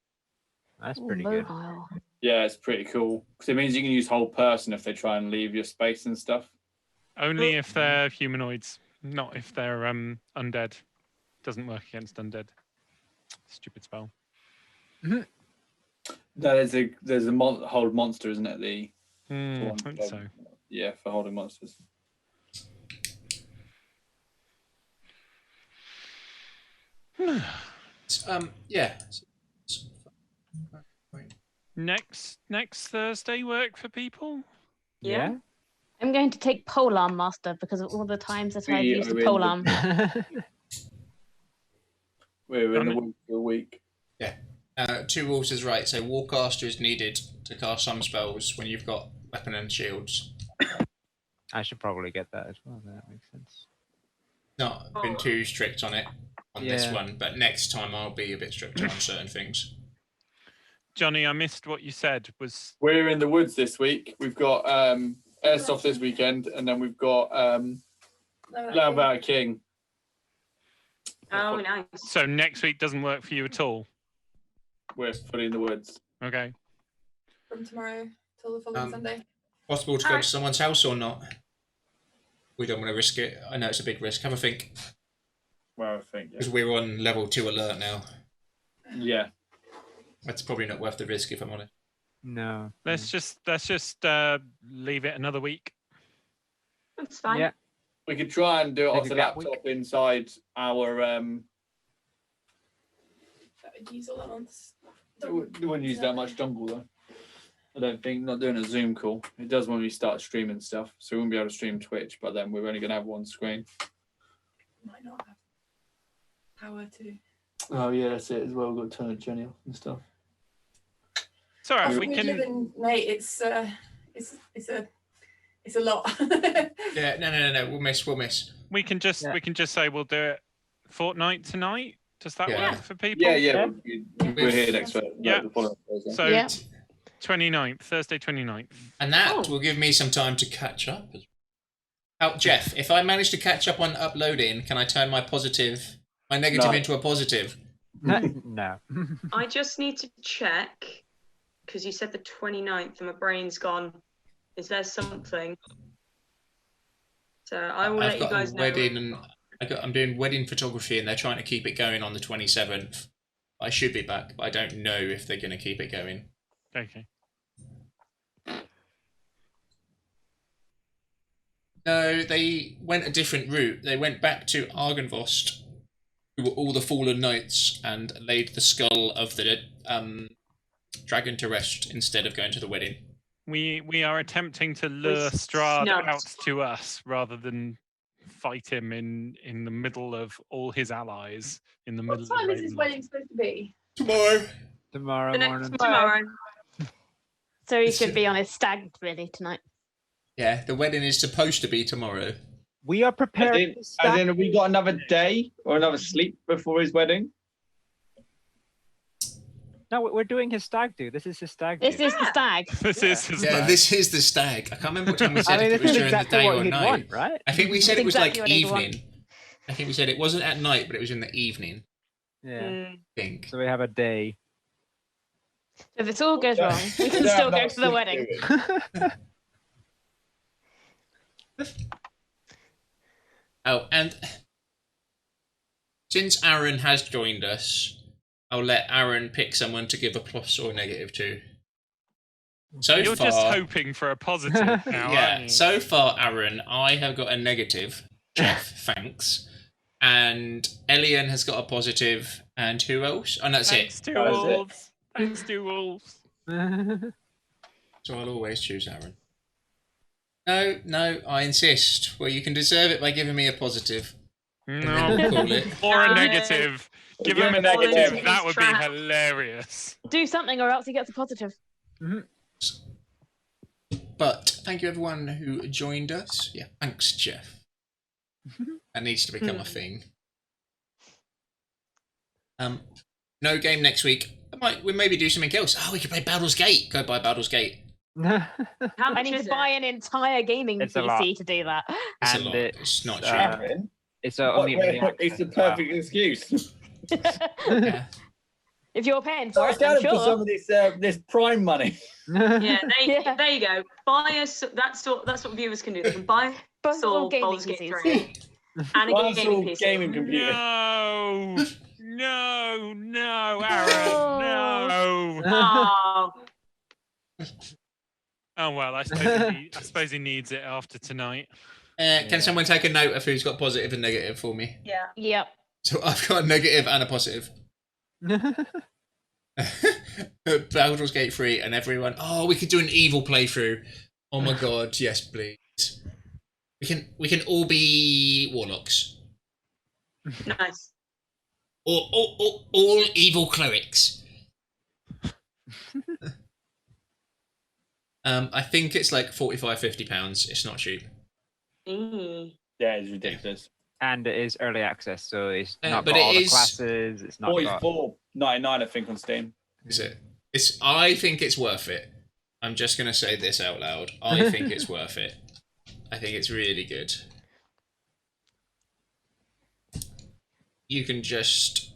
That's Ooh, pretty good. mobile. Yeah, it's pretty cool. Because it means you can use whole person if they try and leave your space and stuff. Only if they're humanoids, not if they're undead. Doesn't work against undead. Stupid spell. No, there's a hold monster, isn't it? The I one think for- so. Yeah, for holding monsters. Yeah. Next Thursday work for people? Yeah. I'm going to take Polearm Master because of all the times that I've We used the are in Polearm. We're in the Um, week for a week. Two Wolves is right. So Warcaster is needed to cast some spells when you've got weapon and shields. I should probably get that as well. That makes sense. Not been too strict on it on this Yeah. one, but next time I'll be a bit stricter on certain things. Johnny, I missed what you said. Was We're in the woods this week. We've got Airsoft this weekend, and then we've got Loud King. Oh, nice. so next week doesn't work for you at all? We're fully in the woods. Okay. From tomorrow till the following Sunday. Possible to go to someone's house or not? We don't want to risk it. I know it's a big risk. Have a think. Well, I think. Because we're on level 2 alert now. Yeah. That's probably not worth the risk if I'm honest. No. Let's just leave it another week. That's fine. Yeah. We could try and do it Take off a the gap laptop inside our. That would use all that months. We wouldn't use that much dongle though. I don't think. Not doing a Zoom call. It does when we start streaming stuff, so we won't be able to stream Twitch. But then we're only going to have one screen. Might not have power to. Oh yeah, that's it as well. We've got to turn the Jenny off and stuff. It's all right. That's We what can. live in, mate. It's a lot. Yeah, no. We'll miss. We can just say we'll do it fortnight tonight. Does that work for people? Yeah. We're here next week. Yeah. The following Thursday. So Yeah. 29th, Thursday 29th. And that will give me some time to catch up. Oh, Jeff, if I manage to catch up on uploading, can I turn my negative No. into a positive? No. I just need to check because you said the 29th and my brain's gone. Is there something? So I will let you guys know. Wedding and I'm doing wedding photography and they're trying to keep it going on the 27th. I should be back, but I don't know if they're going to keep it going. Okay. No, they went a different route. They went back to Argynvost, who were all the fallen knights, and laid the skull of the dragon to rest instead of going to the wedding. We are attempting to lure Strahd snubbed. out to us rather than fight him in the middle of all his allies in the middle What time of is this Ravenloft. wedding supposed to be? Tomorrow. Tomorrow The next morning. tomorrow. So he should be on his stag really tonight. Yeah, the wedding is supposed to be tomorrow. We are prepared. As in, have we got another day or another sleep before his wedding? No, we're doing his stag do. This is his stag do. This is the stag. This is his Yeah, bag. this is the stag. I can't remember what time we said I mean, if it this was is during exactly the day what or he'd night. want, right? I think we said it was Exactly what like he'd want. evening. I think we said it wasn't at night, but it was in the evening. Yeah. Mm. I think. So we have a day. If it all goes wrong, we can still go to the wedding. Oh, and since Aaron has joined us, I'll let Aaron pick someone to give a plus or negative to. So You're far, just hoping for a positive now, yeah. aren't you? So far, Aaron, I have got a negative. Jeff, thanks. And Elian has got a positive. And who else? And that's Thanks it. to That was it. wolves. Thanks to wolves. So I'll always choose Aaron. No, I insist. Well, you can deserve it by giving me a positive. And then we'll No. call it. Or a No. negative. Give Give him a him a negative. negative. That would be Trap. hilarious. Do something or else he gets a positive. But thank you everyone who joined us. Yeah, thanks, Jeff. That needs to become a thing. No game next week. We maybe do something else. Oh, we could play Baldur's Gate. Go buy Baldur's Gate. How I much need is to it? buy an entire gaming It's a lot. PC to do that. It's And a lot. It's not cheap. It's only It's the perfect excuse. Yeah. If you're paying So for I it, I'm scouted for some sure. of this Prime money. Yeah, Yeah. there you go. Buy us. That's what viewers can do. They can buy Both Soul gaming Baldur's Gate PCs. 3 and a Buy us gaming all PC. gaming computer. No, Aaron, no. Oh, Oh well, I suppose he needs it after tonight. Can someone take a note of who's got positive and negative for me? yeah. Yep. So I've got a negative and a positive. Baldur's Gate 3 and everyone. Oh, we could do an evil playthrough. Oh my god, yes, please. We can all be warlocks. Nice. All evil clerics. I think it's like £45-50. It's not cheap. Mm. Yeah, it's ridiculous. And it is early access, so it's not but got it all the is- classes. It's not got. $44.99, I think, on Steam. Is it? I think it's worth it. I'm just gonna say this out loud. I think it's worth it. I think it's really good. You can just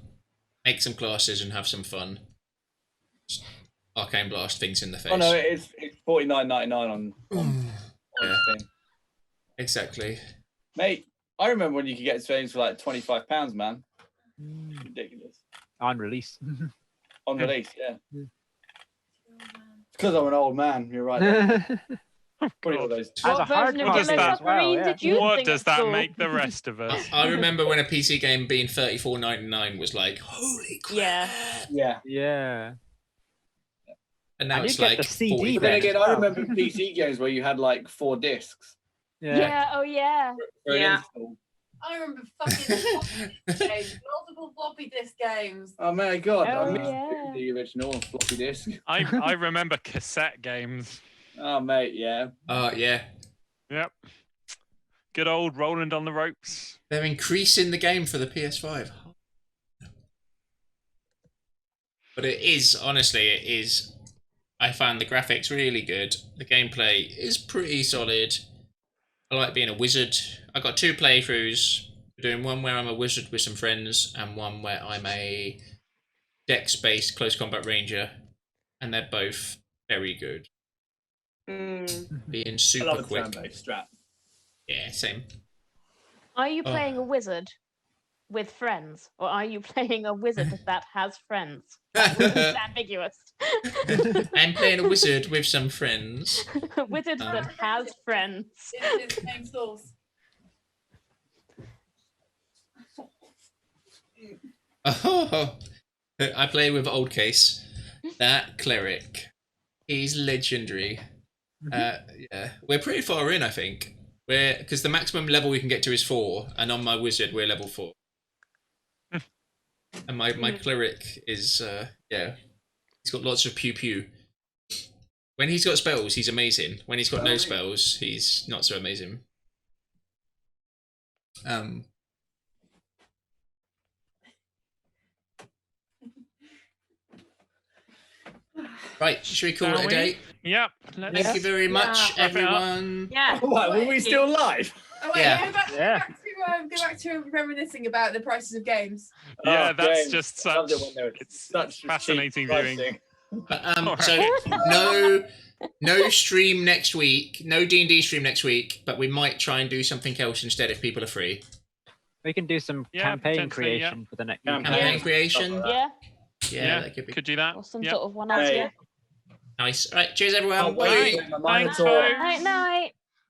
make some classes and have some fun. Just arcane blast things in the face. Oh no, it's $49.99 on Yeah. Steam. Exactly. Mate, I remember when you could get things for like £25, man. Ridiculous. On release. On release, yeah. It's because I'm an old man. You're right. There. Probably all those. As a What version of hardcore does Yellow that- as well, Submarine yeah. did you What think does was that cool? make the rest of us? I remember when a PC game being $34.99 was like, holy crap. Yeah. Yeah. Yeah. And now And it's you get like the CD 40. But then then again, as I well. remember PC games where you had like 4 discs Yeah. Oh yeah. for an Yeah. install. I remember fucking games, multiple floppy disk games. Oh my god, Oh, I missed yeah. the original floppy disk. I remember cassette games. Oh mate, yeah. Yeah. Yep. Good old Roland on the ropes. They're increasing the game for the PS5. But it is, honestly, it is. I found the graphics really good. The gameplay is pretty solid. I like being a wizard. I got 2 playthroughs. We're doing one where I'm a wizard with some friends, and one where I'm a dex-based close combat ranger. And they're both very good. Being I super love a quick. turn-based strat. Yeah, same. Are you Oh. playing a wizard with friends, or are you playing a wizard that has friends? It's ambiguous. I'm playing a wizard with some friends. A wizard that has friends. It's the same source. Oh, I play with Old Case. That cleric, he's legendary. Yeah, we're pretty far in, I think. We're because the maximum level we can get to is 4, and on my wizard we're level 4. And my cleric is yeah, he's got lots of pew pew. When he's got spells, he's amazing. When he's got no spells, he's not so amazing. Right, should we call Shall it a we? day? Yep. Thank you very much, Wrap it up. everyone. Yeah. What, were we still live? Oh wait, Yeah. go back to reminiscing about the prices of games. Yeah, Oh, that's James, just I loved such. it when they were It's such fascinating cheap viewing. pricing. But, so no stream next week, no D&D stream next week, but we might try and do something else instead if people are free. We can do some Yeah, campaign potentially, yeah. creation for the next Campaign Yeah. creation. Yeah. Yeah, that could be Could do that. Or some Yep. sort of one-off. Hey. Yeah. nice. All right, cheers everyone. Oh, Bye. wait, my Thanks, Minotaur. folks. Night night.